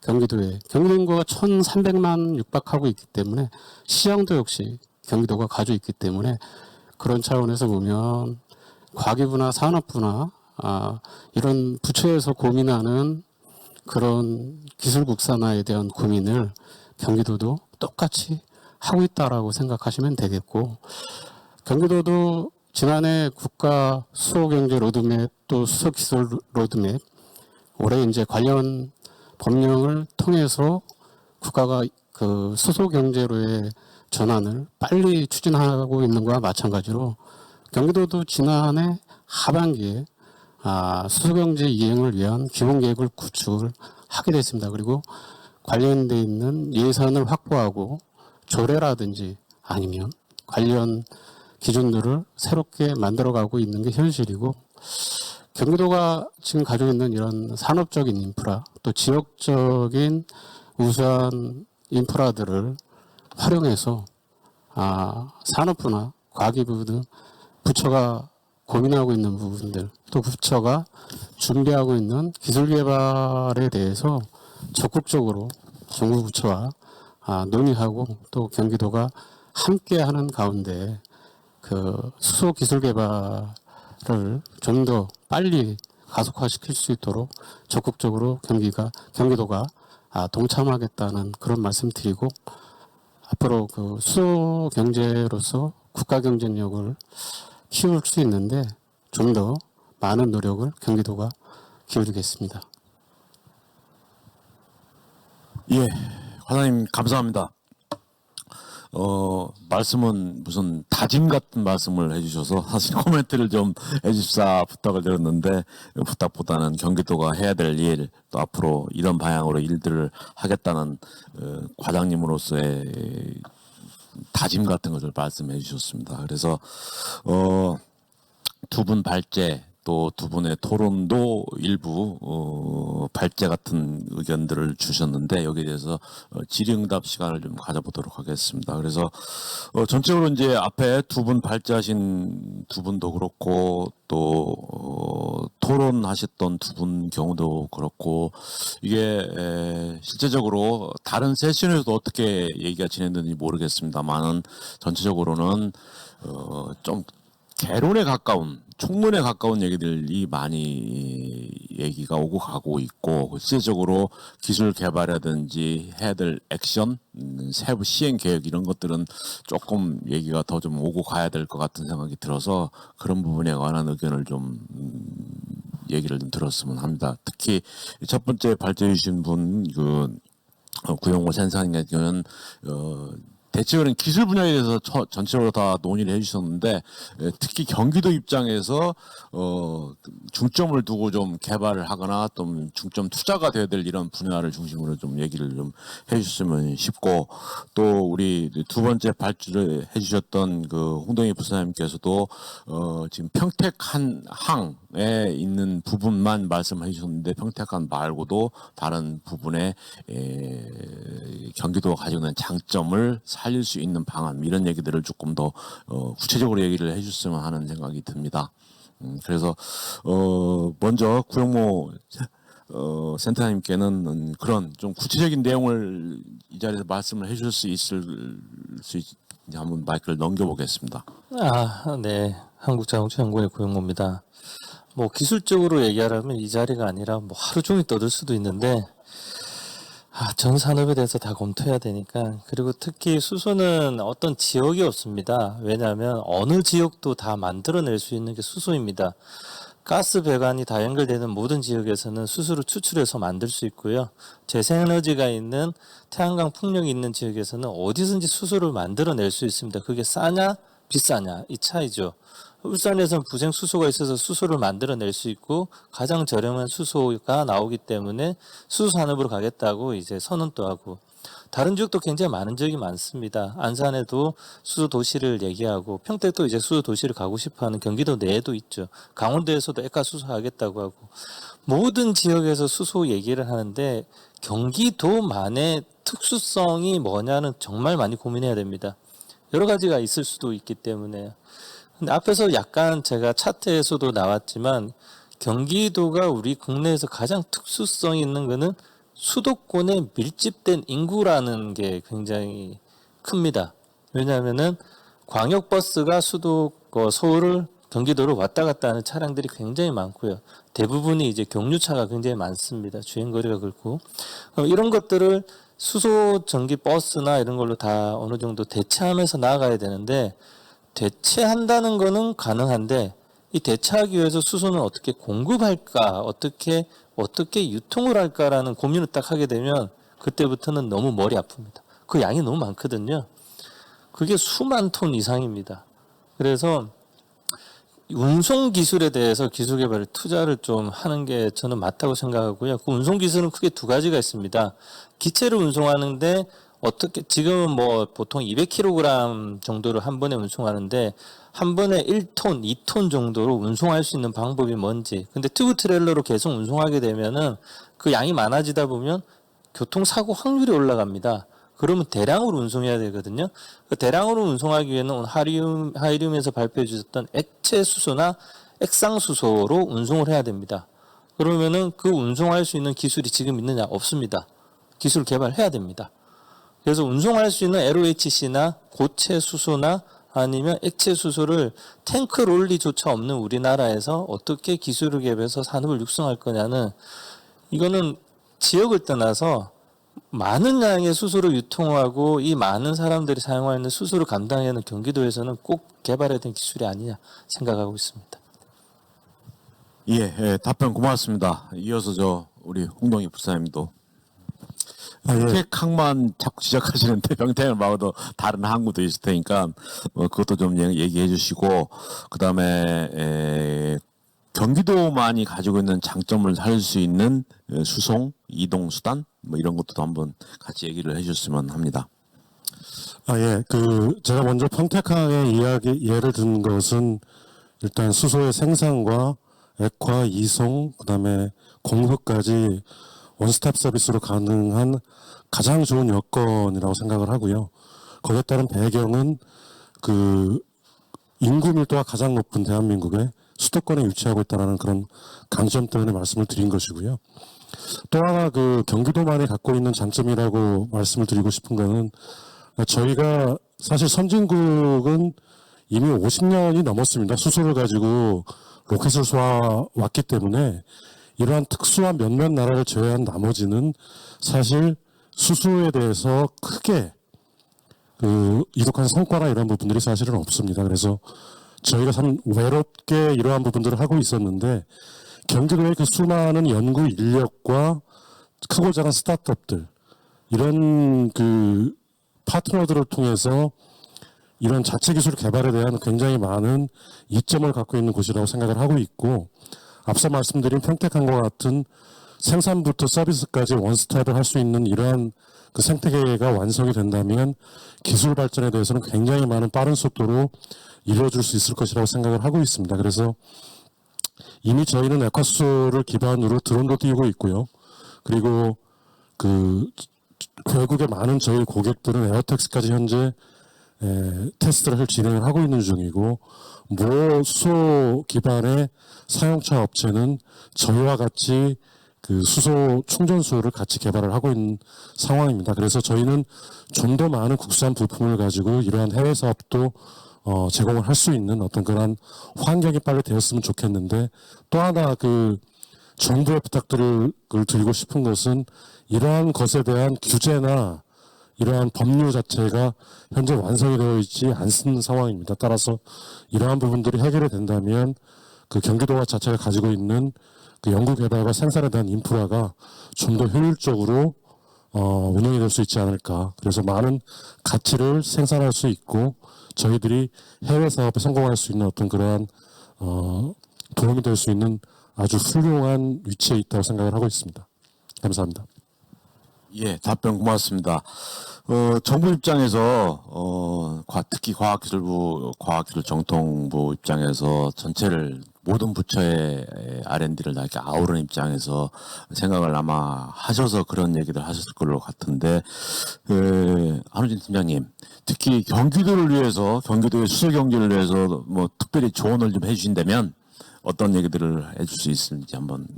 경기도 인구가 1,300만 육박하고 있기 때문에 시장도 역시 경기도가 가지고 있기 때문에, 그런 차원에서 보면 과기부나 산업부나 이런 부처에서 고민하는 그런 기술 국산화에 대한 고민을 경기도도 똑같이 하고 있다라고 생각하시면 되겠고, 경기도도 지난해 국가 수소경제 로드맵 또 수소기술 로드맵, 올해 이제 관련 법령을 통해서 국가가 그 수소경제로의 전환을 빨리 추진하고 있는 것과 마찬가지로 경기도도 지난해 하반기에 수소경제 이행을 위한 기본계획을 구축을 하게 됐습니다. 그리고 관련돼 있는 예산을 확보하고 조례라든지 아니면 관련 기준들을 새롭게 만들어가고 있는 게 현실이고, 경기도가 지금 가지고 있는 이런 산업적인 인프라, 또 지역적인 우수한 인프라들을 활용해서 산업부나 과기부 등 부처가 고민하고 있는 부분들, 또 부처가 준비하고 있는 기술 개발에 대해서 적극적으로 정부 부처와 논의하고, 또 경기도가 함께하는 가운데 그 수소 기술 개발을 좀 더 빨리 가속화시킬 수 있도록 적극적으로 경기도가 동참하겠다는 그런 말씀드리고, 앞으로 그 수소 경제로서 국가 경쟁력을 키울 수 있는데 좀 더 많은 노력을 경기도가 기울이겠습니다. 예, 과장님 감사합니다. 말씀은 무슨 다짐 같은 말씀을 해주셔서 사실 코멘트를 좀 해주십사 부탁을 드렸는데, 부탁보다는 경기도가 해야 될 일, 또 앞으로 이런 방향으로 일들을 하겠다는 과장님으로서의 다짐 같은 것을 말씀해 주셨습니다. 그래서 두 분 발제, 또 두 분의 토론도 일부 발제 같은 의견들을 주셨는데, 여기에 대해서 질의응답 시간을 좀 가져보도록 하겠습니다. 그래서 전적으로 이제 앞에 두 분 발제하신 두 분도 그렇고, 또 토론하셨던 두 분 경우도 그렇고, 이게 실제적으로 다른 세션에서도 어떻게 얘기가 진행되는지 모르겠습니다만은, 전체적으로는 좀 개론에 가까운, 총론에 가까운 얘기들이 많이 얘기가 오고 가고 있고, 실제적으로 기술 개발이라든지 해야 될 액션, 세부 시행 계획 이런 것들은 조금 얘기가 더 좀 오고 가야 될 것 같은 생각이 들어서, 그런 부분에 관한 의견을 좀 얘기를 좀 들었으면 합니다. 특히 첫 번째 발제해 주신 분, 구용호 센터장님은 대체적으로 기술 분야에 대해서 전체적으로 다 논의를 해주셨는데, 특히 경기도 입장에서 중점을 두고 좀 개발을 하거나 또 중점 투자가 돼야 될 이런 분야를 중심으로 좀 얘기를 좀 해주셨으면 싶고, 또 우리 두 번째 발주를 해주셨던 그 홍동희 부사장님께서도 지금 평택한 항에 있는 부분만 말씀해 주셨는데, 평택한 말고도 다른 부분에 경기도가 가지고 있는 장점을 살릴 수 있는 방안, 이런 얘기들을 조금 더 구체적으로 얘기를 해줬으면 하는 생각이 듭니다. 그래서 먼저 구용모 센터장님께는 그런 좀 구체적인 내용을 이 자리에서 말씀을 해주실 수 있는지 한번 마이크를 넘겨보겠습니다. 네. 한국자동차연구원의 고영모입니다. 뭐 기술적으로 얘기하려면 이 자리가 아니라 뭐 하루 종일 떠들 수도 있는데 전 산업에 대해서 다 검토해야 되니까. 그리고 특히 수소는 어떤 지역이 없습니다. 왜냐하면 어느 지역도 다 만들어낼 수 있는 게 수소입니다. 가스 배관이 다 연결되는 모든 지역에서는 수소를 추출해서 만들 수 있고요. 재생에너지가 있는 태양광 풍력이 있는 지역에서는 어디든지 수소를 만들어낼 수 있습니다. 그게 싸냐 비싸냐 이 차이죠. 울산에서는 부생 수소가 있어서 수소를 만들어낼 수 있고 가장 저렴한 수소가 나오기 때문에 수소 산업으로 가겠다고 이제 선언도 하고, 다른 지역도 굉장히 많은 지역이 많습니다. 안산에도 수소 도시를 얘기하고 평택도 이제 수소 도시를 가고 싶어하는 경기도 내에도 있죠. 강원도에서도 액화 수소 하겠다고 하고 모든 지역에서 수소 얘기를 하는데 경기도만의 특수성이 뭐냐는 정말 많이 고민해야 됩니다. 여러 가지가 있을 수도 있기 때문에. 근데 앞에서 약간 제가 차트에서도 나왔지만 경기도가 우리 국내에서 가장 특수성이 있는 거는 수도권에 밀집된 인구라는 게 굉장히 큽니다. 왜냐하면은 광역버스가 서울을 경기도로 왔다 갔다 하는 차량들이 굉장히 많고요. 대부분이 이제 경유차가 굉장히 많습니다. 주행거리가 그렇고 이런 것들을 수소 전기 버스나 이런 걸로 다 어느 정도 대체하면서 나아가야 되는데, 대체한다는 거는 가능한데 이 대체하기 위해서 수소는 어떻게 공급할까, 어떻게 유통을 할까라는 고민을 딱 하게 되면 그때부터는 너무 머리 아픕니다. 그 양이 너무 많거든요. 그게 수만 톤 이상입니다. 그래서 운송 기술에 대해서 기술 개발에 투자를 좀 하는 게 저는 맞다고 생각하고요. 그 운송 기술은 크게 두 가지가 있습니다. 기체를 운송하는데 어떻게 지금은 뭐 보통 200kg 정도를 한 번에 운송하는데 한 번에 1톤, 2톤 정도로 운송할 수 있는 방법이 뭔지. 근데 튜브 트레일러로 계속 운송하게 되면은 그 양이 많아지다 보면 교통사고 확률이 올라갑니다. 그러면 대량으로 운송해야 되거든요. 그 대량으로 운송하기 위해는 오늘 하이리움에서 발표해 주셨던 액체 수소나 액상 수소로 운송을 해야 됩니다. 그러면은 그 운송할 수 있는 기술이 지금 있느냐? 없습니다. 기술 개발해야 됩니다. 그래서 운송할 수 있는 LOHC나 고체 수소나 아니면 액체 수소를 탱크 롤리조차 없는 우리나라에서 어떻게 기술을 개발해서 산업을 육성할 거냐는, 이거는 지역을 떠나서 많은 양의 수소를 유통하고 이 많은 사람들이 사용하는 수소를 감당해야 하는 경기도에서는 꼭 개발해야 되는 기술이 아니냐 생각하고 있습니다. 예, 답변 고맙습니다. 이어서 우리 홍동희 부사님도. 평택항만 자꾸 지적하시는데 평택을 말고도 다른 항구도 있을 테니까 그것도 좀 얘기해 주시고, 그다음에 경기도만이 가지고 있는 장점을 살릴 수 있는 수송, 이동 수단 뭐 이런 것도 한번 같이 얘기를 해주셨으면 합니다. 제가 먼저 평택항의 예를 든 것은 일단 수소의 생산과 액화, 이송, 그다음에 공급까지 원스톱 서비스로 가능한 가장 좋은 여건이라고 생각을 하고요. 거기에 따른 배경은 인구 밀도가 가장 높은 대한민국의 수도권에 위치하고 있다는 그런 강점 때문에 말씀을 드린 것이고요. 또 하나 경기도만이 갖고 있는 장점이라고 말씀을 드리고 싶은 거는, 저희가 사실 선진국은 이미 50년이 넘었습니다. 수소를 가지고 로켓을 쏘아왔기 때문에 이러한 특수한 몇몇 나라를 제외한 나머지는 사실 수소에 대해서 크게 이룩한 성과나 이런 부분들이 사실은 없습니다. 그래서 저희가 참 외롭게 이러한 부분들을 하고 있었는데, 경기도의 그 수많은 연구 인력과 크고 작은 스타트업들, 이런 파트너들을 통해서 이런 자체 기술 개발에 대한 굉장히 많은 이점을 갖고 있는 곳이라고 생각을 하고 있고, 앞서 말씀드린 평택항과 같은 생산부터 서비스까지 원스톱을 할 수 있는 이러한 생태계가 완성이 된다면 기술 발전에 대해서는 굉장히 많은 빠른 속도로 이루어질 수 있을 것이라고 생각을 하고 있습니다. 그래서 이미 저희는 액화수소를 기반으로 드론도 띄우고 있고요. 그리고 외국의 많은 저희 고객들은 에어텍스까지 현재 테스트를 진행을 하고 있는 중이고, 수소 기반의 사용차 업체는 저희와 같이 그 수소 충전소를 같이 개발을 하고 있는 상황입니다. 그래서 저희는 좀 더 많은 국산 부품을 가지고 이러한 해외 사업도 제공을 할 수 있는 어떤 그런 환경이 빨리 되었으면 좋겠는데, 또 하나 그 정부의 부탁들을 드리고 싶은 것은 이러한 것에 대한 규제나 이러한 법률 자체가 현재 완성이 되어 있지 않는 상황입니다. 따라서 이러한 부분들이 해결이 된다면 그 경기도가 자체가 가지고 있는 그 연구개발과 생산에 대한 인프라가 좀 더 효율적으로 운영이 될 수 있지 않을까. 그래서 많은 가치를 생산할 수 있고 저희들이 해외 사업에 성공할 수 있는 어떤 그러한 도움이 될 수 있는 아주 훌륭한 위치에 있다고 생각을 하고 있습니다. 감사합니다. 예, 답변 고맙습니다. 정부 입장에서 특히 과학기술부, 과학기술정통부 입장에서 전체를 모든 부처의 R&D를 다 이렇게 아우르는 입장에서 생각을 아마 하셔서 그런 얘기를 하셨을 걸로 같은데, 한우진 팀장님, 특히 경기도를 위해서, 경기도의 수소 경제를 위해서 뭐 특별히 조언을 좀 해주신다면 어떤 얘기들을 해줄 수 있을지 한번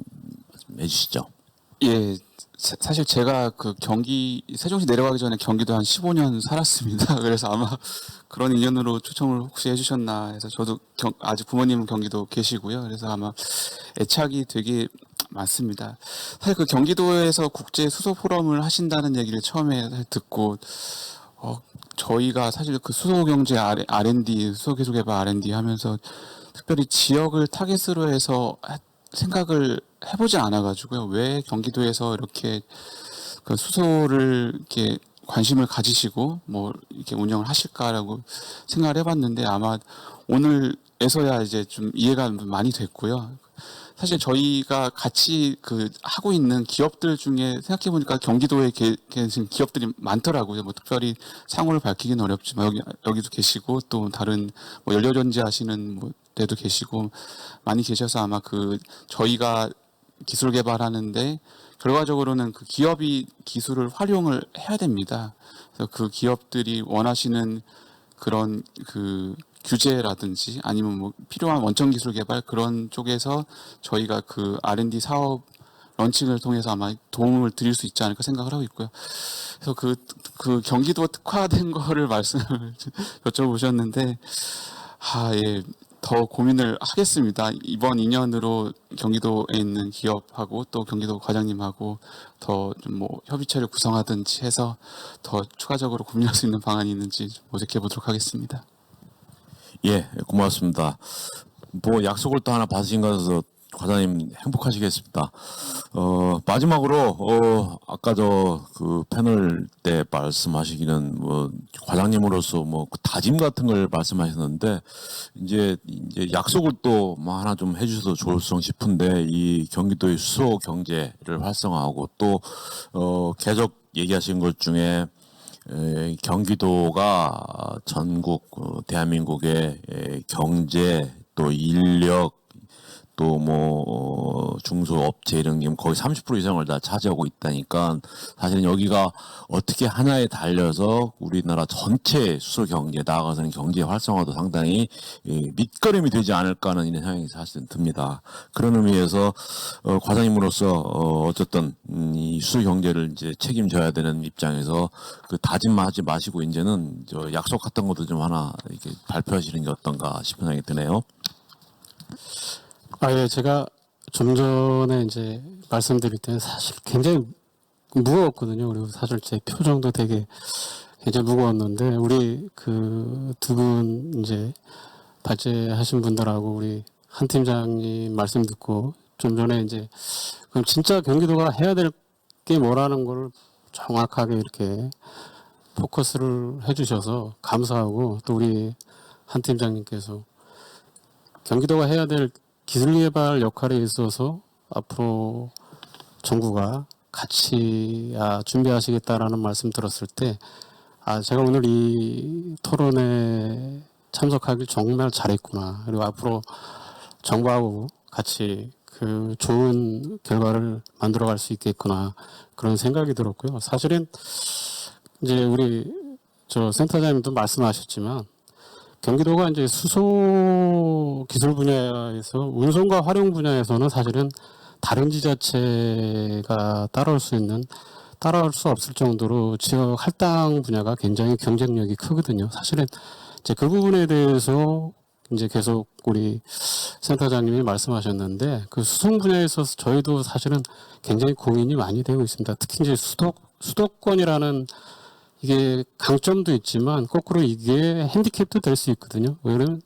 해주시죠. 예, 사실 제가 그 세종시 내려가기 전에 경기도 한 15년 살았습니다. 그래서 아마 그런 인연으로 초청을 혹시 해주셨나 해서, 저도 아직 부모님은 경기도 계시고요. 그래서 아마 애착이 되게 많습니다. 사실 그 경기도에서 국제 수소 포럼을 하신다는 얘기를 처음에 듣고, 저희가 사실 그 수소 경제 R&D, 수소 기술 개발 R&D 하면서 특별히 지역을 타겟으로 해서 생각을 해보지 않아가지고요. 왜 경기도에서 이렇게 그 수소를 이렇게 관심을 가지시고 뭐 이렇게 운영을 하실까라고 생각을 해봤는데, 아마 오늘에서야 이제 좀 이해가 많이 됐고요. 사실 저희가 같이 그 하고 있는 기업들 중에 생각해보니까 경기도에 계신 기업들이 많더라고요. 뭐 특별히 상호를 밝히기는 어렵지만 여기도 계시고, 또 다른 뭐 연료전지 하시는 뭐 데도 계시고 많이 계셔서, 아마 그 저희가 기술 개발하는데 결과적으로는 그 기업이 기술을 활용을 해야 됩니다. 그래서 그 기업들이 원하시는 그런 그 규제라든지 아니면 뭐 필요한 원천 기술 개발, 그런 쪽에서 저희가 그 R&D 사업 런칭을 통해서 아마 도움을 드릴 수 있지 않을까 생각을 하고 있고요. 그래서 그 경기도 특화된 거를 말씀을 여쭤보셨는데, 예, 더 고민을 하겠습니다. 이번 2년으로 경기도에 있는 기업하고 또 경기도 과장님하고 더 좀 뭐 협의체를 구성하든지 해서 더 추가적으로 고민할 수 있는 방안이 있는지 모색해 보도록 하겠습니다. 예, 고맙습니다. 뭐 약속을 또 하나 받으신 것에서 과장님 행복하시겠습니다. 마지막으로 아까 그 패널 때 말씀하시기는 뭐 과장님으로서 뭐 다짐 같은 걸 말씀하셨는데, 이제 약속을 또 뭐 하나 좀 해주셔도 좋을성 싶은데, 이 경기도의 수소 경제를 활성화하고 또 계속 얘기하신 것 중에 경기도가 전국 대한민국의 경제, 또 인력, 또 뭐 중소업체 이런 게 거의 30% 이상을 다 차지하고 있다니까, 사실은 여기가 어떻게 하나에 달려서 우리나라 전체 수소 경제, 나아가서는 경제 활성화도 상당히 밑거름이 되지 않을까 하는 이런 생각이 사실은 듭니다. 그런 의미에서 과장님으로서 어쨌든 이 수소 경제를 이제 책임져야 되는 입장에서 그 다짐만 하지 마시고 이제는 저 약속 같은 것도 좀 하나 이렇게 발표하시는 게 어떤가 싶은 생각이 드네요. 예, 제가 좀 전에 이제 말씀드릴 때는 사실 굉장히 무거웠거든요. 그리고 사실 제 표정도 되게 굉장히 무거웠는데, 우리 그 두 분 이제 발제하신 분들하고 우리 한 팀장님 말씀 듣고 좀 전에 이제 그럼 진짜 경기도가 해야 될 게 뭐라는 걸 정확하게 이렇게 포커스를 해주셔서 감사하고, 또 우리 한 팀장님께서 경기도가 해야 될 기술개발 역할에 있어서 앞으로 정부가 같이 준비하시겠다라는 말씀 들었을 때, 제가 오늘 이 토론에 참석하길 정말 잘했구나. 그리고 앞으로 정부하고 같이 그 좋은 결과를 만들어갈 수 있겠구나, 그런 생각이 들었고요. 사실은 이제 우리 센터장님도 말씀하셨지만, 경기도가 이제 수소 기술 분야에서 운송과 활용 분야에서는 사실은 다른 지자체가 따라올 수 없을 정도로 지역 할당 분야가 굉장히 경쟁력이 크거든요. 사실은 이제 그 부분에 대해서 이제 계속 우리 센터장님이 말씀하셨는데 그 수송 분야에 있어서 저희도 사실은 굉장히 고민이 많이 되고 있습니다. 특히 이제 수도권이라는 이게 강점도 있지만 거꾸로 이게 핸디캡도 될 수 있거든요. 왜냐하면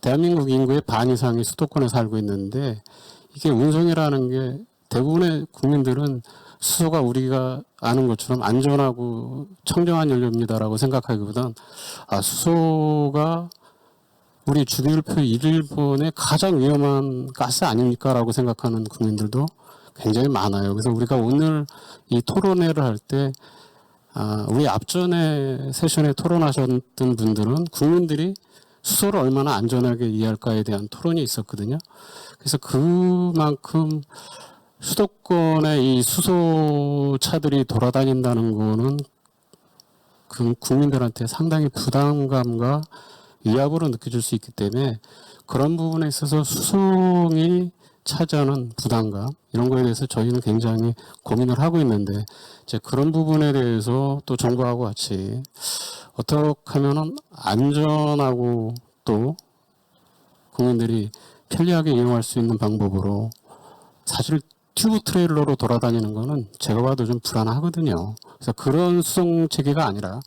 대한민국 인구의 반 이상이 수도권에 살고 있는데 이게 운송이라는 게 대부분의 국민들은 수소가 우리가 아는 것처럼 안전하고 청정한 연료입니다라고 생각하기보단 수소가 우리 주기율표 1번의 가장 위험한 가스 아닙니까라고 생각하는 국민들도 굉장히 많아요. 그래서 우리가 오늘 이 토론회를 할 때 우리 앞전에 세션에 토론하셨던 분들은 국민들이 수소를 얼마나 안전하게 이해할까에 대한 토론이 있었거든요. 그래서 그만큼 수도권에 이 수소차들이 돌아다닌다는 거는 그 국민들한테 상당히 부담감과 위압으로 느껴질 수 있기 때문에 그런 부분에 있어서 수송이 차지하는 부담감 이런 거에 대해서 저희는 굉장히 고민을 하고 있는데 이제 그런 부분에 대해서 또 정부하고 같이 어떻게 하면은 안전하고 또 국민들이 편리하게 이용할 수 있는 방법으로 사실 튜브 트레일러로 돌아다니는 거는 제가 봐도 좀 불안하거든요. 그래서 그런 수송 체계가 아니라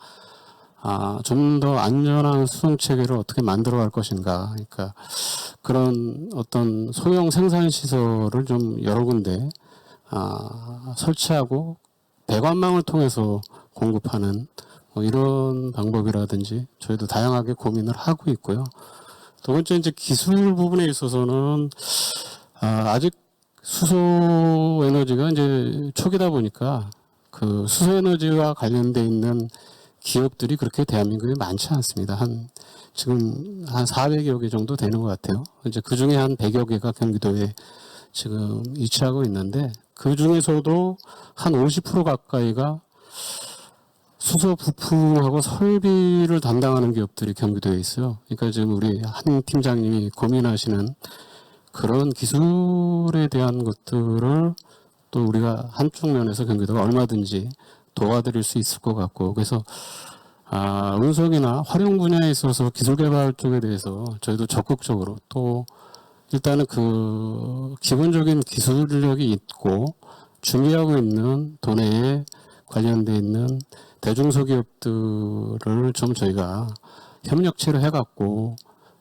좀 더 안전한 수송 체계를 어떻게 만들어 갈 것인가. 그러니까 그런 어떤 소형 생산 시설을 좀 여러 군데 설치하고 배관망을 통해서 공급하는 뭐 이런 방법이라든지 저희도 다양하게 고민을 하고 있고요. 두 번째 이제 기술 부분에 있어서는 아직 수소 에너지가 이제 초기다 보니까 그 수소 에너지와 관련돼 있는 기업들이 그렇게 대한민국에 많지 않습니다. 지금 한 400여 개 정도 되는 것 같아요. 이제 그 중에 한 100여 개가 경기도에 지금 위치하고 있는데 그 중에서도 한 50% 가까이가 수소 부품하고 설비를 담당하는 기업들이 경기도에 있어요. 그러니까 지금 우리 한 팀장님이 고민하시는 그런 기술에 대한 것들을 또 우리가 한쪽 면에서 경기도가 얼마든지 도와드릴 수 있을 것 같고 그래서 운송이나 활용 분야에 있어서 기술 개발 쪽에 대해서 저희도 적극적으로 또 일단은 그 기본적인 기술력이 있고 준비하고 있는 도내에 관련돼 있는 대중소기업들을 좀 저희가 협력체를 해갖고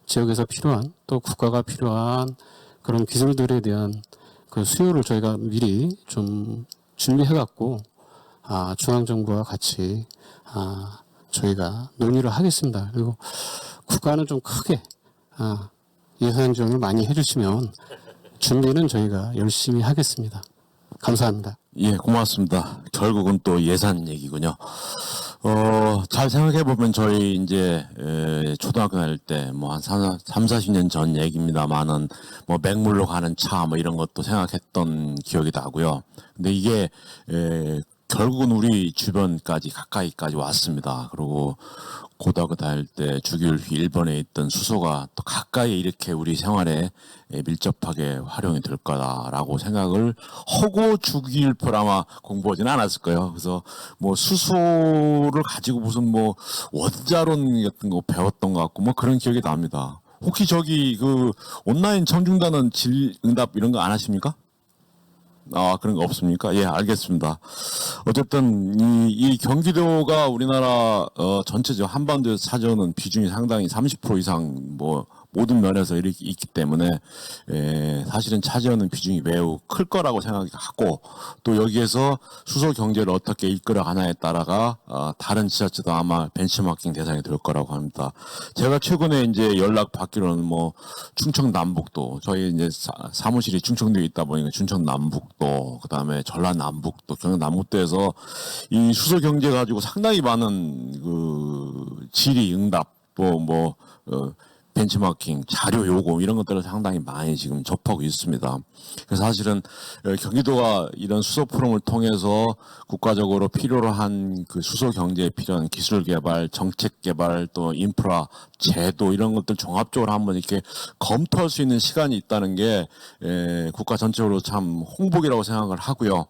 지역에서 필요한 또 국가가 필요한 그런 기술들에 대한 그 수요를 저희가 미리 좀 준비해갖고 중앙정부와 같이 저희가 논의를 하겠습니다. 그리고 국가는 좀 크게 예산 지원을 많이 해주시면 준비는 저희가 열심히 하겠습니다. 감사합니다. 예, 고맙습니다. 결국은 또 예산 얘기군요. 잘 생각해보면 저희 이제 초등학교 다닐 때 뭐 한 40년 전 얘기입니다만은 뭐 맹물로 가는 차 뭐 이런 것도 생각했던 기억이 나고요. 근데 이게 결국은 우리 주변까지 가까이까지 왔습니다. 그리고 고등학교 다닐 때 주기율 1번에 있던 수소가 또 가까이 이렇게 우리 생활에 밀접하게 활용이 될 거다라고 생각을 하고 주기율표를 아마 공부하지는 않았을 거예요. 그래서 뭐 수소를 가지고 무슨 뭐 원자론 같은 거 배웠던 것 같고 뭐 그런 기억이 납니다. 혹시 저기 그 온라인 청중단은 질응답 이런 거 안 하십니까? 그런 거 없습니까? 예, 알겠습니다. 어쨌든 이 경기도가 우리나라 전체적 한반도에서 차지하는 비중이 상당히 30% 이상 뭐 모든 면에서 이렇게 있기 때문에 사실은 차지하는 비중이 매우 클 거라고 생각하고 또 여기에서 수소 경제를 어떻게 이끌어 가냐에 따라가 다른 지자체도 아마 벤치마킹 대상이 될 거라고 합니다. 제가 최근에 이제 연락 받기로는 뭐 충청 남북도 저희 이제 사무실이 충청도에 있다 보니까 충청 남북도 그다음에 전라 남북도 경남 남북도에서 이 수소 경제 가지고 상당히 많은 그 질의 응답 또 벤치마킹, 자료 요구 이런 것들을 상당히 많이 지금 접하고 있습니다. 그래서 사실은 경기도가 이런 수소 포럼을 통해서 국가적으로 필요로 한 그 수소 경제에 필요한 기술 개발, 정책 개발, 또 인프라, 제도 이런 것들 종합적으로 한번 이렇게 검토할 수 있는 시간이 있다는 게 국가 전체적으로 참 홍보기라고 생각을 하고요.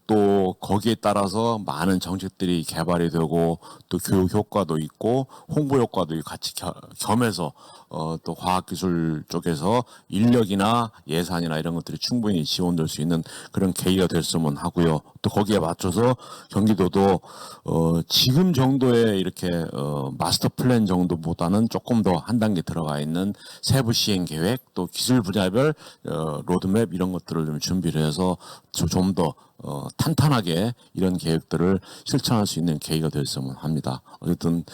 또 거기에 따라서 많은 정책들이 개발이 되고 또 교육 효과도 있고 홍보 효과도 같이 겸해서 또 과학기술 쪽에서 인력이나 예산이나 이런 것들이 충분히 지원될 수 있는 그런 계기가 됐으면 하고요. 또 거기에 맞춰서 경기도도 지금 정도의 이렇게 마스터 플랜 정도보다는 조금 더 한 단계 들어가 있는 세부 시행 계획, 또 기술 분야별 로드맵 이런 것들을 좀 준비를 해서 좀 더 탄탄하게 이런 계획들을 실천할 수 있는 계기가 됐으면 합니다. 어쨌든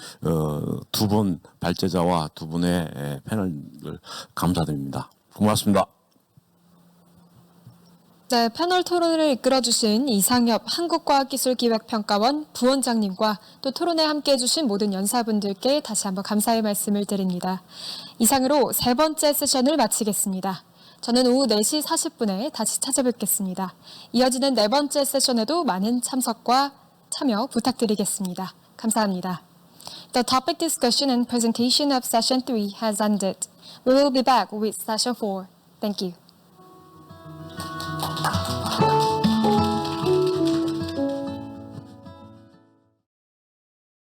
두 분 발제자와 두 분의 패널을 감사드립니다. 고맙습니다. 네, 패널 토론을 이끌어주신 이상엽 한국과학기술기획평가원 부원장님과 또 토론에 함께해주신 모든 연사분들께 다시 한번 감사의 말씀을 드립니다. 이상으로 세 번째 세션을 마치겠습니다. 저는 오후 4시 40분에 다시 찾아뵙겠습니다. 이어지는 네 번째 세션에도 많은 참석과 참여 부탁드리겠습니다. 감사합니다. The topic discussion and presentation of session 3 has ended. We will be back with session 4. Thank you.